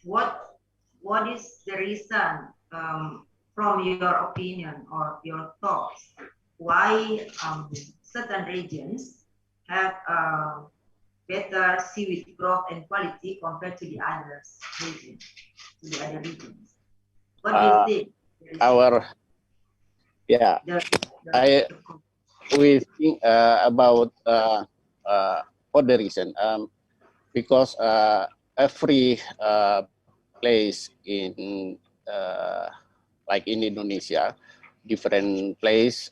what is the reason, from your opinion or your thoughts, why certain regions have better seaweed growth and quality compared to the other regions. What do you think? We think about other reason because every place in like in Indonesia, different place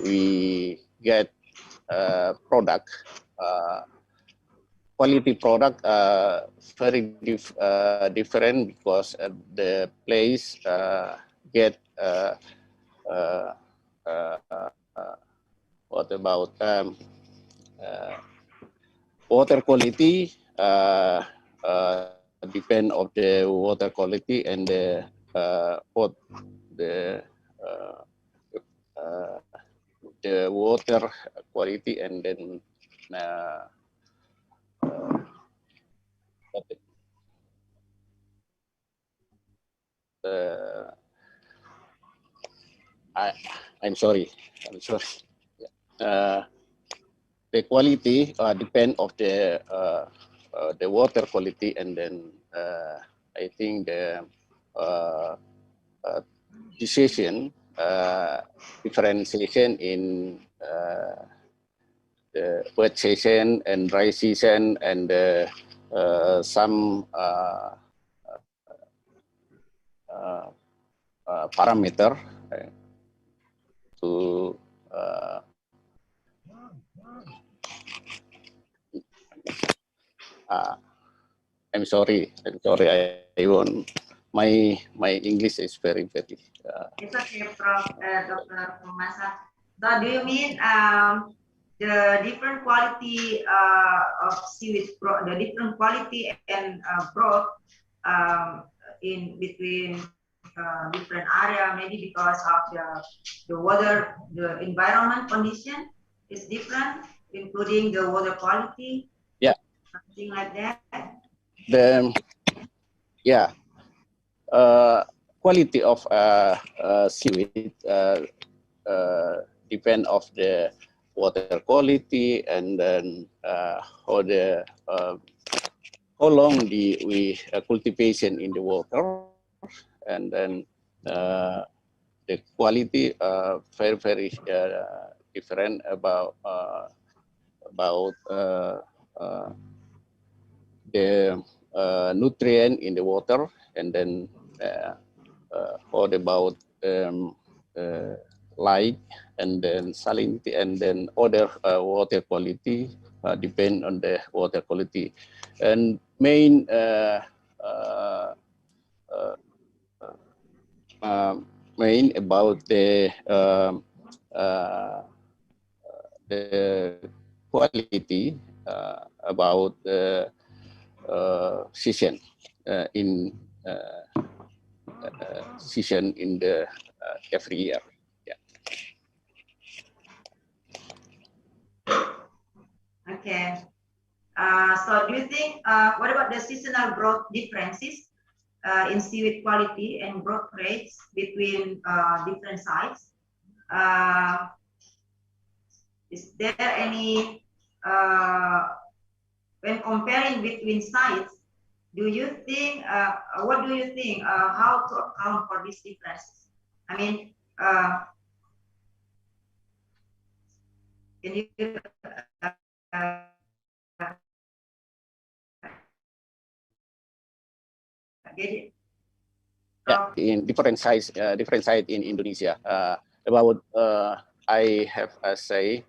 we get product quality product very different because the place get what about water quality depend of the water quality and the water quality and then I'm sorry. The quality depend of the water quality, and then I think the decision differentiation in the wet season and dry season, and some parameter to I'm sorry. I won't. My English is very. It's okay, Prof. Dr. Masa. So do you mean the different quality of seaweed, the different quality and growth in between different area, maybe because of the weather, the environment condition is different, including the water quality? Yeah. Something like that? Quality of seaweed depend of the water quality, and then how long we cultivation in the water, and then the quality very different about the nutrient in the water, and then what about light, and then salinity, and then other water quality depend on the water quality. And main about the quality about the season in season in the every year. Okay. So do you think, what about the seasonal growth differences in seaweed quality and growth rates between different sites? Is there any, when comparing between sites, do you think, what do you think, how to account for these differences? I mean, can you get it? Yeah, in different sites in Indonesia. About I have say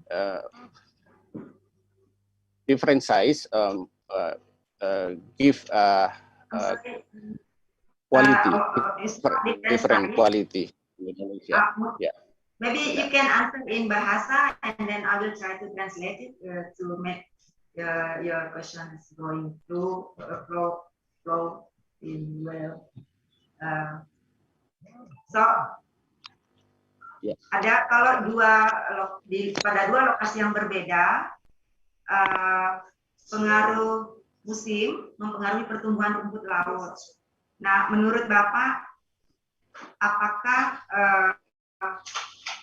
different size give quality, different quality in Indonesia. Maybe you can answer in Bahasa, and then I will try to translate it to make your questions going through flow in well. So ada kalau pada dua lokasi yang berbeda, pengaruh musim mempengaruhi pertumbuhan rumput laut. Nah, menurut Bapak, apakah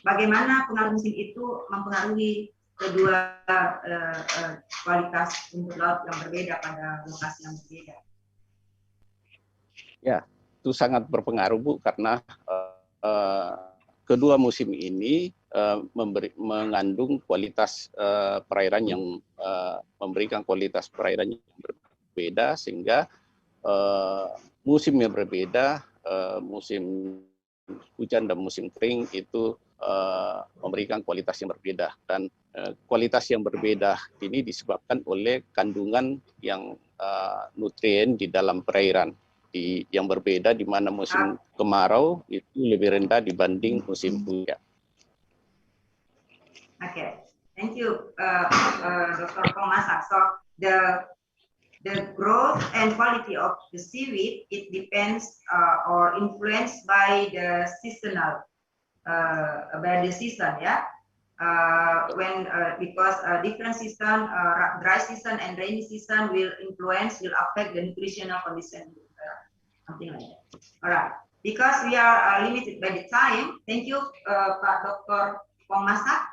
bagaimana pengaruh musim itu mempengaruhi kedua kualitas rumput laut yang berbeda pada lokasi yang berbeda. Ya, itu sangat berpengaruh Bu, karena kedua musim ini mengandung kualitas perairan yang memberikan kualitas perairan yang berbeda, sehingga musim yang berbeda, musim hujan dan musim kering itu memberikan kualitas yang berbeda, dan kualitas yang berbeda ini disebabkan oleh kandungan yang nutrien di dalam perairan yang berbeda, di mana musim kemarau itu lebih rendah dibanding musim hujan. Okay, thank you, Dr. Komasa. So the growth and quality of the seaweed, it depends or influenced by the seasonal, by the season, yeah. Because different season, dry season and rainy season will affect the nutritional condition. Something like that. All right. Because we are limited by the time, thank you, Pak Dr. Komasa,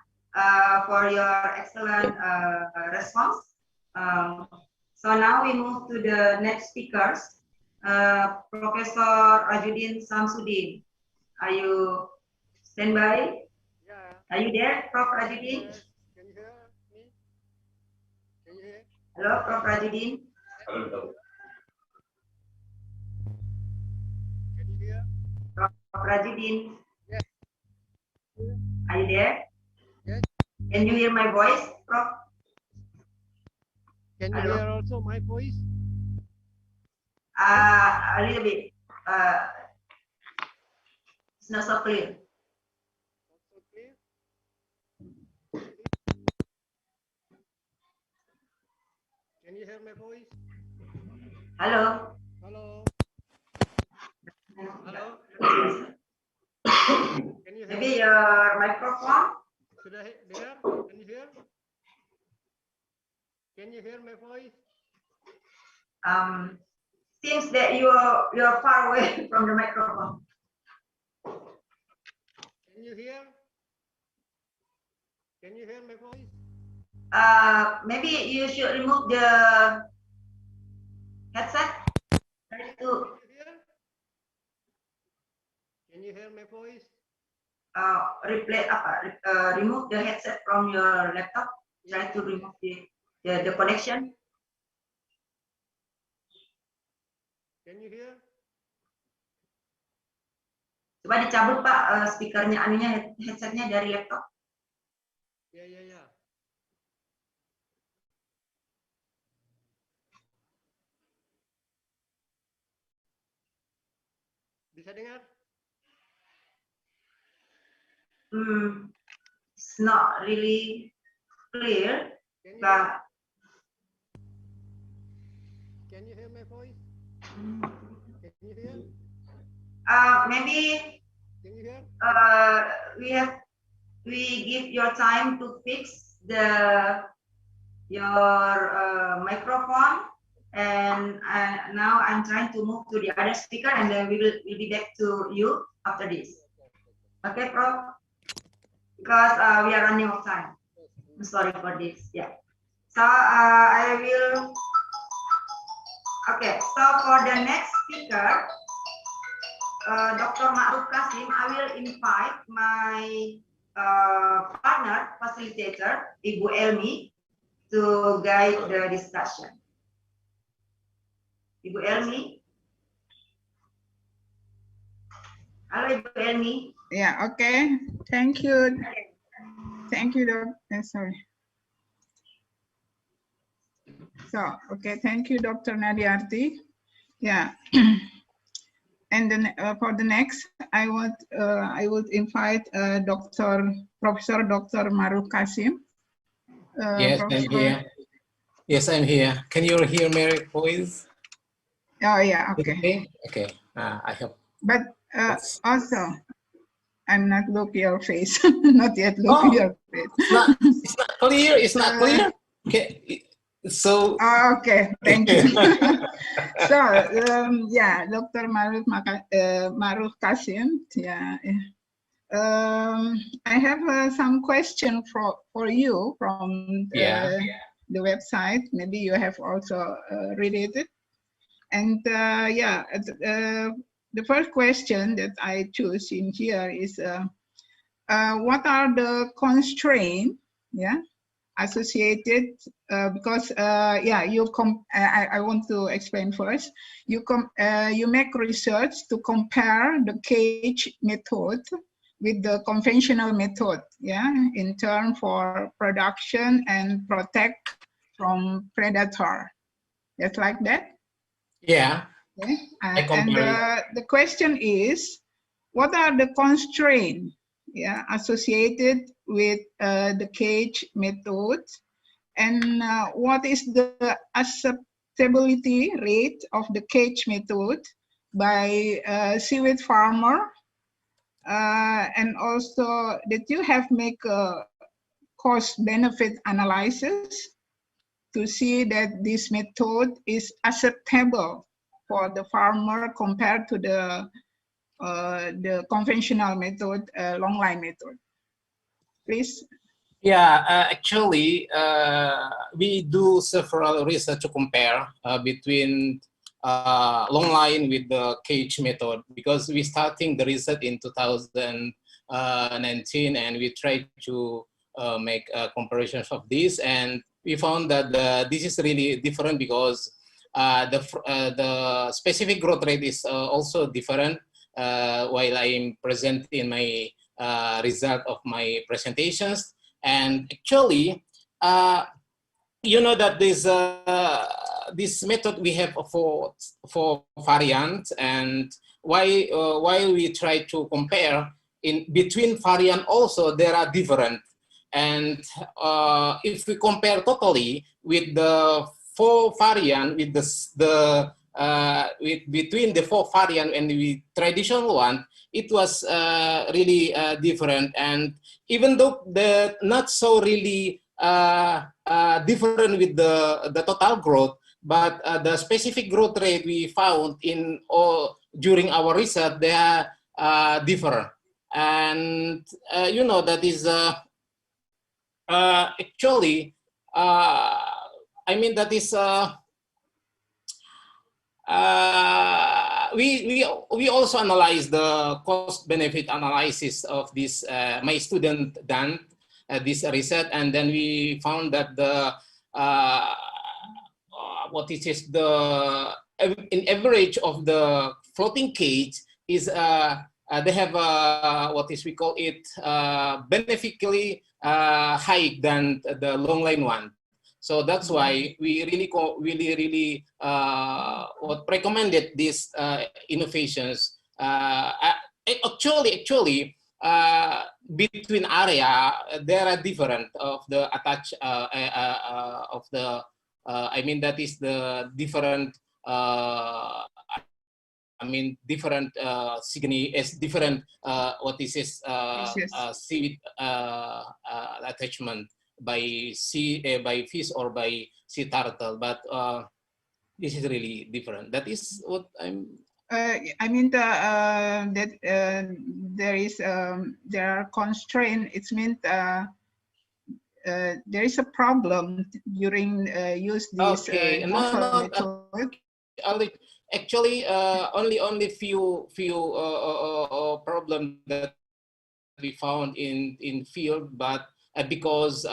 for your excellent response. So now we move to the next speakers. Professor Rajuddin Samsudin. Are you standby? Yeah. Are you there, Prof. Rajuddin? Yes. Can you hear me? Can you hear? Hello, Prof. Rajuddin. Hello. Can you hear? Prof. Rajuddin. Yes. Are you there? Yes. Can you hear my voice, Prof? Can you hear also my voice? A little bit. It's not so clear. Not so clear. Can you hear my voice? Hello. Hello. Hello. Can you hear? Maybe your microphone. Should I hear? Can you hear? Can you hear my voice? Seems that you're far away from the microphone. Can you hear? Can you hear my voice? Maybe you should remove the headset. Try to. Can you hear my voice? Remove the headset from your laptop. Try to remove the connection. Can you hear? Coba dicabut Pak speakernya, headsetnya dari laptop. Ya. Bisa dengar? It's not really clear, but can you hear my voice? Can you hear? Maybe Can you hear? We give your time to fix your microphone, and now I'm trying to move to the other speaker, and then we'll be back to you after this. Okay, Prof? Because we are running out of time. I'm sorry for this. Yeah. So I will. Okay. So for the next speaker, Dr. Ma'ruf Kasim, I will invite my partner facilitator, Ibu Elmi, to guide the discussion. Ibu Elmi. Halo Ibu Elmi. Yeah, okay. Thank you. Thank you, Doctor. Sorry. So, okay, thank you, Dr. Nadiarti. Yeah. And then for the next, I would invite Professor Dr. Ma'ruf Kasim. Yes, I'm here. Yes, I'm here. Can you hear my voice? Oh, yeah, okay. Okay. I hope. But also, I'm not looking your face. Not yet looking your face. It's not clear. It's not clear. Okay. So. Okay. Thank you. So yeah, Dr. Ma'ruf Kasim. Yeah. I have some question for you from the website. Maybe you have also read it. And yeah, the first question that I choose in here is, what are the constraints, associated, because yeah, I want to explain first. You make research to compare the cage method with the conventional method, in turn for production and protect from predator. Just like that? Yeah. Okay. And the question is, what are the constraints associated with the cage method, and what is the acceptability rate of the cage method by seaweed farmer, and also that you have make a cost benefit analysis to see that this method is acceptable for the farmer compared to the conventional method, long line method. Please. Yeah, actually, we do several research to compare between long line with the cage method, because we starting the research in 2019, and we tried to make comparisons of this, and we found that this is really different, because the specific growth rate is also different. While I'm presenting my result of my presentations, and actually, you know that this method we have for variants, and while we try to compare in between variant, also there are different. And if we compare totally with the 4 variant, with between the 4 variant and the traditional one, it was really different. And even though the not so really different with the total growth, but the specific growth rate we found in during our research, they are different. And you know, that is actually, I mean, that is we also analyze the cost benefit analysis of this. My student done this research, and then we found that the in average of the floating cage is they have we call it beneficially high than the long line one. So that's why we really recommended these innovations. Actually, between area there are different of the attach of the I mean, that is the different different different seaweed attachment by fish or by sea turtle, but this is really different. That is what I'm. I mean that there are constraints. It means there is a problem during use this method. Actually, only few problem that we found in field, but because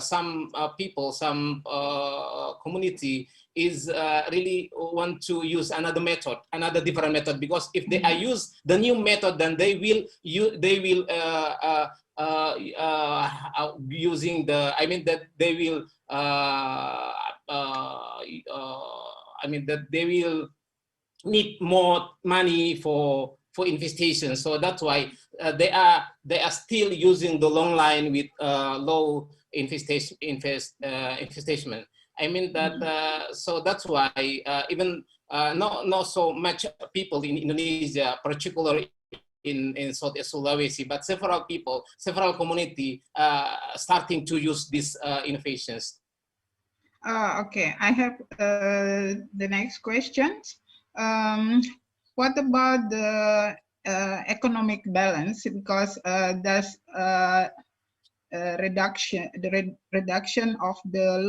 some people, some community is really want to use another method, another different method, because if they use the new method, then they will using the, I mean that they will I mean that they will need more money for investigation. So that's why they are still using the long line with low investment. I mean that so that's why even not so much people in Indonesia, particularly in Southeast Sulawesi, but several people, several community starting to use these innovations. Okay, I have the next question. What about the economic balance, because there's reduction of the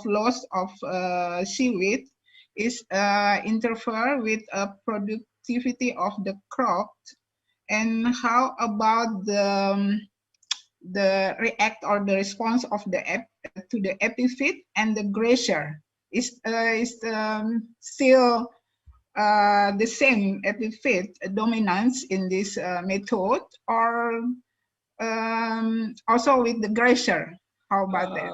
loss of seaweed is interfere with productivity of the crop. And how about the react or the response of the to the epiphyte and the grazier? Is still the same epiphyte dominance in this method, or also with the grazier? How about that?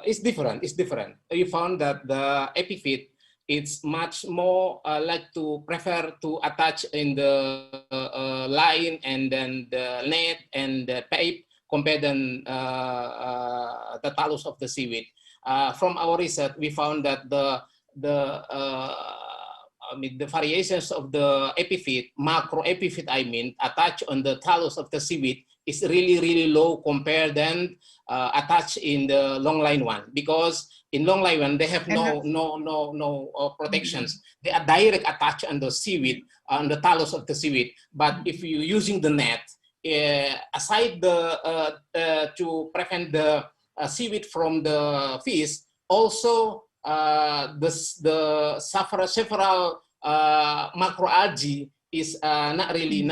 It's different. It's different. We found that the epiphyte, it's much more like to prefer to attach in the line and then the net and the pipe compared than the talus of the seaweed. From our research, we found that the variations of the epiphyte, macro epiphyte, attached on the talus of the seaweed is really low compared than attached in the long line one, because in long line one they have no protections. They are direct attached on the seaweed, on the talus of the seaweed. But if you're using the net, aside the to prevent the seaweed from the fish, also the several macroalgae is not really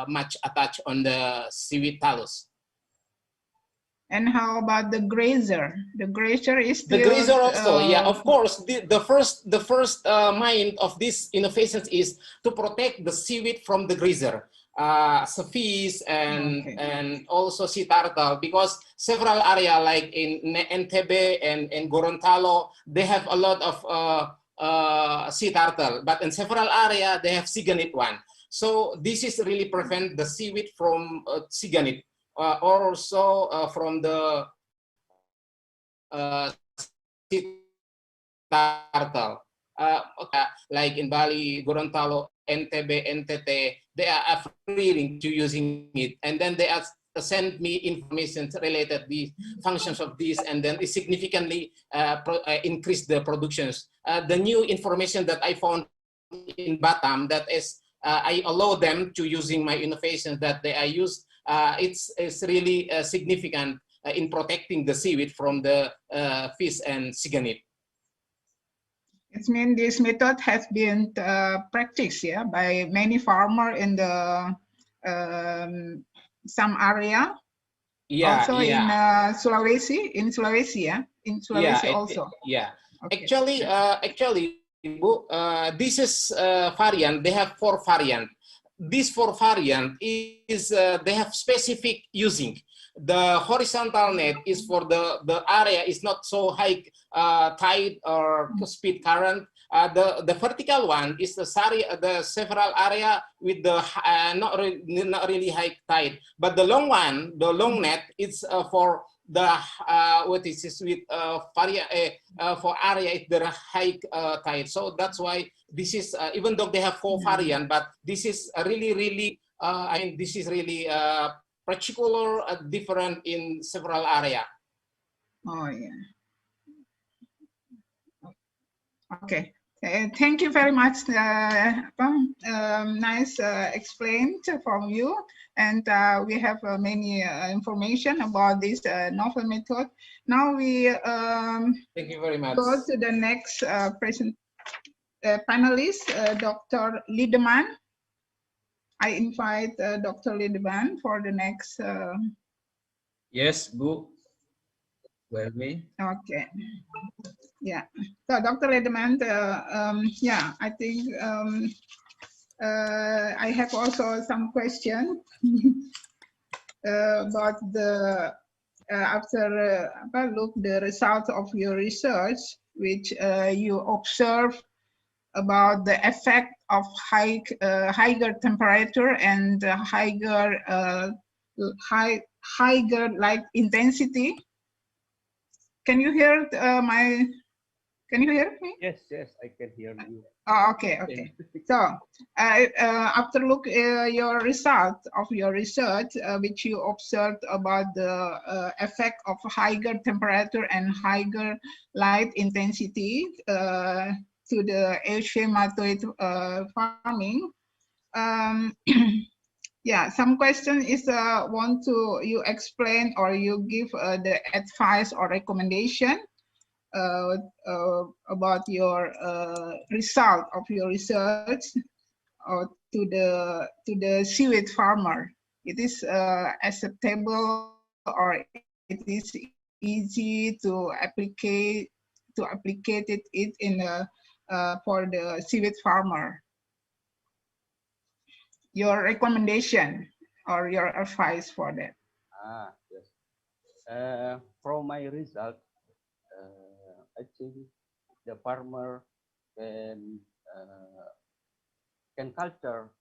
much attached on the seaweed talus. And how about the grazer? The grazer is still, the grazer also, yeah, of course. The first mind of this innovations is to protect the seaweed from the grazer, fish and also sea turtle, because several area like in NTB and Gorontalo, they have a lot of sea turtle, but in several area they have siganid one. So this is really prevent the seaweed from siganid. Or also from the sea turtle, like in Bali, Gorontalo, NTB, NTT, they are afraid to using it, and then they send me information related the functions of this, and then it significantly increase the productions. The new information that I found in Batam, that is, I allow them to using my innovations that they are used. It's really significant in protecting the seaweed from the fish and siganid. It means this method has been practiced, yeah, by many farmers in the some area. Yeah, also yeah. In Sulawesi, yeah, in Sulawesi also. Yeah, okay. Actually, Bu, this is variant. They have 4 variant. This 4 variant is they have specific using. The horizontal net is for the area is not so high tide or speed current. The vertical one is the several area with the not really high tide. But the long one, the long net, is for the what is this with for area is the high tide. So that's why this is even though they have 4 variant, but this is really I mean, this is really particular different in several area. Oh yeah. Okay. Thank you very much. Nice explained from you, and we have many information about this novel method. Now we thank you very much. Go to the next panelist, Dr. Liedemann. I invite Dr. Liedemann for the next. Yes, Bu. Well, me. Okay. Yeah. So, Dr. Liedemann, yeah, I think I have also some questions about the after look the results of your research, which you observe about the effect of higher temperature and higher light intensity. Can you hear Can you hear me? Yes, I can hear you. Oh, okay. So, after look your result of your research, which you observed about the effect of higher temperature and higher light intensity to the euschematoid farming, Yeah, some question is want to you explain or you give the advice or recommendation about your result of your research or to the seaweed farmer. It is acceptable or it is easy to applicate it in for the seaweed farmer. Your recommendation or your advice for that. Yes. From my result, I think the farmer can culture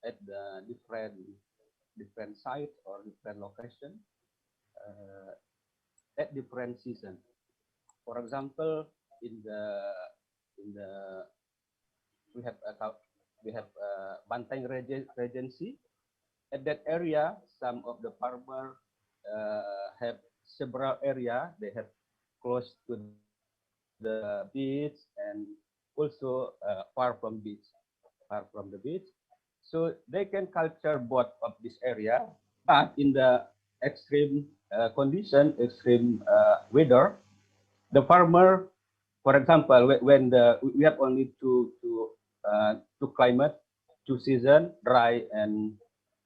at the different site or different location at different season. For example, in the we have Banteng Regency. At that area, some of the farmer have several area. They have close to the beach and also far from the beach. So they can culture both of this area, but in the extreme condition, extreme weather, the farmer, for example, when we have only two climate, 2 season, dry and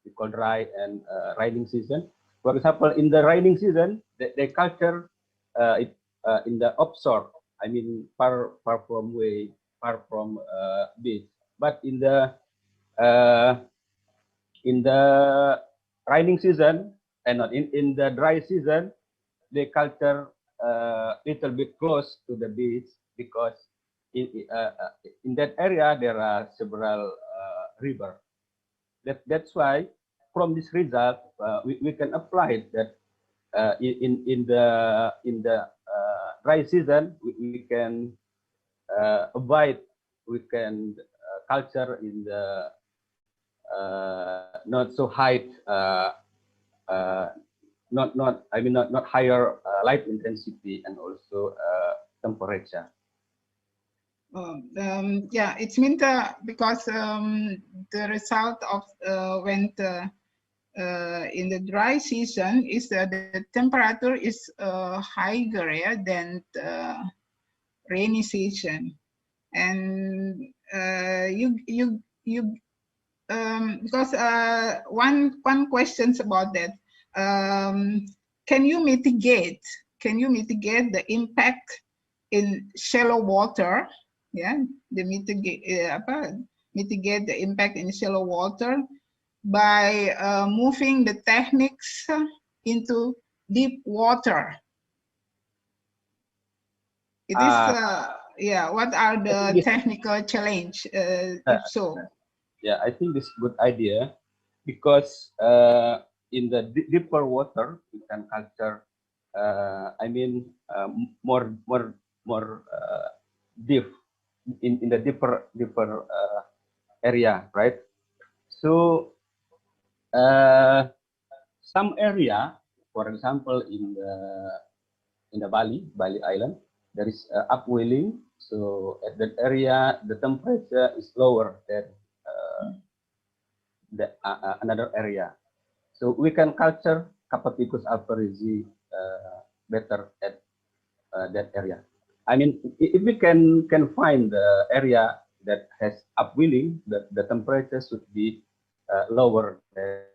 we call dry and rainy season. For example, in the rainy season, they culture it in the offshore. I mean, far from beach. But in the rainy season and not in the dry season, they culture little bit close to the beach because in that area there are several river. That's why from this result we can apply that in the dry season we can avoid, we can culture in the not so high not higher light intensity and also temperature. Yeah, it's meant because the result of when in the dry season is the temperature is higher than the rainy season, and because one questions about that. Can you mitigate the impact in shallow water? Yeah, mitigate the impact in shallow water by moving the techniques into deep water. It is yeah. What are the technical challenge if so? Yeah, I think this is a good idea because in the deeper water you can culture. More deep in the deeper area, right? So some area, for example, in the Bali Island, there is upwelling. So at that area, the temperature is lower than another area. So we can culture Capapicus alvarezi better at that area. I mean, if we can find the area that has upwelling, the temperature should be lower than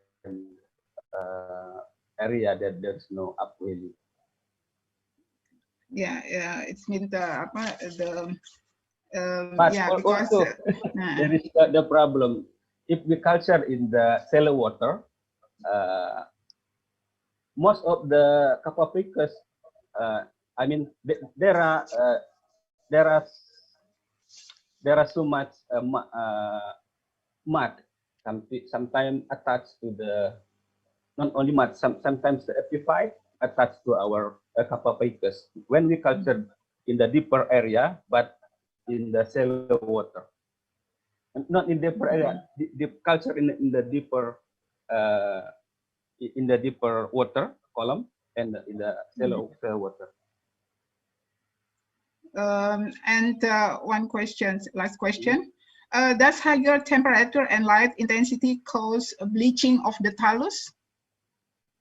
area that there's no upwelling. Yeah, it's mean the but yeah, also there is the problem. If we culture in the shallow water, most of the Capapicus, there are so much mud, sometimes attached to the, not only mud, sometimes the epiphyte attached to our Capapicus when we culture in the deeper area, but in the shallow water. Not in deeper area, the culture in the deeper water column and in the shallow water. And one question, last question. does higher temperature and light intensity cause bleaching of the thallus?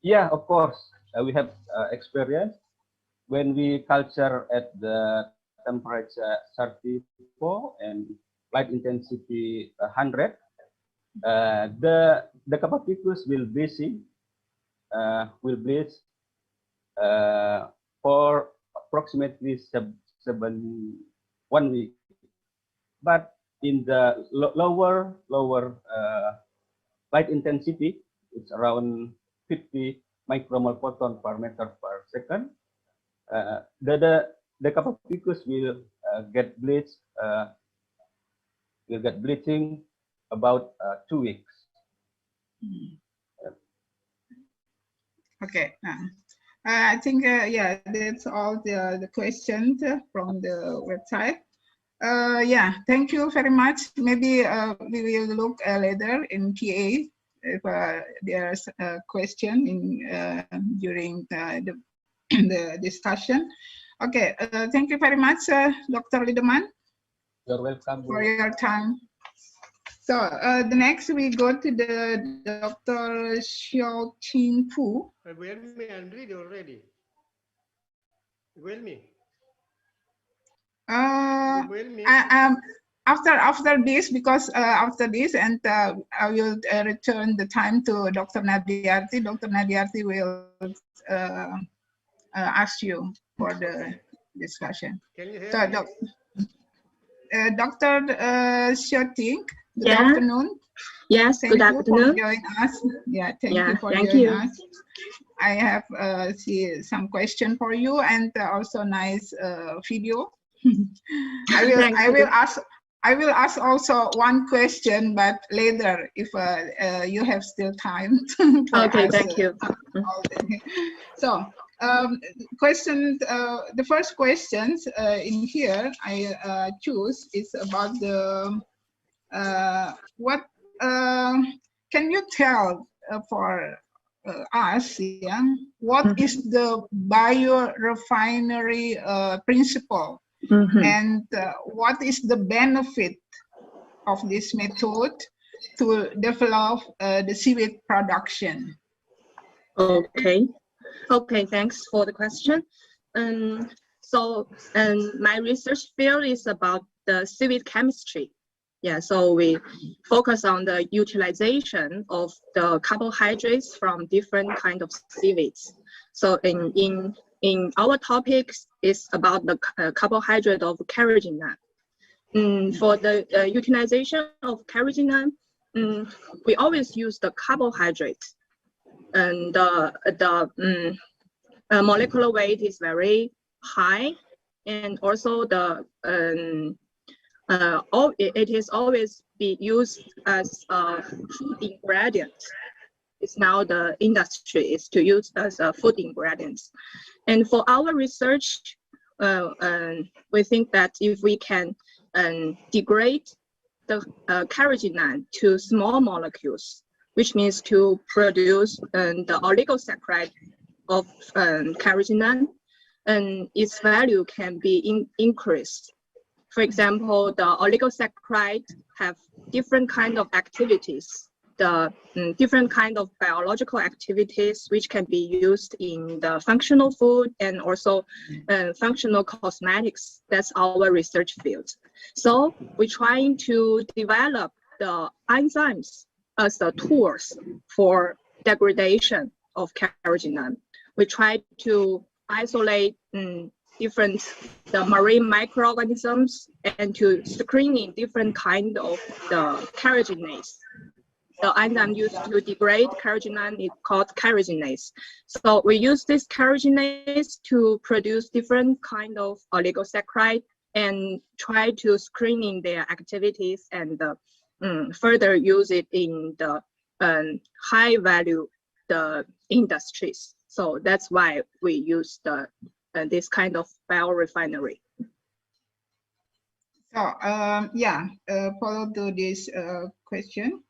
Yeah, of course. We have experience when we culture at the temperature 34 and light intensity 100. The Capapicus will bleach for approximately 1 week. But in the lower light intensity, it's around 50 micromole photon per meter per second. The Capapicus will get bleached. Will get bleaching about 2 weeks. Okay. I think yeah, that's all the questions from the website. Yeah, thank you very much. Maybe we will look later in PA if there's a question in during the discussion. Okay, thank you very much, Dr. Lideman. You're welcome. For your time. So the next we go to the Dr. Xiao Qing Fu. Well, me and read already. Well, me. After this, because after this, and I will return the time to Dr. Nadiarti. Dr. Nadiarti will ask you for the discussion. Can you hear so, me? Dr. Xiaoting, good Yeah. afternoon. Yes, Thank good you afternoon. for joining us. Yeah, thank Yeah, you for thank joining you. us. I have some question for you and also nice video. I will ask also one question, but later if you have still time. Okay, thank you. So the first questions in here I choose is about the what can you tell for us, yeah, what is the biorefinery principle, and what is the benefit of this method to develop the seaweed production? Okay. Okay, thanks for the question. My research field is about the seaweed chemistry. Yeah, so we focus on the utilization of the carbohydrates from different kind of seaweeds. So in our topics is about the carbohydrate of carrageenan. For the utilization of carrageenan, we always use the carbohydrates, and the molecular weight is very high, and also the it is always be used as a food ingredient. It's now the industry is to use as a food ingredients. And for our research, we think that if we can degrade the carrageenan to small molecules, which means to produce the oligosaccharide of carrageenan, and its value can be increased. For example, the oligosaccharide have different kind of activities, the different kind of biological activities which can be used in the functional food and also functional cosmetics. That's our research field. So we're trying to develop the enzymes as the tools for degradation of carrageenan. We try to isolate the marine microorganisms and to screening different kind of the carragenase. The enzyme used to degrade carrageenan is called carragenase. So we use this carragenase to produce different kind of oligosaccharide and try to screening their activities and further use it in the high value the industries. So that's why we use the this kind of biorefinery. So yeah, follow to this question.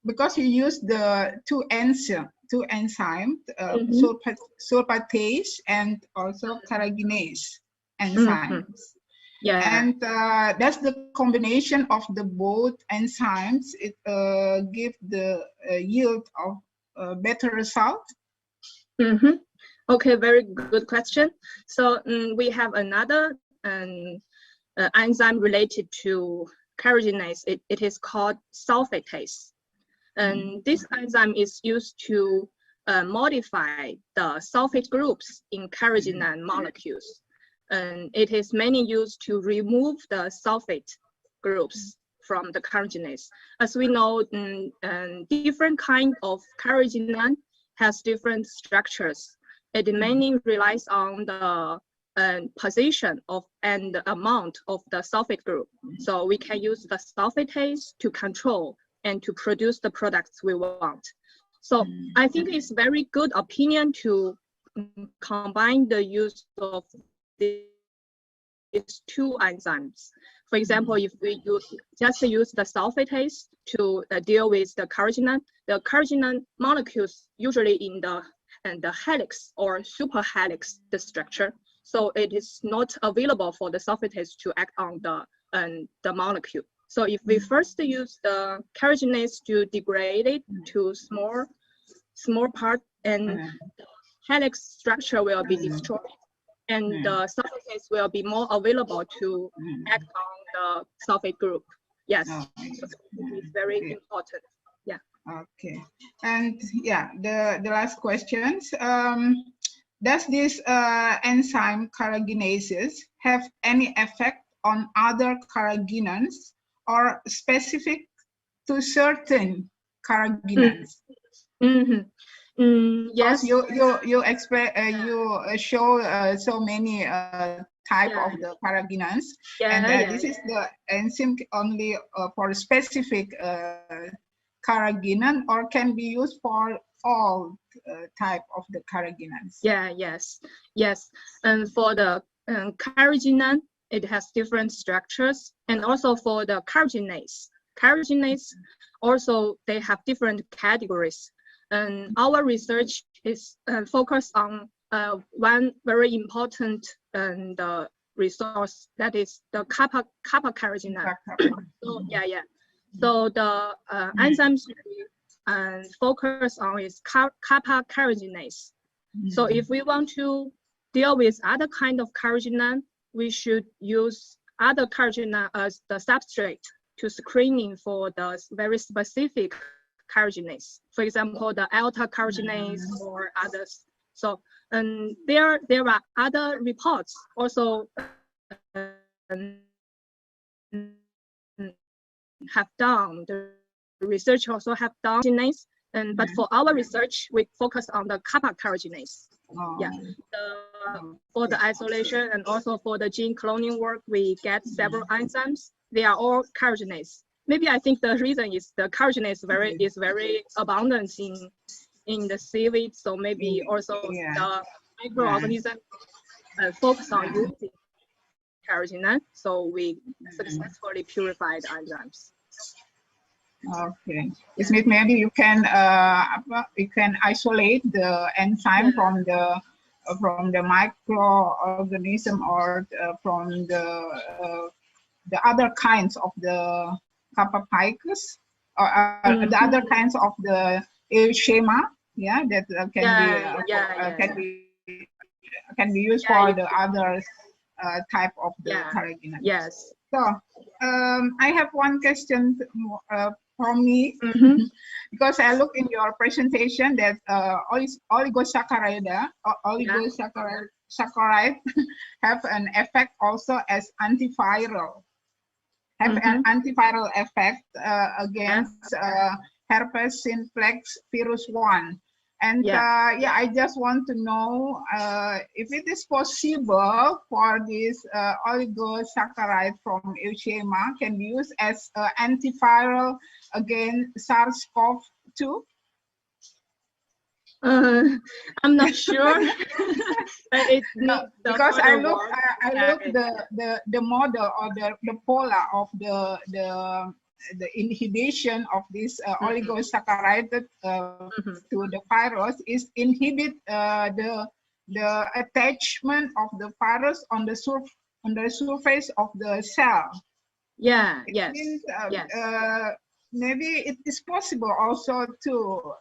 Because you use the two enzymes, sulfatase and also carragenase. enzymes. Yeah. And that's the combination of the both enzymes. It give the yield of better result. Okay, very good question. So we have another enzyme related to carrageenase. It is called sulfatase. And this enzyme is used to modify the sulfate groups in carrageenan molecules. And it is mainly used to remove the sulfate groups from the carrageenase. As we know, different kind of carrageenan has different structures. It mainly relies on the position of and the amount of the sulfate group. So we can use the sulfatase to control and to produce the products we want. So I think it's very good opinion to combine the use of these two enzymes. For example, if we just use the sulfatase to deal with the carrageenan molecules usually in the helix or superhelix the structure. So it is not available for the sulfatase to act on the molecule. So if we first use the carrageenase to degrade it to small part, and the helix structure will be destroyed, and the sulfatase will be more available to act on the sulfate group. Yes, so it's very important. Yeah. Okay. And yeah, the last questions. Does this enzyme carrageenases have any effect on other carrageenans or specific to certain carrageenans? Yes. You explain. You show so many type of the carrageenans, and this is the enzyme only for specific carrageenan, or can be used for all type of the carrageenans. Yes. And for the carrageenan, it has different structures, and also for the carrageenase also they have different categories. And our research is focused on one very important resource, that is the kappa carrageenan. So the enzymes we focus on is kappa carrageenase. So if we want to deal with other kind of carrageenan, we should use other carrageenan as the substrate to screening for the very specific carrageenase. For example, the alpha carrageenase or others. So there are other reports also have done, the research also have done carrageenase, but for our research we focus on the kappa carrageenase. For the isolation and also for the gene cloning work, we get several enzymes. They are all carrageenase. Maybe I think the reason is the carrageenase is very abundant in the seaweed. So maybe also the microorganism focus on using carrageenan. So we successfully purified enzymes. Okay, it means maybe you can isolate the enzyme from the microorganism or from the other kinds of the Kappa picus or the other kinds of the schema, that can be used for the other type of the carrageenan. Yes. So I have one question from me, because I look in your presentation that oligosaccharide have an effect also as antiviral. Have an antiviral effect against herpes simplex virus 1. And I just want to know if it is possible for this oligosaccharide from Eschema can be used as antiviral against SARS-CoV-2. I'm not sure. Because I look the model or the polar of the inhibition of this oligosaccharide to the virus is inhibit the the attachment of the virus on the surface of the cell. Yeah, It yes, means, yes. maybe it is possible also to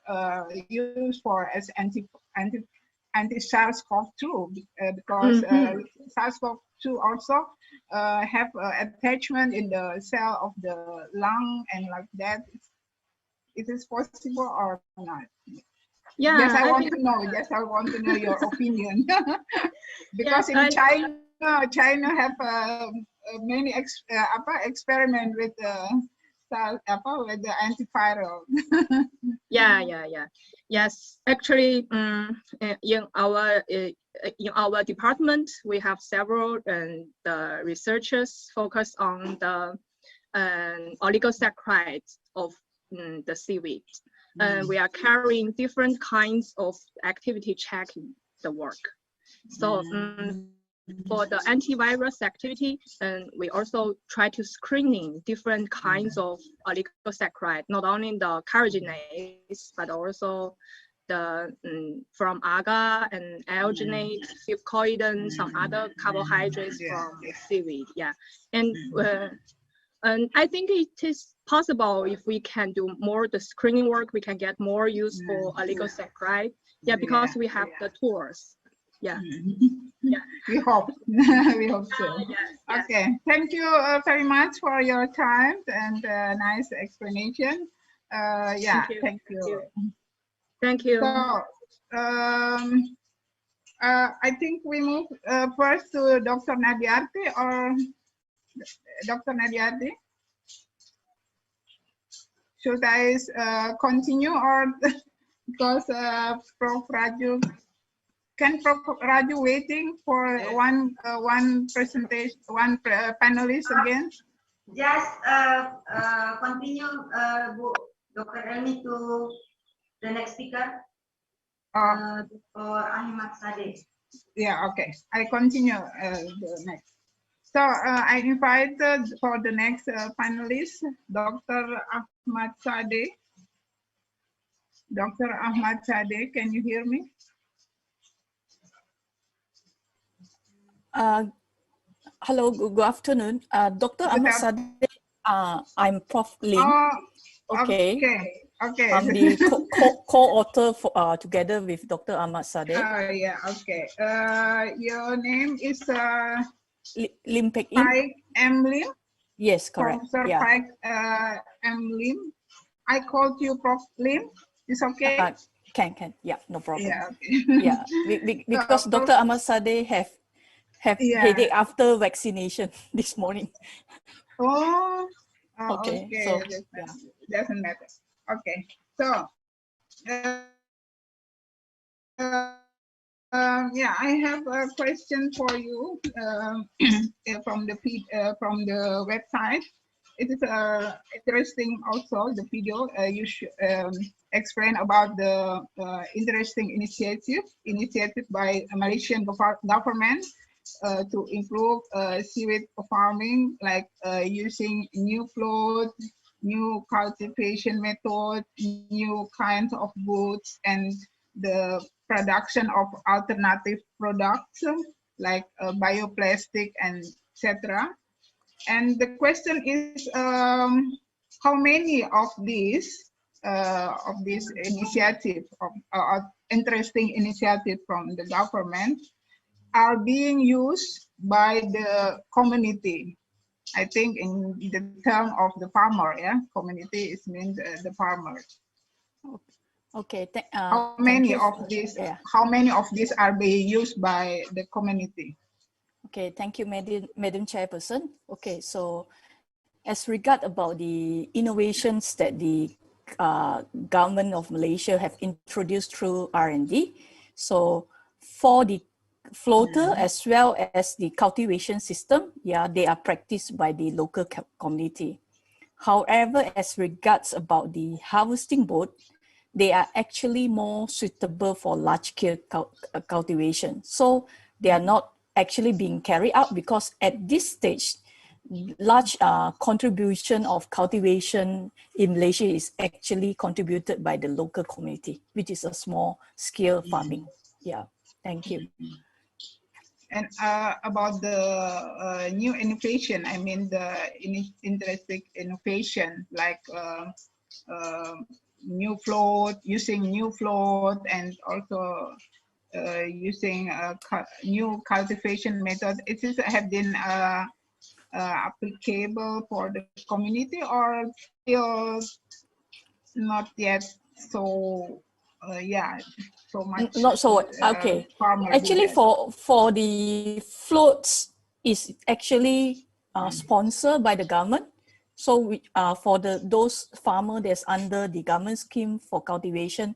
use for as anti-SARS-CoV-2 because SARS-CoV-2 also have attachment in the cell of the lung and like that. It is possible or not? Yeah, Yes, I want think, to know. Yes, I want to know your opinion because yes, in China have many experiment with with the antiviral. Yeah. Yes, actually, in our department, we have several the researchers focused on the oligosaccharides of the seaweed. We are carrying different kinds of activity checking the work. So for the antivirus activity, we also try to screening different kinds of oligosaccharide, not only the carrageenase, but also the from agar and alginate, phycoidin, some other carbohydrates from seaweed. Yeah, and I think it is possible if we can do more the screening work, we can get more useful oligosaccharide. Yeah, because we have the tools. Yeah. Yeah. We hope. We hope so. Yes. Okay. Thank you very much for your time and nice explanation. Yeah. Thank you. Thank you. So, I think we move first to Dr. Nadiarti or Dr. Nadiarti. Should I continue or because Prof. Raju, can Prof. Raju waiting for one presentation, one panelist again? Just continue, Dr. Elmi, to the next speaker, for Ahmad Sadeh. Yeah, okay. I continue the next. So I invited for the next panelist, Dr. Ahmad Sadeh. Dr. Ahmad Sadeh, can you hear me? Hello, good afternoon. Dr. Ahmad Sadeh, I'm Prof. Lim. Okay. I'm the co-author together with Dr. Ahmad Sadeh. Yeah, okay. Your name is Lim Pek Im. M. Lim? Yes, correct. Professor Pike M. Lim. I called you Prof. Lim. It's okay? Can. Yeah, no problem. Yeah, okay. Because Dr. Ahmad Sadeh have headache after vaccination this morning. Oh, okay. So doesn't matter. Okay. So, yeah, I have a question for you from the website. It is interesting also, the video you explain about the interesting initiative by Malaysian government to improve seaweed farming, like using new plots, new cultivation method, new kinds of goods, and the production of alternative products like bioplastic and etc. And the question is, how many of these initiative of interesting initiative from the government are being used by the community? I think in the term of the farmer, yeah, community is means the farmers. Okay. How many of these? Yeah. How many of these are being used by the community? Okay, thank you, Madam Chairperson. Okay, so as regard about the innovations that the government of Malaysia have introduced through R&D, so for the floater as well as the cultivation system, yeah, they are practiced by the local community. However, as regards about the harvesting boat, they are actually more suitable for large-scale cultivation. So they are not actually being carried out because at this stage, large contribution of cultivation in Malaysia is actually contributed by the local community, which is a small scale farming. Yeah. Thank you. And about the new innovation, I mean the interesting innovation like new float, using new float, and also using new cultivation methods. It is have been applicable for the community, or still not yet so yeah, so much Not so okay. Actually, for the floats is actually sponsored by the government. So we for those farmer that's under the government scheme for cultivation,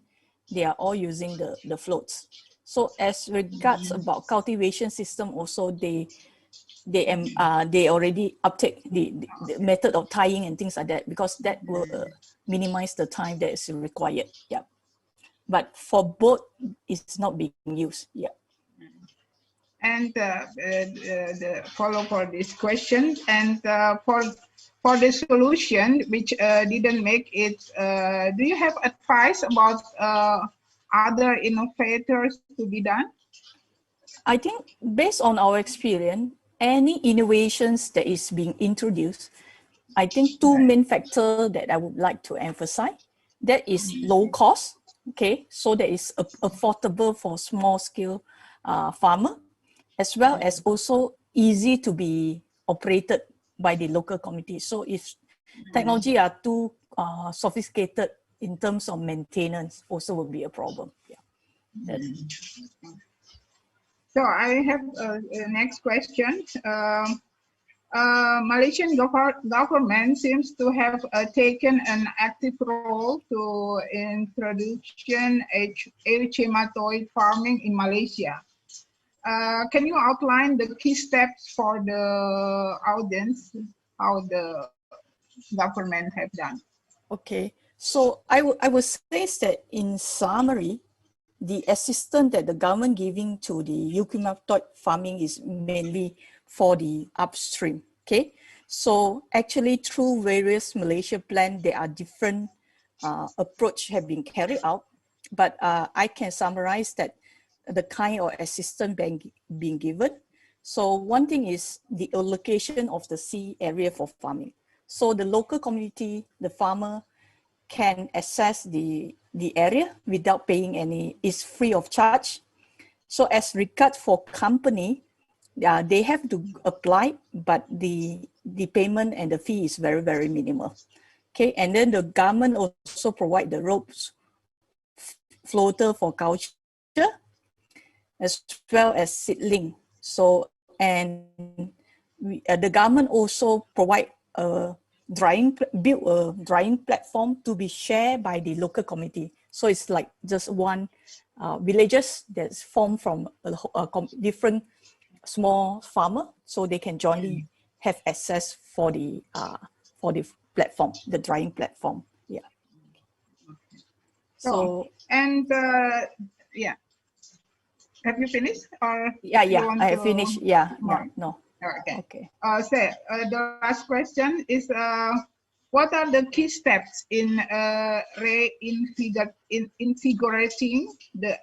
they are all using the floats. So as regards about cultivation system, also they already uptake the method of tying and things like that, because that will minimize the time that is required. Yeah. But for both, it's not being used. Yeah. And the follow for this question, and for the solution which didn't make it, do you have advice about other innovators to be done? I think based on our experience, any innovations that is being introduced, I think two main factors that I would like to emphasize. That is low cost, okay, so that is affordable for small scale farmer, as well as also easy to be operated by the local community. So if technology are too sophisticated in terms of maintenance, also will be a problem. Yeah. So I have a next question. Malaysian government seems to have taken an active role to introduction eucalyptus farming in Malaysia. Can you outline the key steps for the audience, how the government have done? Okay, so I would say that in summary, the assistance that the government giving to the eucalyptus farming is mainly for the upstream. Okay, so actually through various Malaysia plans, there are different approach have been carried out, but I can summarize that the kind of assistance being given. So one thing is the allocation of the sea area for farming. So the local community, the farmer can access the area without paying any, it's free of charge. So as regard for company, they have to apply, but the payment and the fee is very, very minimal. Okay, and then the government also provide the ropes, floater for culture, as well as seedling. So, and the government also provide build a drying platform to be shared by the local community. So it's like just one villages that's formed from different small farmer, so they can jointly have access for the platform, the drying platform. Yeah. So and yeah, have you finished or? Yeah, I have finished. Yeah, no. Okay. Okay. So the last question is, what are the key steps in reinvigorating the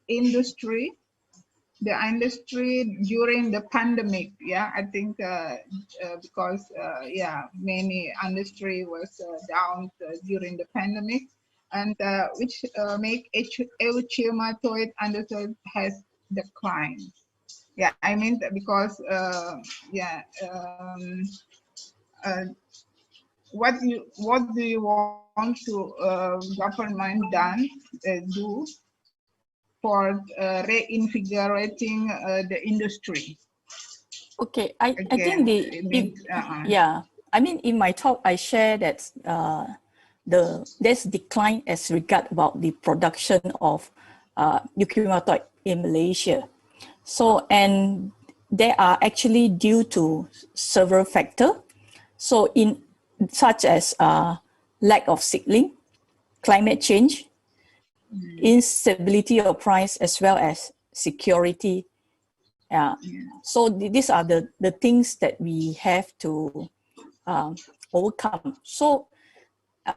industry during the pandemic? Yeah, I think because yeah, many industry was down during the pandemic, and which make eucalyptus industry has declined. Yeah, I mean because yeah, what do you want to government do for reinvigorating the industry? Okay, I think yeah, I mean in my talk I share that there's decline as regard about the production of eucalyptus in Malaysia. So, and they are actually due to several factors. So in such as lack of seedling, climate change, instability of price, as well as security. So these are the things that we have to overcome. So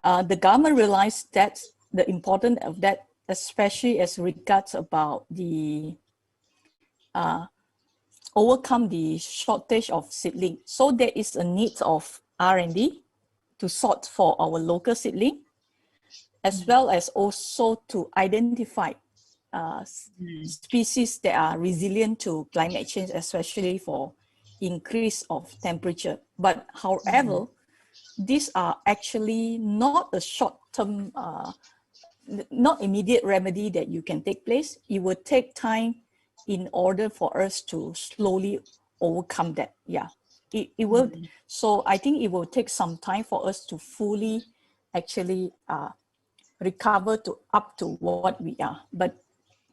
the government realized that the importance of that, especially as regards about the overcome the shortage of seedling. So there is a need of R&D to sort for our local seedling, as well as also to identify species that are resilient to climate change, especially for increase of temperature. But however, these are actually not a short-term, not immediate remedy that you can take place. It will take time in order for us to slowly overcome that. Yeah, it will. So I think it will take some time for us to fully actually recover to up to what we are. But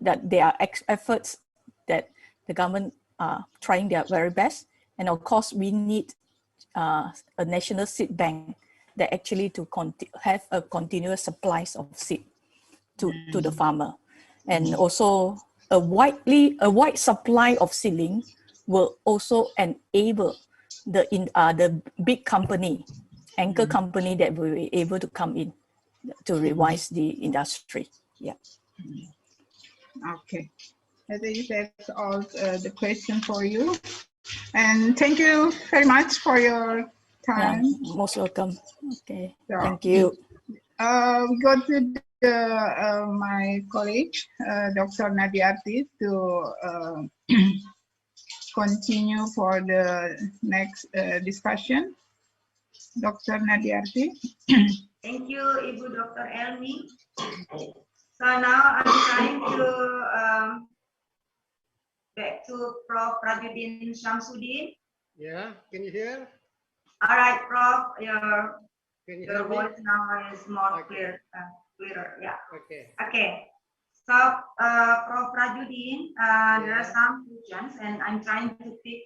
that there are efforts that the government are trying their very best. And of course, we need a national seed bank that actually to have a continuous supplies of seed to the farmer. And also a wide supply of seedling will also enable the big company, anchor company that will be able to come in to revise the industry. Yeah. Okay. I think that's all the question for you. And thank you very much for your time. Most welcome. Okay. So, thank you. Go to my colleague, Dr. Nadiarti, to continue for the next discussion. Dr. Nadiarti. Thank you, Ibu Dr. Elmi. So now I'm trying to back to Prof. Rajudin Shamsuddin. Yeah, can you hear? All right, Prof. Your me? voice now is more clearer. Yeah. Okay. Okay. So, Prof. Rajudin, there are some questions, and I'm trying to pick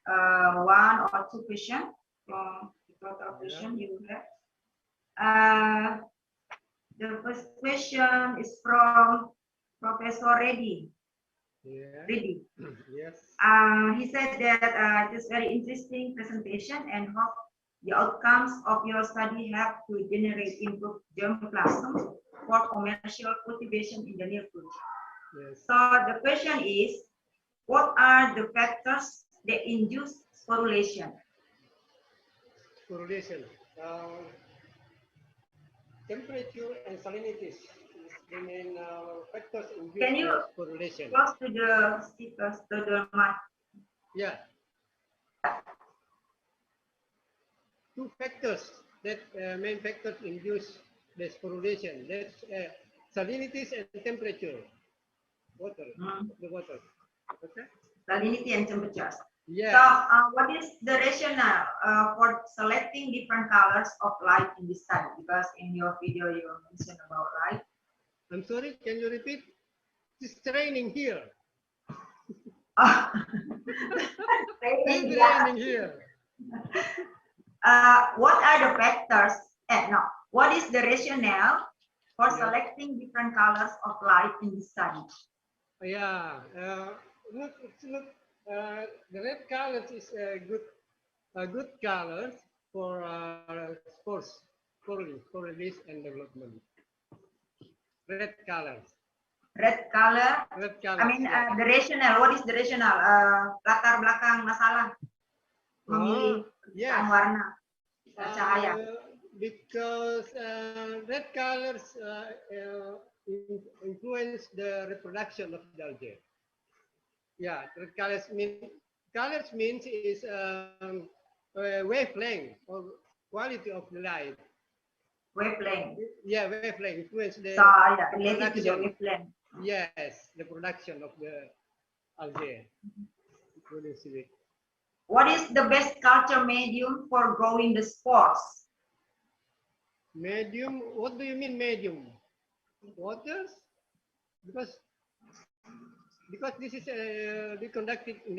one or two questions from the total question you have. The first question is from Professor Reddy. Yeah. Reddy. Yes. He said that it is very interesting presentation and hope the outcomes of your study help to generate improved germplasm for commercial cultivation in the near future. Yes. So the question is, what are the factors that induce sporulation? Sporulation. Temperature and salinity is the main factors induce Can you sporulation. close to the speakers, to the mic? Yeah. Two factors that main factors induce the sporulation. That's salinity and temperature. Water. The water. Okay. Salinity and temperature. Yeah. So, what is the rationale for selecting different colors of light in this study? Because in your video you mentioned about light. I'm sorry, can you repeat? It's raining here. Raining, it's raining here. What are the factors? No. What is the rationale for selecting different colors of light in this study? Yeah. Look. The red color is a good color for sports, for release and development. Red colors. Red color. Red color. I mean, the rationale. What is the rationale? Latar belakang masalah memilih warna cahaya. Because red colors influence the reproduction of the algae. Yeah, red colors means is wavelength or quality of the light. Wavelength. Yeah, wavelength influence the related to the wavelength. Yes, the production of the algae. What is the best culture medium for growing the spores? Medium? What do you mean medium? Waters? Because this is conducted in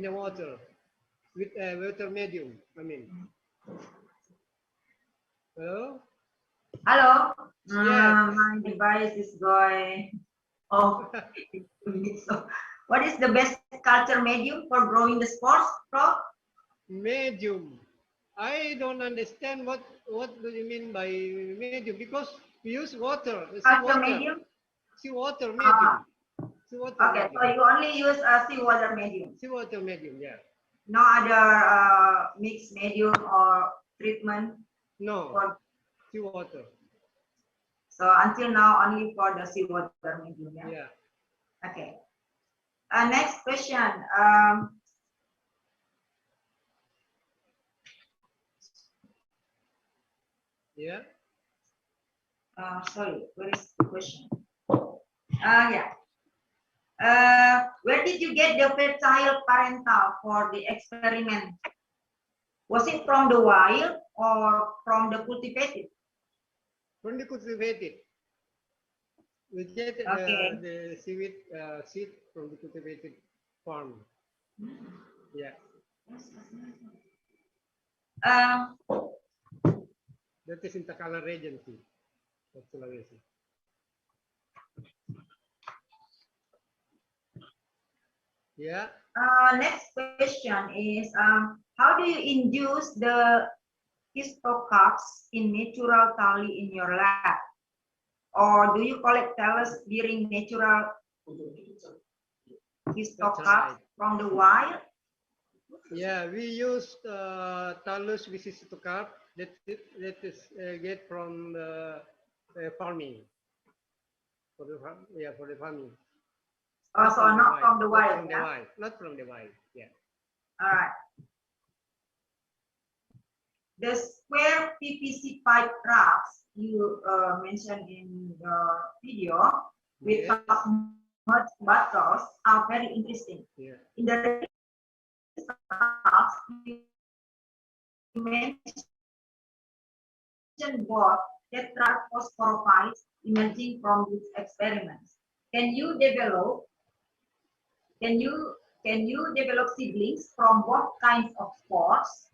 the water with water medium. I mean. Hello. Hello. Yes. My device is going off. So, what is the best culture medium for growing the spores, Prof? Medium. I don't understand what do you mean by medium, because we use water. Culture medium. Sea water medium. Seawater Okay, medium. so you only use a seawater medium. Seawater medium, yeah. No other mixed medium or treatment? No, for, seawater. so until now only for the seawater medium, yeah? Yeah. Okay. Next question. Yeah. Sorry, where is the question? Yeah. Where did you get the fertile parental for the experiment? Was it from the wild or from the cultivated? From the cultivated. We get the seaweed seed from the cultivated farm. Yeah. That is in Takala Regency of Sulawesi. Yeah. Next question is, how do you induce the histocarps in natural tally in your lab? Or do you collect thallus during natural histocarps from the wild? Yeah, we use thallus with histocarp that is get from farming. For the farming. Oh, so not from the wild, Not from the wild, yeah. All right. The square PVC pipe traps you mentioned in the video with mud bottles are very interesting. Yeah. In the traps, you mentioned both tetraphosphorophytes emerging from these experiments. Can you develop seedlings from both kinds of spores?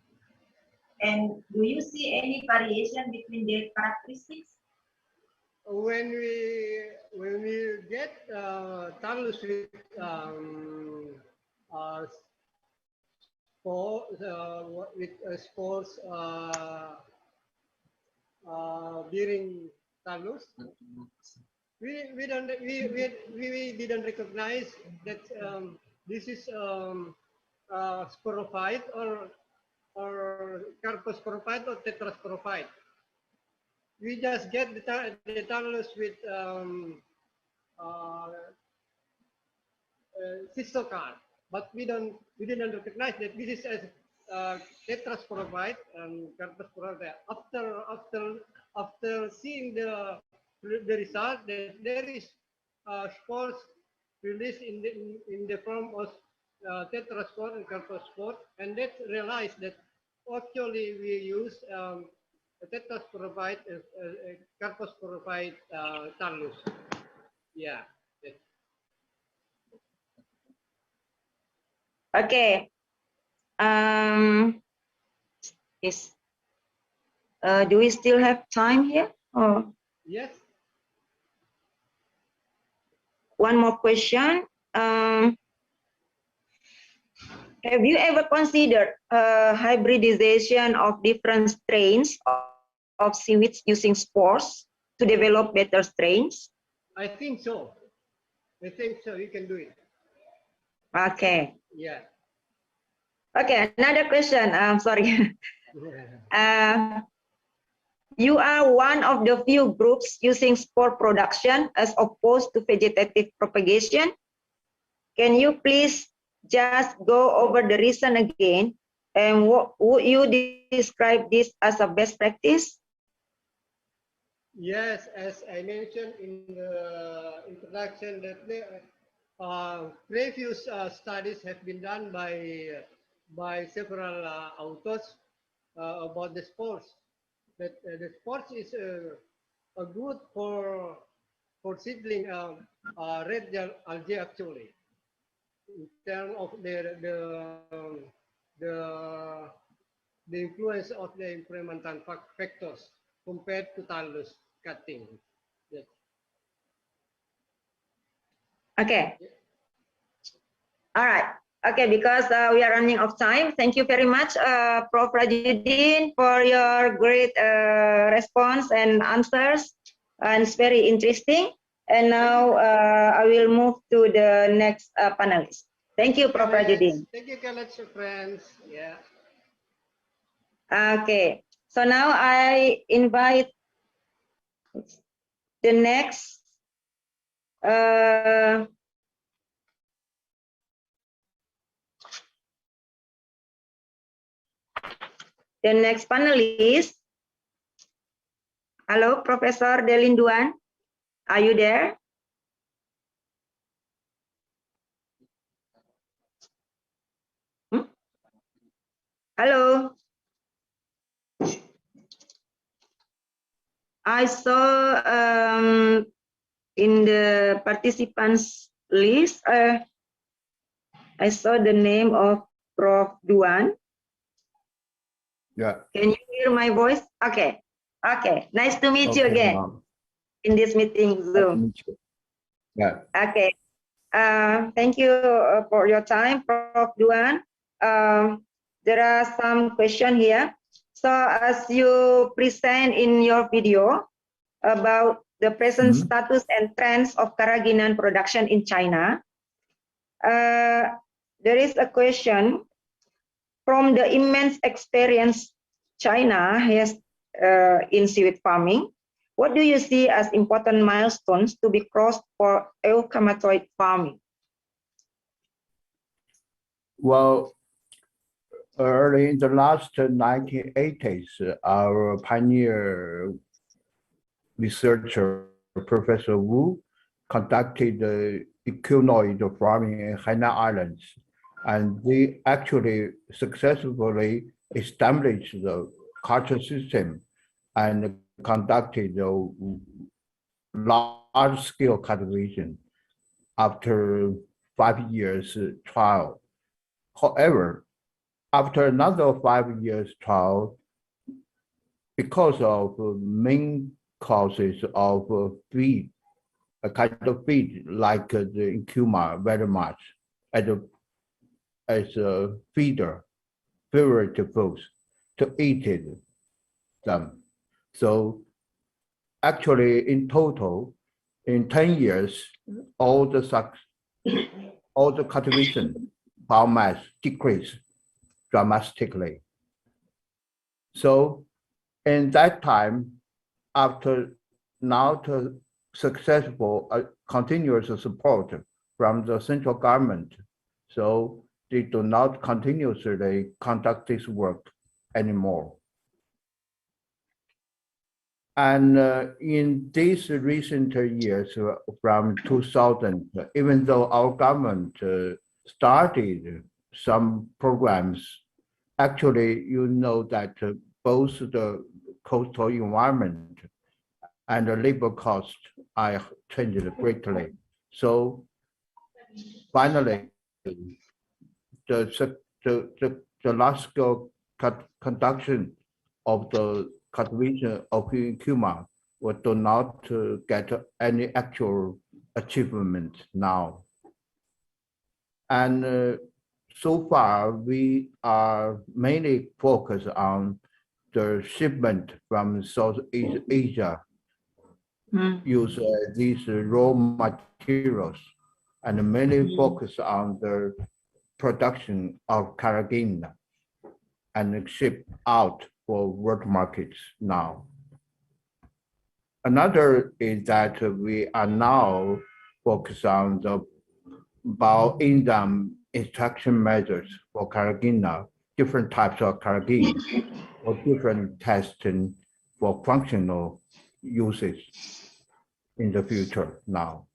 And do you see any variation between their characteristics? When we get thallus with spores bearing thallus, we didn't recognize that this is sporophyte or carposporophyte or tetrasporophyte. We just get the thallus with histocarp, but we didn't recognize that this is as tetrasporophyte and carposporophyte. After seeing the result, that there is spores released in the form of tetraspore and carpospore, and let's realize that actually we use tetrasporophyte, carposporophyte thallus. Yeah. Okay. Yes. Do we still have time here? Oh. Yes. One more question. Have you ever considered hybridization of different strains of seaweeds using spores to develop better strains? I think so. I think so. You can do it. Okay. Yeah. Okay. Another question. Sorry. You are one of the few groups using spore production as opposed to vegetative propagation. Can you please just go over the reason again, and would you describe this as a best practice? Yes, as I mentioned in the introduction, that previous studies have been done by several authors about the spores. That the spores is a good for seedling red algae actually. In terms of the influence of the implementant factors compared to thallus cutting. Yes. Okay. All right. Okay, because we are running out of time. Thank you very much, Prof. Rajudin, for your great response and answers. And it's very interesting. And now I will move to the next panelist. Thank you, Prof. Rajudin. Thank you, college friends. Yeah. Okay, so now I invite the next panelist. Hello, Professor Delinduan. Are you there? Hello. I saw in the participants list, I saw the name of Prof. Duan. Yeah. Can you hear my voice? Okay. Okay. Nice to meet you Okay, again in this meeting Zoom. Yeah. Okay. Thank you for your time, Prof. Duan. There are some questions here. So as you present in your video about the present status and trends of carrageenan production in China, there is a question from the immense experience China has in seaweed farming. What do you see as important milestones to be crossed for eucalyptus farming? Well, early in the last 1980s, our pioneer researcher, Professor Wu, conducted the equinoid farming in Hainan Islands, and they actually successfully established the culture system and conducted the large-scale cultivation after 5 years trial. However, after another 5 years trial, because of main causes of feed, a kind of feed like the Incuma very much as a feeder, favorite foods to eat them. So actually in total, in 10 years, all the cultivation biomass decreased dramatically. So in that time, after now to successful continuous support from the central government, so they do not continuously conduct this work anymore. And in these recent years, from 2000, even though our government started some programs, actually, you know that both the coastal environment and the labor cost are changed greatly. So finally, the large-scale conduction of the cultivation of Incuma do not get any actual achievement now. And so far, we are mainly focused on the shipment from Southeast Asia, use these raw materials, and mainly focus on the production of carrageen and ship out for world markets now. Another is that we are now focused on the bioenzyme extraction measures for carrageen, different types of carrageen, or different testing for functional uses in the future now.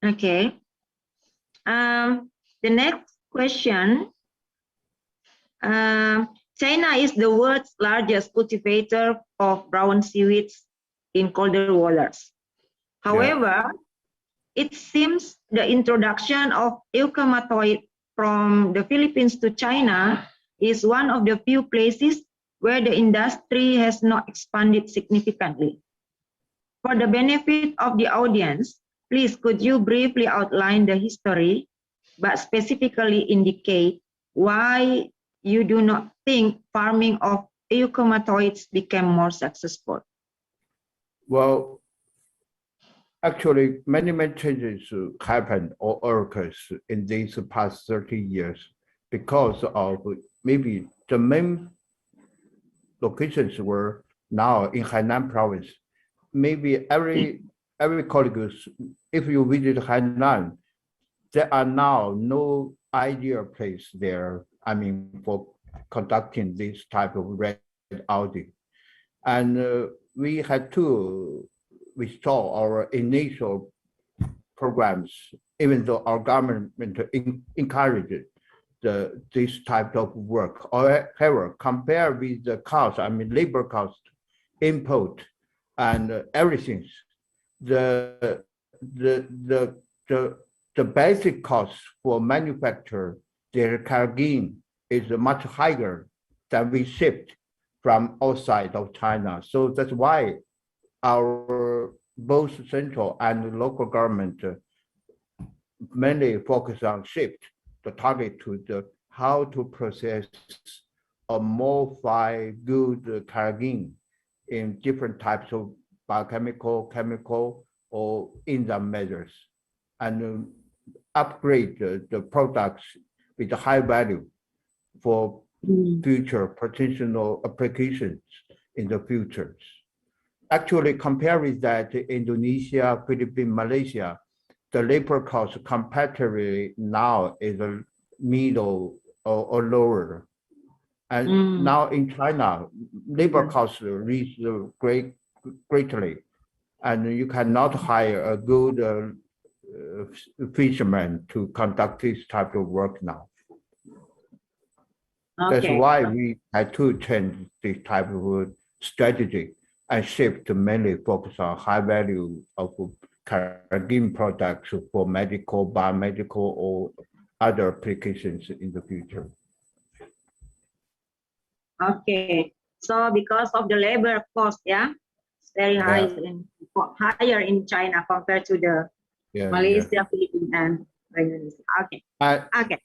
Okay. The next question. China is the world's largest cultivator of brown seaweeds in colder waters. However, it seems the introduction of eucalyptus from the Philippines to China is one of the few places where the industry has not expanded significantly. For the benefit of the audience, please could you briefly outline the history, but specifically indicate why you do not think farming of eucalyptus became more successful? Well, actually, many changes happened or occurs in these past 30 years because of maybe the main locations were now in Hainan province. Maybe every colleague, if you visit Hainan, there are now no ideal place there, I mean, for conducting this type of red audit. And we had to restore our initial programs, even though our government encouraged this type of work. However, compared with the cost, I mean, labor cost, input, and everything, the basic cost for manufacture their cargin is much higher than we shipped from outside of China. So that's why our both central and local government mainly focus on shift the target to the how to process a more fine good cargin in different types of biochemical, chemical, or enzyme measures, and upgrade the products with a high value for future potential applications in the futures. Actually, compared with that, Indonesia, Philippines, Malaysia, the labor cost comparatively now is a middle or lower. And now in China, labor costs reach greatly, and you cannot hire a good fisherman to conduct this type of work now. Okay. That's why we had to change this type of strategy and shift to mainly focus on high value of cargin products for medical, biomedical, or other applications in the future. Okay, so because of the labor cost, yeah, it's very high higher in China compared to the Malaysia, Philippines, and Indonesia. Okay. Okay.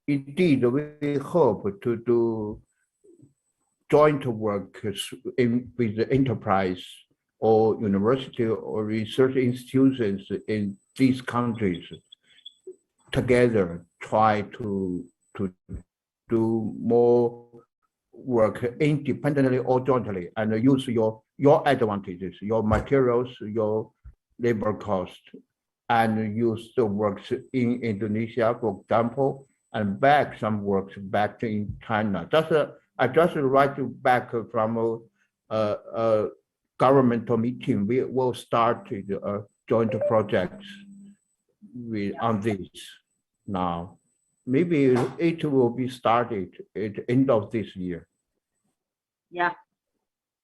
Indeed, we hope to do joint work with the enterprise or university or research institutions in these countries together, try to do more work independently or jointly, and use your advantages, your materials, your labor cost, and use the works in Indonesia, for example, and back some works back in China. I just write back from a governmental meeting. We will start joint projects on this now. Maybe it will be started at the end of this year. Yeah,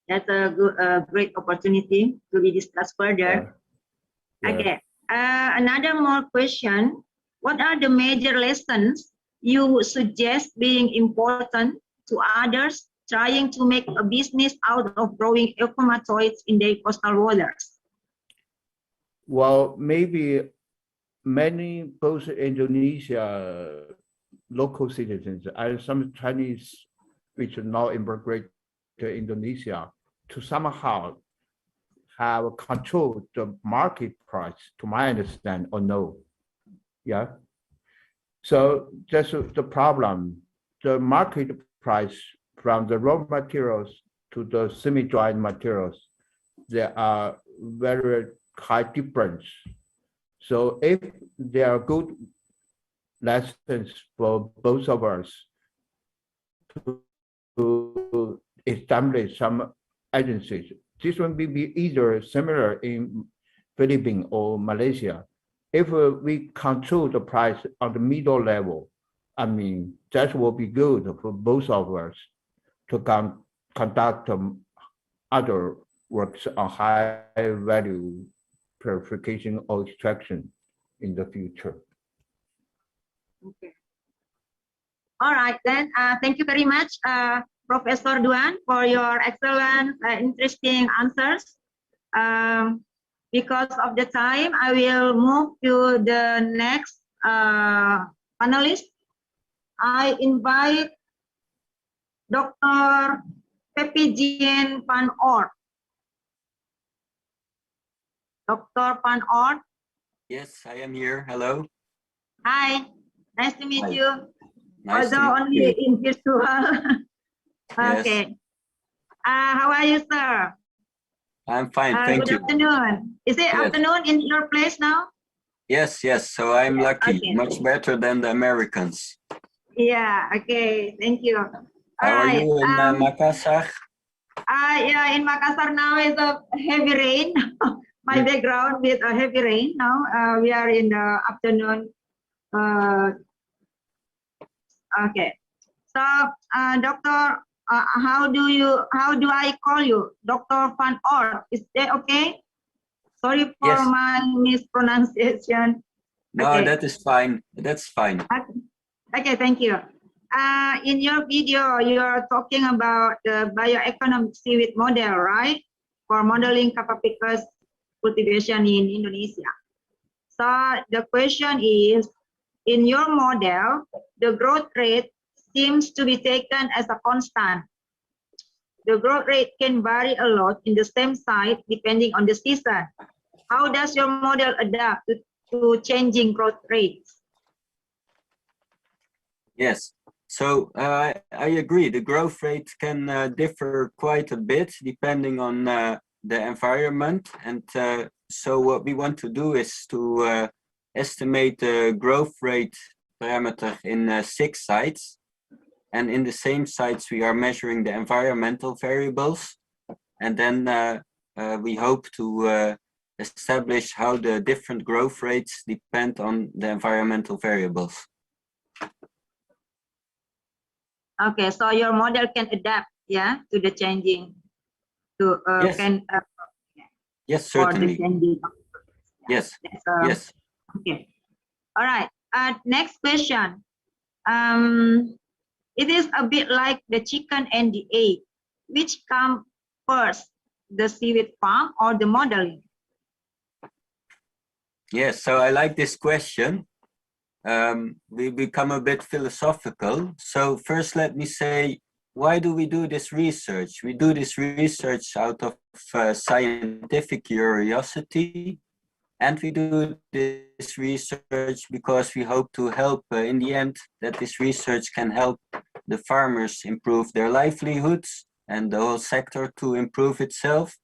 that's a good, great opportunity to be discussed further. Okay, another more question. What are the major lessons you suggest being important to others trying to make a business out of growing eucalyptus in their coastal waters? Well, maybe many both Indonesia local citizens and some Chinese which now immigrate to Indonesia to somehow have controlled the market price, to my understanding, or no. Yeah. So that's the problem. The market price from the raw materials to the semi-dried materials, there are very high difference. So if there are good lessons for both of us to establish some agencies, this will be either similar in Philippines or Malaysia. If we control the price on the middle level, I mean, that will be good for both of us to conduct other works on high value purification or extraction in the future. Okay. All right, then. Thank you very much, Professor Duan, for your excellent, interesting answers. Because of the time, I will move to the next panelist. I invite Dr. Pepijien van Oort. Dr. Van Ort. Yes, I am here. Hello. Hi, nice to meet Hi. you. Nice to Although meet only you. in virtual. Yes. Okay. How are you, sir? I'm fine, thank Good you. afternoon. Is it Yes. afternoon in your place now? Yes, yes. So I'm lucky, Okay. much better than the Americans. Yeah, okay, thank you. How are you in Makassar? Yeah, in Makassar now is a heavy rain. My background with a heavy rain now. We are in the afternoon. Okay. So, Doctor, how do I call you? Dr. Van Ort, is that okay? Sorry for Yes. my mispronunciation. No, Okay. that is fine. That's fine. Okay, thank you. In your video, you are talking about the bioeconomic seaweed model, right? For modeling Capapicus cultivation in Indonesia. So the question is, in your model, the growth rate seems to be taken as a constant. The growth rate can vary a lot in the same site depending on the season. How does your model adapt to changing growth rates? Yes. So I agree. The growth rate can differ quite a bit depending on the environment. And so what we want to do is to estimate the growth rate parameter in 6 sites. And in the same sites, we are measuring the environmental variables. And then we hope to establish how the different growth rates depend on the environmental variables. Okay, so your model can adapt, yeah, to the changing, to Yes. Yes, for the certainly. changing. Yes. Yes. Okay. All right. Next question. It is a bit like the chicken and the egg. Which come first, the seaweed farm or the modeling? Yes, so I like this question. We become a bit philosophical. So first, let me say, why do we do this research? We do this research out of scientific curiosity, and we do this research because we hope to help in the end that this research can help the farmers improve their livelihoods and the whole sector to improve itself.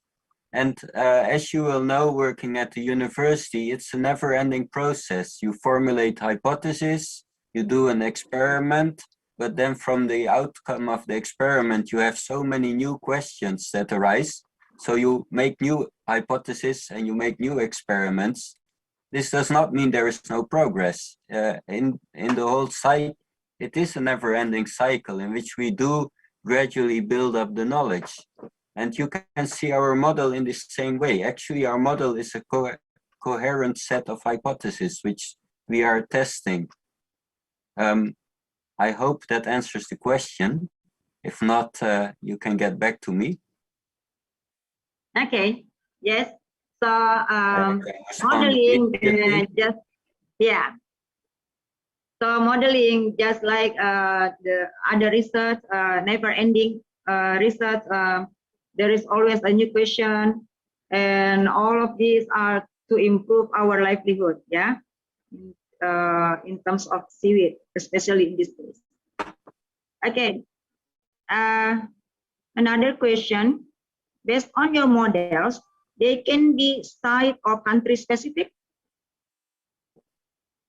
And as you will know, working at the university, it's a never-ending process. You formulate hypotheses, you do an experiment, but then from the outcome of the experiment, you have so many new questions that arise. So you make new hypotheses and you make new experiments. This does not mean there is no progress. In the whole cycle, it is a never-ending cycle in which we do gradually build up the knowledge. And you can see our model in the same way. Actually, our model is a coherent set of hypotheses which we are testing. I hope that answers the question. If not, you can get back to me. Okay. Yes. So modeling just So modeling just like the other research, never-ending research. There is always a new question, and all of these are to improve our livelihood. Yeah, in terms of seaweed, especially in this case. Okay. Another question. Based on your models, they can be site or country specific.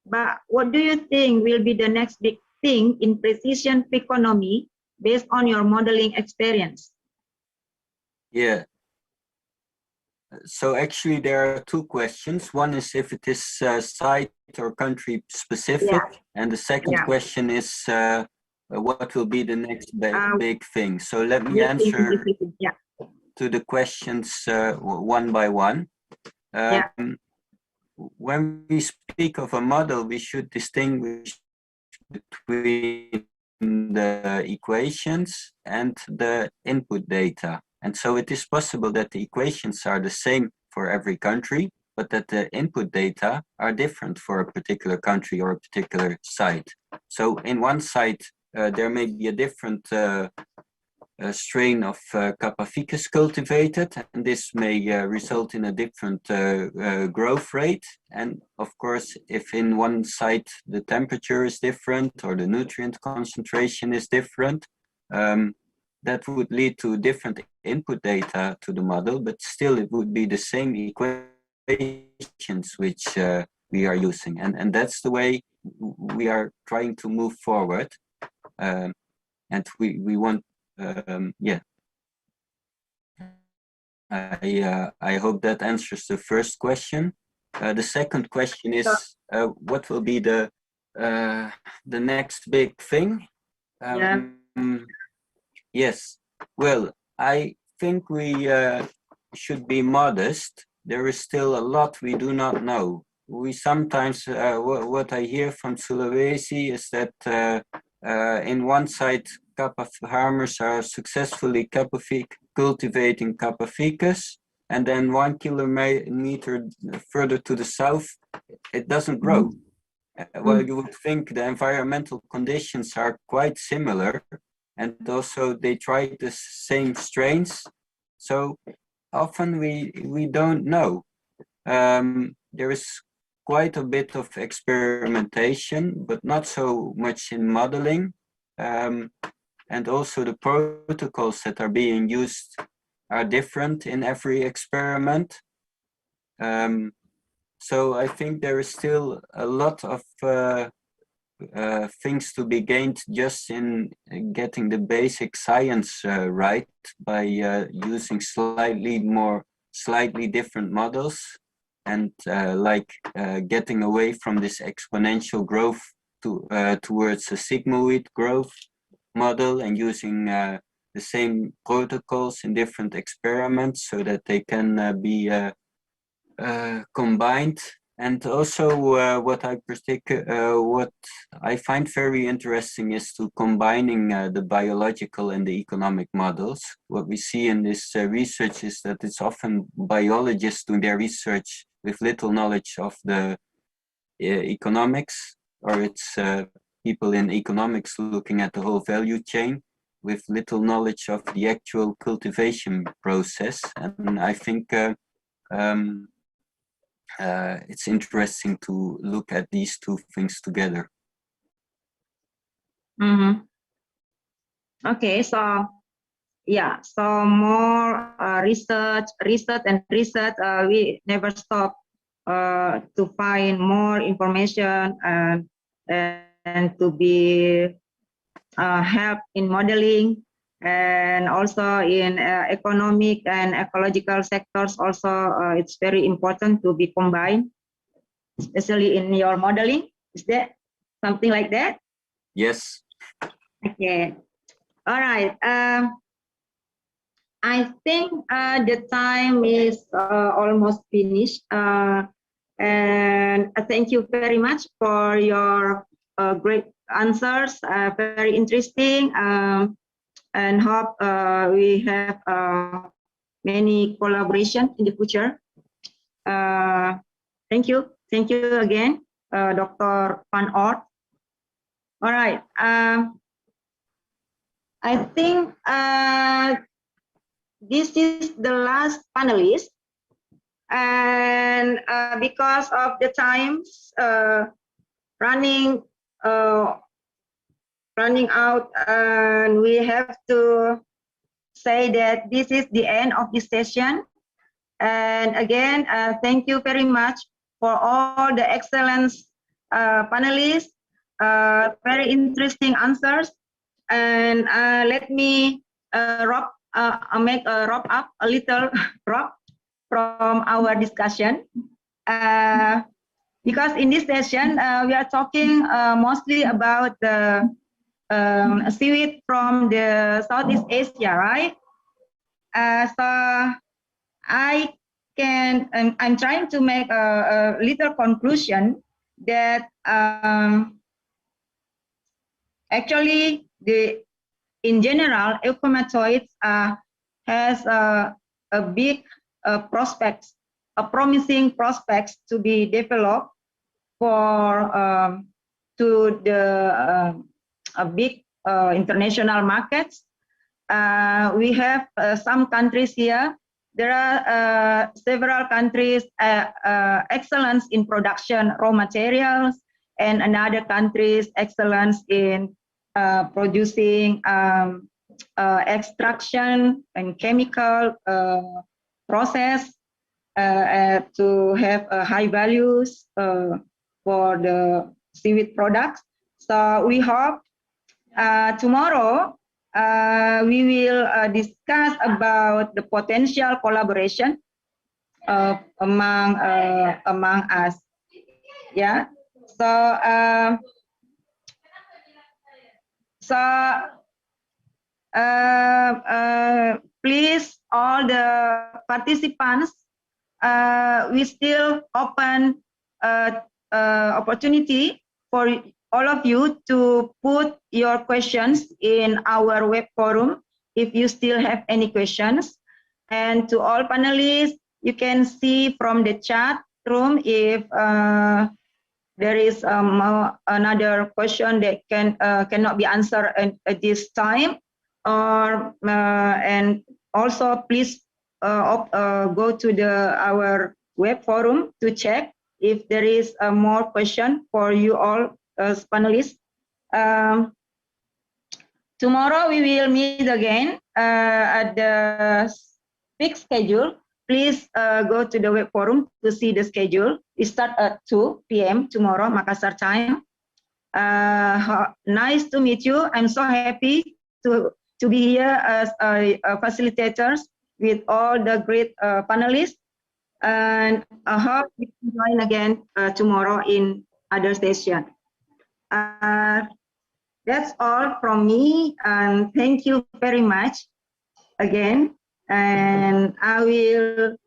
But what do you think will be the next big thing in precision Phyconomy based on your modeling experience? Yeah. So actually there are 2 questions. One is if it is site or country specific. And the second question is what will be the next big thing. So let me answer to the questions one by one. When we speak of a model, we should distinguish between the equations and the input data. And so it is possible that the equations are the same for every country, but that the input data are different for a particular country or a particular site. So in one site, there may be a different strain of Kappa ficus cultivated, and this may result in a different growth rate. And of course, if in one site the temperature is different or the nutrient concentration is different, that would lead to different input data to the model, but still it would be the same equations which we are using. And that's the way we are trying to move forward. And we want, yeah. I hope that answers the first question. The second question is, what will be the next big thing? Yes, well, I think we should be modest. There is still a lot we do not know. We sometimes, what I hear from Sulawesi is that in one side, Kappa farmers are successfully cultivating Kappa ficus, and then 1 kilometer further to the south, it doesn't grow. Well, you would think the environmental conditions are quite similar, and also they try the same strains. So often we don't know. There is quite a bit of experimentation, but not so much in modeling. And also the protocols that are being used are different in every experiment. So I think there is still a lot of things to be gained just in getting the basic science right by using slightly different models, and getting away from this exponential growth towards a sigmoid growth model, and using the same protocols in different experiments so that they can be combined. And also what I find very interesting is to combining the biological and the economic models. What we see in this research is that it's often biologists doing their research with little knowledge of the economics, or it's people in economics looking at the whole value chain with little knowledge of the actual cultivation process. And I think it's interesting to look at these two things together. Okay, so yeah, so more research. We never stop to find more information and to be help in modeling, and also in economic and ecological sectors. Also, it's very important to be combined, especially in your modeling. Is that something like that? Yes. Okay. All right. I think the time is almost finished. And thank you very much for your great answers. Very interesting. And hope we have many collaboration in the future. Thank you. Thank you again, Dr. Van Oort. All right. I think this is the last panelist. And because of the times running out, and we have to say that this is the end of this session. And again, thank you very much for all the excellent panelists, very interesting answers. And let me make a wrap up, a little wrap from our discussion. Because in this session, we are talking mostly about the seaweed from the Southeast Asia, right? So I'm trying to make a little conclusion that actually in general, euphematoids has a big promising prospects to be developed for to the big international markets. We have some countries here. There are several countries excellence in production raw materials, and another countries excellence in producing extraction and chemical process to have high values for the seaweed products. So we hope tomorrow we will discuss about the potential collaboration among us. Yeah. So please, all the participants, we still open opportunity for all of you to put your questions in our web forum if you still have any questions. And to all panelists, you can see from the chat room if there is another question that cannot be answered at this time, or and also please go to our web forum to check if there is more question for you all as panelists. Tomorrow we will meet again at the fixed schedule. Please go to the web forum to see the schedule. We start at 2 p.m. tomorrow, Makassar time. Nice to meet you. I'm so happy to be here as facilitators with all the great panelists. And I hope we can join again tomorrow in other session. That's all from me, and thank you very much again. And I will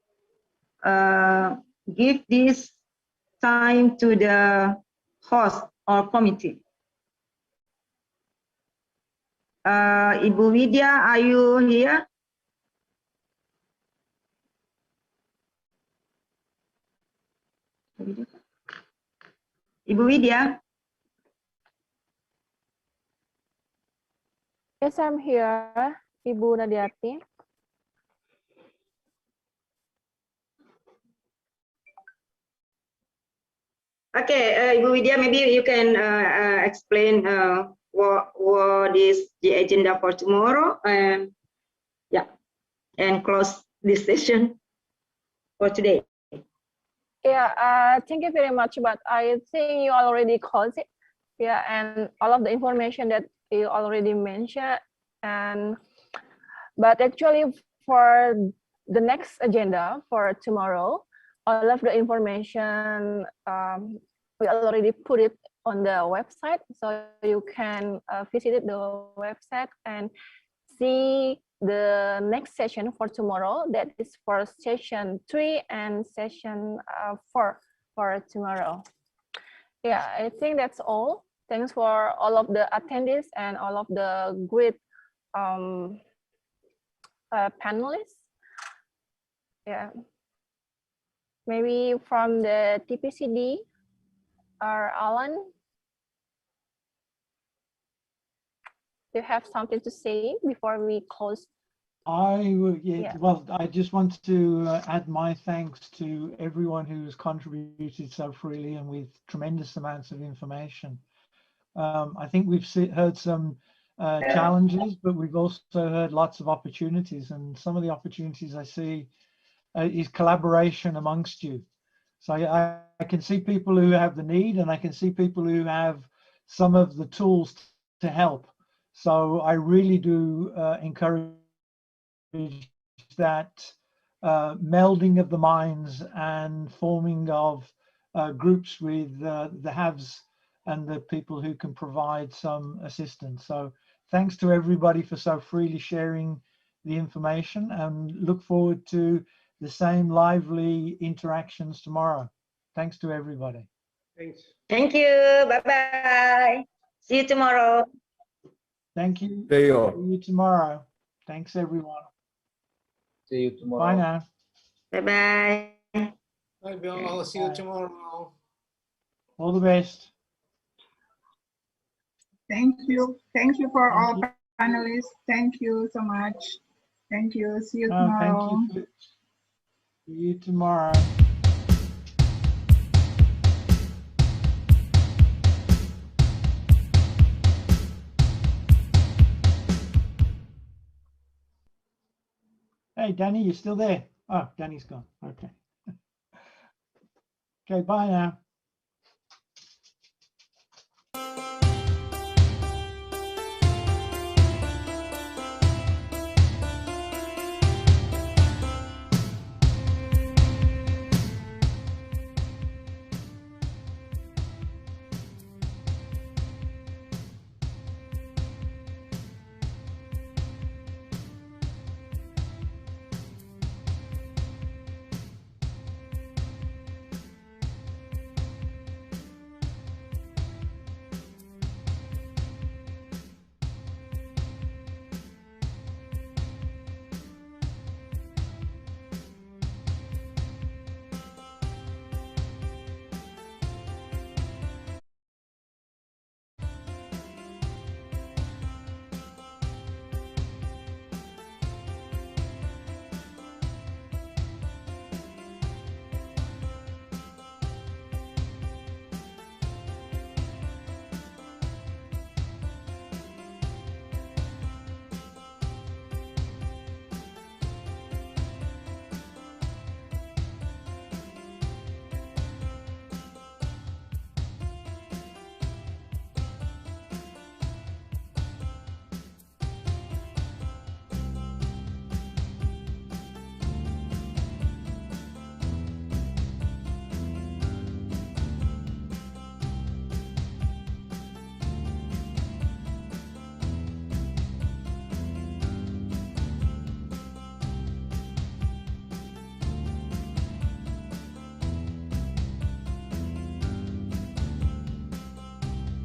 give this time to the host or committee. Ibu Widya, are you here? Ibu Widya? Yes, I'm here, Ibu Nadiarti. Okay, Ibu Widya, maybe you can explain what is the agenda for tomorrow, and yeah, and close this session for today. Yeah, thank you very much, but I think you already closed it. Yeah, and all of the information that you already mentioned, but actually for the next agenda for tomorrow, all of the information we already put it on the website, so you can visit the website and see the next session for tomorrow. That is for session 3 and session 4 for tomorrow. Yeah, I think that's all. Thanks for all of the attendees and all of the great panelists. Yeah, maybe from the TPCD or Alan, do you have something to say before we close? Well, I just want to add my thanks to everyone who's contributed so freely and with tremendous amounts of information. I think we've heard some challenges, but we've also heard lots of opportunities, and some of the opportunities I see is collaboration amongst you. So I can see people who have the need, and I can see people who have some of the tools to help. So I really do encourage that melding of the minds and forming of groups with the haves and the people who can provide some assistance. So thanks to everybody for so freely sharing the information, and look forward to the same lively interactions tomorrow. Thanks to everybody. Thanks. Thank you. Bye-bye. See you tomorrow. Thank you. See you. See you tomorrow. Thanks, everyone. See you tomorrow. Bye now. Bye-bye. Bye, Bill. See you tomorrow. All the best. Thank you. Thank you for all panelists. Thank you so much. Thank you. See you tomorrow. Thank you. See you tomorrow. Hey, Danny, you still there? Oh, Danny's gone. Okay. Okay, bye now.